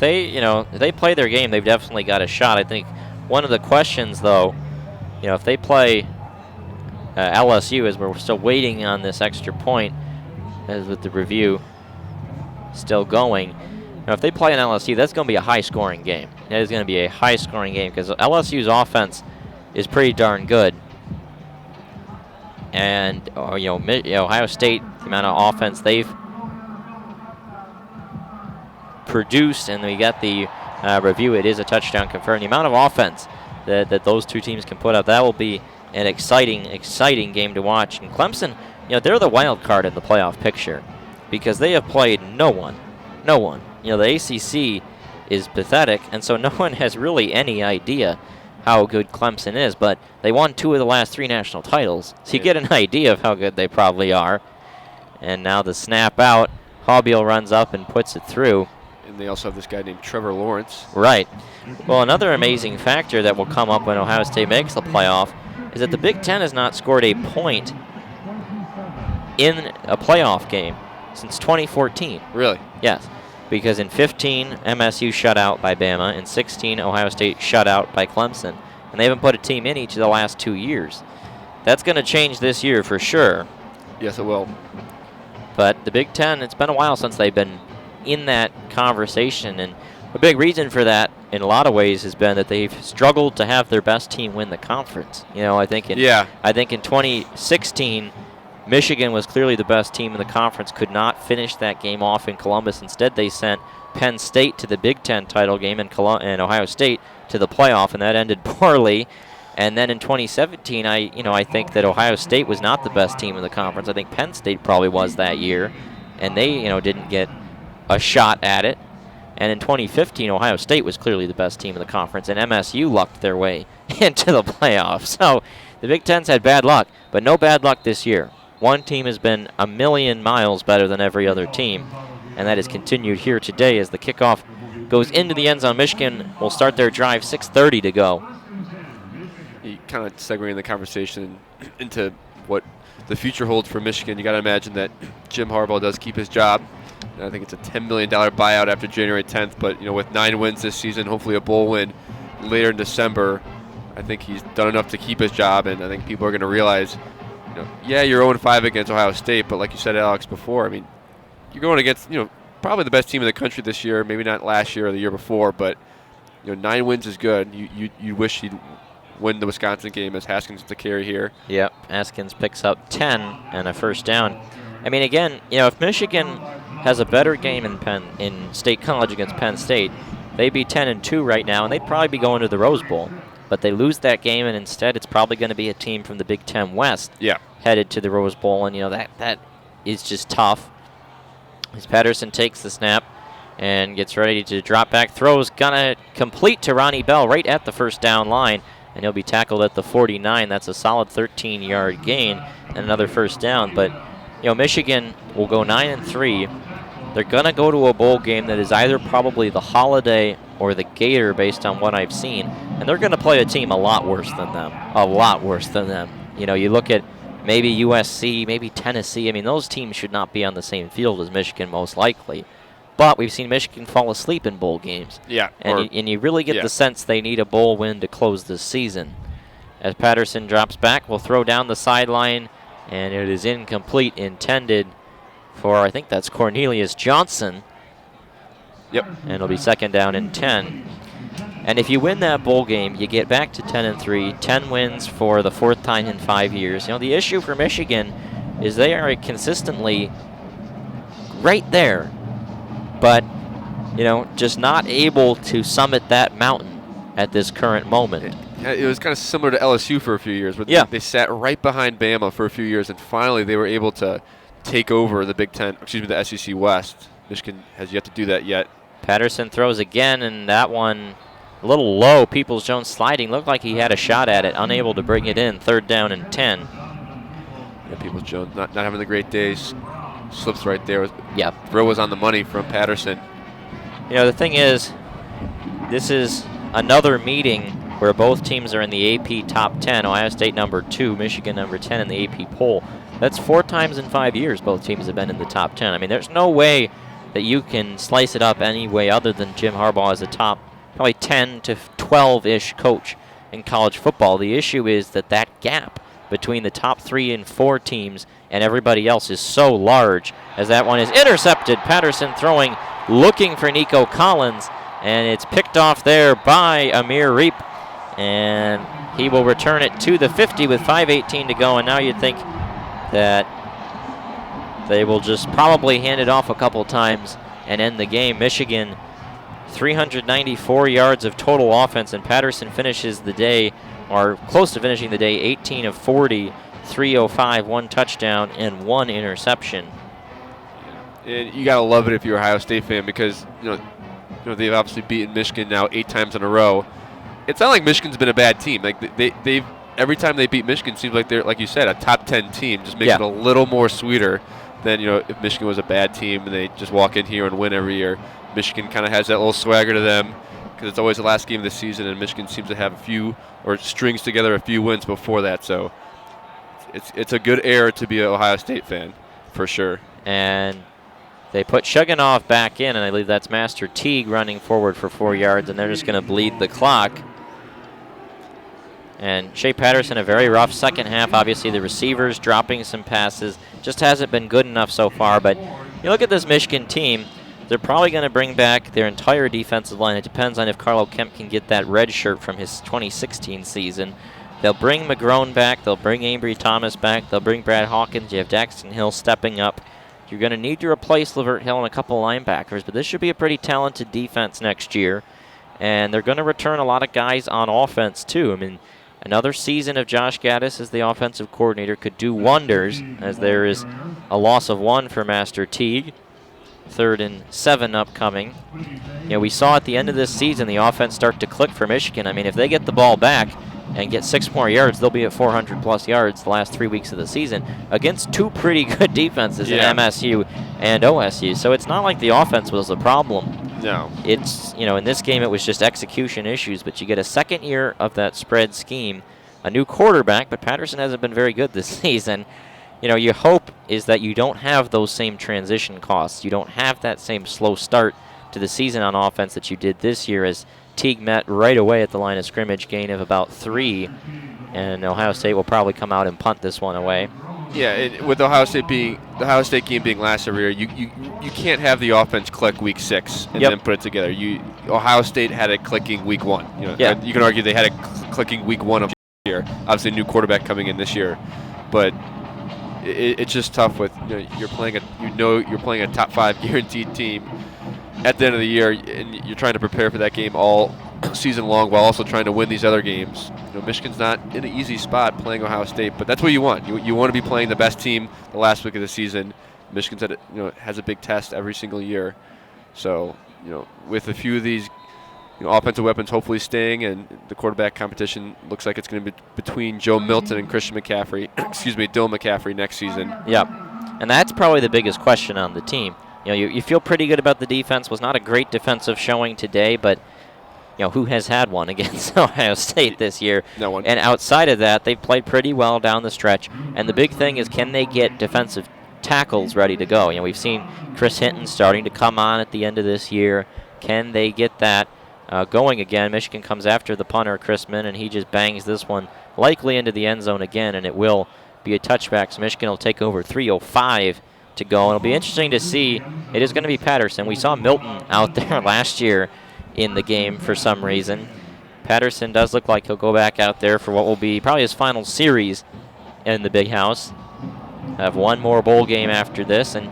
they play their game, they've definitely got a shot. I think one of the questions, though, if they play LSU, as we're still waiting on this extra point, as with the review still going. Now, if they play an LSU, that's going to be a high-scoring game. It is going to be a high-scoring game because LSU's offense is pretty darn good. And Ohio State, the amount of offense they've produced, and we got the review. It is a touchdown confirmed. The amount of offense that those two teams can put up, that will be an exciting game to watch. And Clemson, they're the wild card in the playoff picture because they have played no one. The ACC is pathetic, and so no one has really any idea how good Clemson is, but they won 2 of the last 3 national titles, so you get an idea of how good they probably are. And now the snap out, Haubiel runs up and puts it through. And they also have this guy named Trevor Lawrence. Right. Well, another amazing factor that will come up when Ohio State makes the playoff is that the Big Ten has not scored a point in a playoff game since 2014. Really? Yes, because in 15, MSU shut out by Bama. In 16, Ohio State shut out by Clemson. And they haven't put a team in each of the last 2 years. That's going to change this year for sure. Yes, it will. But the Big Ten, it's been a while since they've been in that conversation. And a big reason for that, in a lot of ways, has been that they've struggled to have their best team win the conference. I think in 2016, Michigan was clearly the best team in the conference, could not finish that game off in Columbus. Instead, they sent Penn State to the Big Ten title game and Ohio State to the playoff, and that ended poorly. And then in 2017, I think that Ohio State was not the best team in the conference. I think Penn State probably was that year, and they didn't get a shot at it. And in 2015, Ohio State was clearly the best team in the conference, and MSU lucked their way into the playoffs. So the Big Ten's had bad luck, but no bad luck this year. One team has been a million miles better than every other team, and that has continued here today as the kickoff goes into the end zone. Michigan will start their drive, 6:30 to go. You kind of segueing the conversation into what the future holds for Michigan. You got to imagine that Jim Harbaugh does keep his job. I think it's a $10 million buyout after January 10th, but with 9 wins this season, hopefully a bowl win later in December, I think he's done enough to keep his job, and I think people are going to realize, you're 0-5 against Ohio State, but like you said, Alex, before, you're going against, probably the best team in the country this year, maybe not last year or the year before, but 9 wins is good. You wish he'd win the Wisconsin game as Haskins to carry here. Yep, Haskins picks up 10 and a first down. Again, if Michigan has a better game in State College against Penn State, they'd be 10-2 right now, and they'd probably be going to the Rose Bowl. But they lose that game, and instead it's probably going to be a team from the Big Ten West headed to the Rose Bowl, and that is just tough. As Patterson takes the snap and gets ready to drop back, throws, gonna complete to Ronnie Bell right at the first down line, and he'll be tackled at the 49. That's a solid 13-yard gain and another first down. But Michigan will go 9-3. They're gonna go to a bowl game that is either probably the Holiday or the Gator, based on what I've seen, and they're gonna play a team a lot worse than them. A lot worse than them. You look at maybe USC, maybe Tennessee. I mean, those teams should not be on the same field as Michigan, most likely. But we've seen Michigan fall asleep in bowl games. Yeah. And you really get the sense they need a bowl win to close this season. As Patterson drops back, we'll throw down the sideline, and it is incomplete, intended for, I think that's Cornelius Johnson. Yep. And it'll be second down and 10. And if you win that bowl game, you get back to 10-3, 10 wins for the fourth time in 5 years. The issue for Michigan is they are consistently right there, but, just not able to summit that mountain at this current moment. It was kind of similar to LSU for a few years. But they sat right behind Bama for a few years, and finally they were able to take over the SEC West. Michigan has yet to do that yet. Patterson throws again, and that one a little low. Peoples-Jones sliding. Looked like he had a shot at it, unable to bring it in. Third down and 10. Yeah, Peoples-Jones not having the great days. Slips right there. Throw was on the money from Patterson. The thing is, this is another meeting where both teams are in the AP top 10. Ohio State number 2, Michigan number 10 in the AP poll. That's 4 times in 5 years both teams have been in the top 10. I mean, there's no way that you can slice it up any way other than Jim Harbaugh as a top probably 10 to 12-ish coach in college football. The issue is that gap between the top 3 and 4 teams and everybody else is so large, as that one is intercepted. Patterson throwing, looking for Nico Collins, and it's picked off there by Amir Reap, and he will return it to the 50 with 5:18 to go. And now you'd think that they will just probably hand it off a couple times and end the game. Michigan, 394 yards of total offense, and Patterson finishes the day, or close to finishing the day, 18 of 40, 305, 1 touchdown, and 1 interception. And you gotta love it if you're a Ohio State fan, because they've obviously beaten Michigan now 8 times in a row. It's not like Michigan's been a bad team. Like they've every time they beat Michigan, it seems like they're, like you said, a top 10 team. Just makes it a little more sweeter than if Michigan was a bad team and they just walk in here and win every year. Michigan kind of has that little swagger to them, because it's always the last game of the season, and Michigan seems to have a few, or strings together a few wins before that. So it's a good era to be an Ohio State fan, for sure. And they put Shuganov back in, and I believe that's Master Teague running forward for 4 yards, and they're just going to bleed the clock. And Shea Patterson, a very rough second half. Obviously, the receivers dropping some passes. Just hasn't been good enough so far. But you look at this Michigan team, they're probably going to bring back their entire defensive line. It depends on if Carlo Kemp can get that red shirt from his 2016 season. They'll bring McGrone back. They'll bring Ambry Thomas back. They'll bring Brad Hawkins. You have Daxton Hill stepping up. You're going to need to replace Lavert Hill and a couple linebackers, but this should be a pretty talented defense next year. And they're going to return a lot of guys on offense, too. I mean, another season of Josh Gaddis as the offensive coordinator could do wonders, as there is a loss of 1 for Master Teague. 3rd and 7 upcoming. We saw at the end of this season the offense start to click for Michigan. I mean, if they get the ball back and get 6 more yards, they'll be at 400-plus yards the last 3 weeks of the season against 2 pretty good defenses in MSU and OSU. So it's not like the offense was the problem. No. It's, in this game it was just execution issues, but you get a second year of that spread scheme, a new quarterback, but Patterson hasn't been very good this season. Your hope is that you don't have those same transition costs. You don't have that same slow start to the season on offense that you did this year, as Teague met right away at the line of scrimmage, gain of about 3, and Ohio State will probably come out and punt this one away. Yeah, with the Ohio State game being last every year, you can't have the offense click week 6 and then put it together. Ohio State had it clicking week 1. You can argue they had it clicking week 1 of the year. Obviously, a new quarterback coming in this year, but it's just tough with you're playing a top 5 guaranteed team at the end of the year, and you're trying to prepare for that game all season long while also trying to win these other games. Michigan's not in an easy spot playing Ohio State, but that's what you want. You want to be playing the best team the last week of the season Michigan's has a big test every single year. So, with a few of these offensive weapons hopefully staying, and the quarterback competition looks like it's going to be between Joe Milton and Christian McCaffrey, Dylan McCaffrey next season. Yep. And that's probably the biggest question on the team. You feel pretty good about the defense. Was not a great defensive showing today, but who has had one against Ohio State this year? No one. And outside of that, they've played pretty well down the stretch. And the big thing is, can they get defensive tackles ready to go? We've seen Chris Hinton starting to come on at the end of this year. Can they get that going again? Michigan comes after the punter, Chrisman, and he just bangs this one likely into the end zone again, and it will be a touchback. So Michigan will take over. 3:05 to go. And it'll be interesting to see. It is going to be Patterson. We saw Milton out there last year in the game for some reason. Patterson does look like he'll go back out there for what will be probably his final series in the Big House. Have one more bowl game after this. And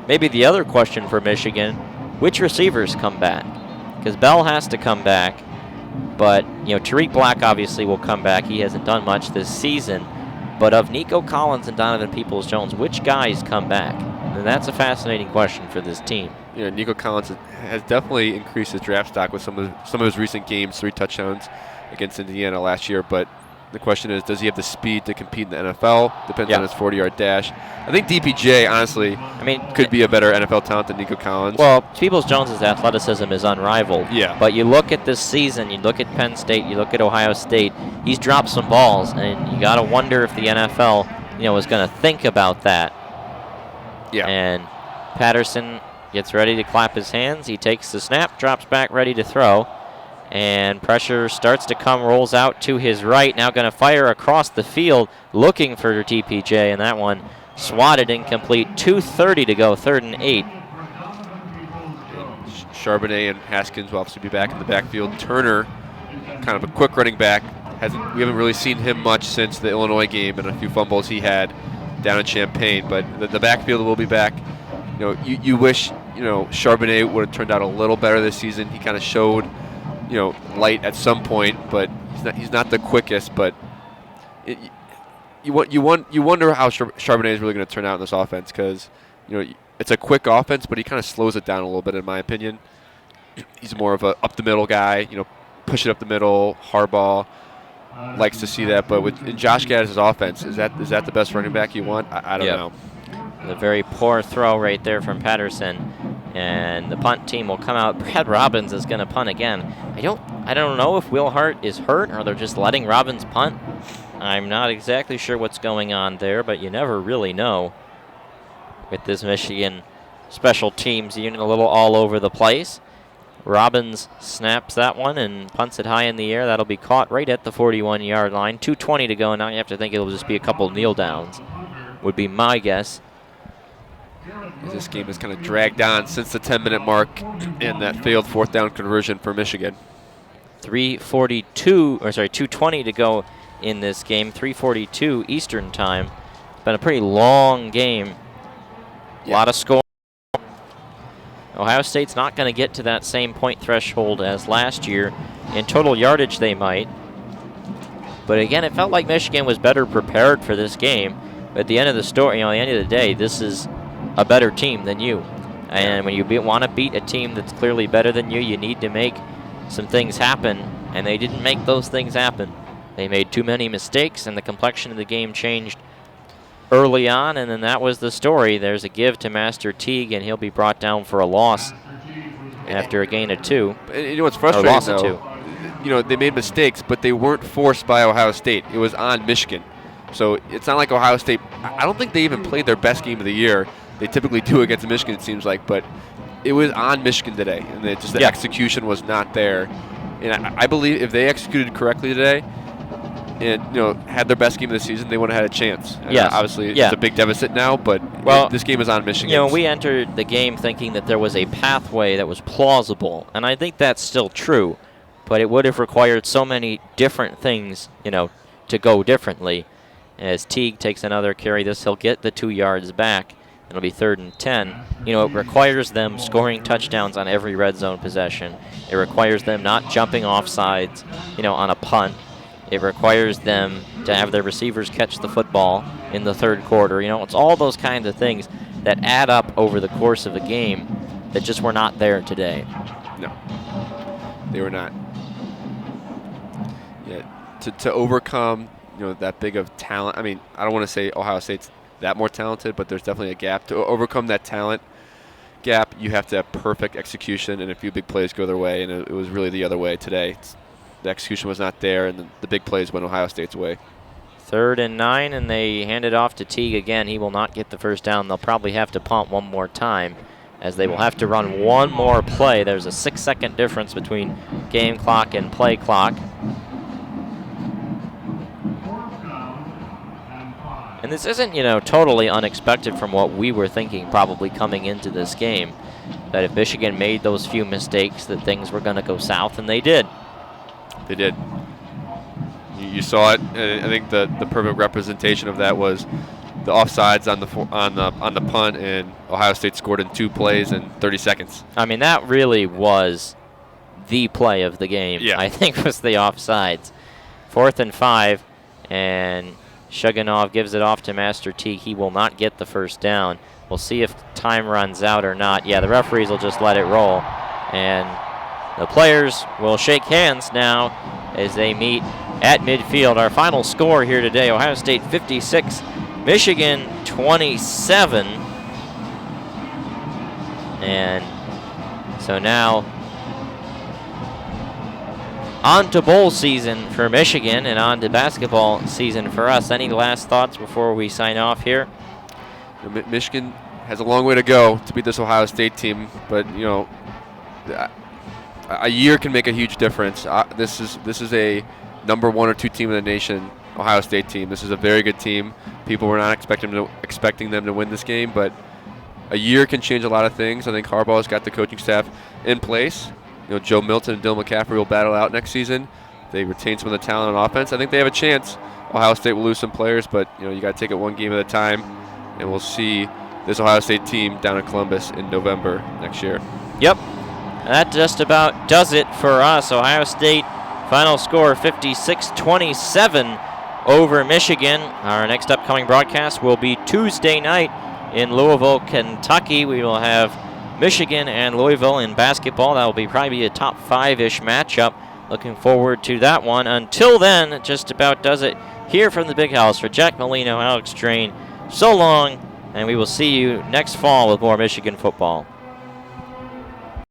maybe the other question for Michigan, which receivers come back? Because Bell has to come back. But, Tariq Black obviously will come back. He hasn't done much this season. But of Nico Collins and Donovan Peoples-Jones, which guys come back? And that's a fascinating question for this team. Nico Collins has definitely increased his draft stock with some of his recent games, 3 touchdowns against Indiana last year. But the question is, does he have the speed to compete in the NFL? Depends on his 40-yard dash. I think DPJ, honestly, could be a better NFL talent than Nico Collins. Well, Peoples-Jones' athleticism is unrivaled. Yeah. But you look at this season, you look at Penn State, you look at Ohio State, he's dropped some balls, and you got to wonder if the NFL, is going to think about that. Yeah. And Patterson gets ready to clap his hands. He takes the snap, drops back, ready to throw. And pressure starts to come, rolls out to his right. Now going to fire across the field, looking for TPJ, and that one swatted incomplete. 2:30 to go, 3rd and 8. Charbonnet and Haskins will obviously be back in the backfield. Turner, kind of a quick running back. We haven't really seen him much since the Illinois game and a few fumbles he had down in Champaign. But the backfield will be back. You wish Charbonnet would have turned out a little better this season. He kind of showed light at some point, but he's not the quickest. But you wonder how Charbonnet is really going to turn out in this offense, because it's a quick offense, but he kind of slows it down a little bit, in my opinion. He's more of a up the middle guy, push it up the middle. Harbaugh likes to see that, but in Josh Gaddis' offense, is that the best running back you want? I don't know. A very poor throw right there from Patterson. And the punt team will come out. Brad Robbins is going to punt again. I don't know if Will Hart is hurt or they're just letting Robbins punt. I'm not exactly sure what's going on there, but you never really know with this Michigan special teams unit, a little all over the place. Robbins snaps that one and punts it high in the air. That'll be caught right at the 41-yard line. 2:20 to go. Now you have to think it'll just be a couple kneel downs, would be my guess. This game is kind of dragged on since the 10-minute mark in that failed 4th down conversion for Michigan. 2:20 to go in this game. 3:42 Eastern time. It's been a pretty long game. A lot of score. Ohio State's not going to get to that same point threshold as last year. In total yardage, they might. But again, it felt like Michigan was better prepared for this game. But at the end of the story, at the end of the day, this is a better team than you. And when you want to beat a team that's clearly better than you need to make some things happen. And they didn't make those things happen. They made too many mistakes, and the complexion of the game changed early on, and then that was the story. There's a give to Master Teague, and he'll be brought down for a loss after a gain of 2. And what's frustrating, though, they made mistakes, but they weren't forced by Ohio State. It was on Michigan. So it's not like Ohio State, I don't think they even played their best game of the year. They typically do against Michigan, it seems like, but it was on Michigan today, and the execution was not there. And I believe if they executed correctly today, and had their best game of the season, they would have had a chance. Yes. Obviously, it's a big deficit now, but this game is on Michigan. We entered the game thinking that there was a pathway that was plausible, and I think that's still true. But it would have required so many different things, to go differently. As Teague takes another carry, he'll get the 2 yards back. It'll be 3rd and 10. It requires them scoring touchdowns on every red zone possession. It requires them not jumping off sides, on a punt. It requires them to have their receivers catch the football in the 3rd quarter. It's all those kinds of things. that add up over the course of a game that just were not there today. No, they were not. Yeah, to overcome that big of talent. I mean, I don't want to say Ohio State's that more talented, but there's definitely a gap. To overcome that talent gap, you have to have perfect execution, and a few big plays go their way, and it was really the other way today. The execution was not there, and the big plays went Ohio State's way. 3rd and 9, and they hand it off to Teague again. He will not get the first down. They'll probably have to punt one more time, as they will have to run one more play. There's a 6-second difference between game clock and play clock. And this isn't, totally unexpected from what we were thinking probably coming into this game, that if Michigan made those few mistakes, that things were going to go south, and they did. They did. You saw it. I think the perfect representation of that was the offsides on the punt, and Ohio State scored in 2 plays in 30 seconds. I mean, that really was the play of the game. Yeah. I think was the offsides. 4th and 5, and Shuganov gives it off to Master Teague. He will not get the first down. We'll see if time runs out or not. Yeah, the referees will just let it roll. And the players will shake hands now as they meet at midfield. Our final score here today, Ohio State 56, Michigan 27. And so now on to bowl season for Michigan and on to basketball season for us. Any last thoughts before we sign off here? Michigan has a long way to go to beat this Ohio State team, but a year can make a huge difference. This is a number 1 or 2 team in the nation, Ohio State team. This is a very good team. People were not expecting them to win this game, but a year can change a lot of things. I think Harbaugh's got the coaching staff in place. Joe Milton and Dylan McCaffrey will battle out next season. They retain some of the talent on offense. I think they have a chance. Ohio State will lose some players, but you got to take it one game at a time, and we'll see this Ohio State team down in Columbus in November next year. Yep, that just about does it for us. Ohio State final score 56-27 over Michigan. Our next upcoming broadcast will be Tuesday night in Louisville, Kentucky. We will have Michigan and Louisville in basketball. That will be probably a top 5-ish matchup. Looking forward to that one. Until then, it just about does it here from the Big House. For Jack Molino, Alex Drain, so long, and we will see you next fall with more Michigan football.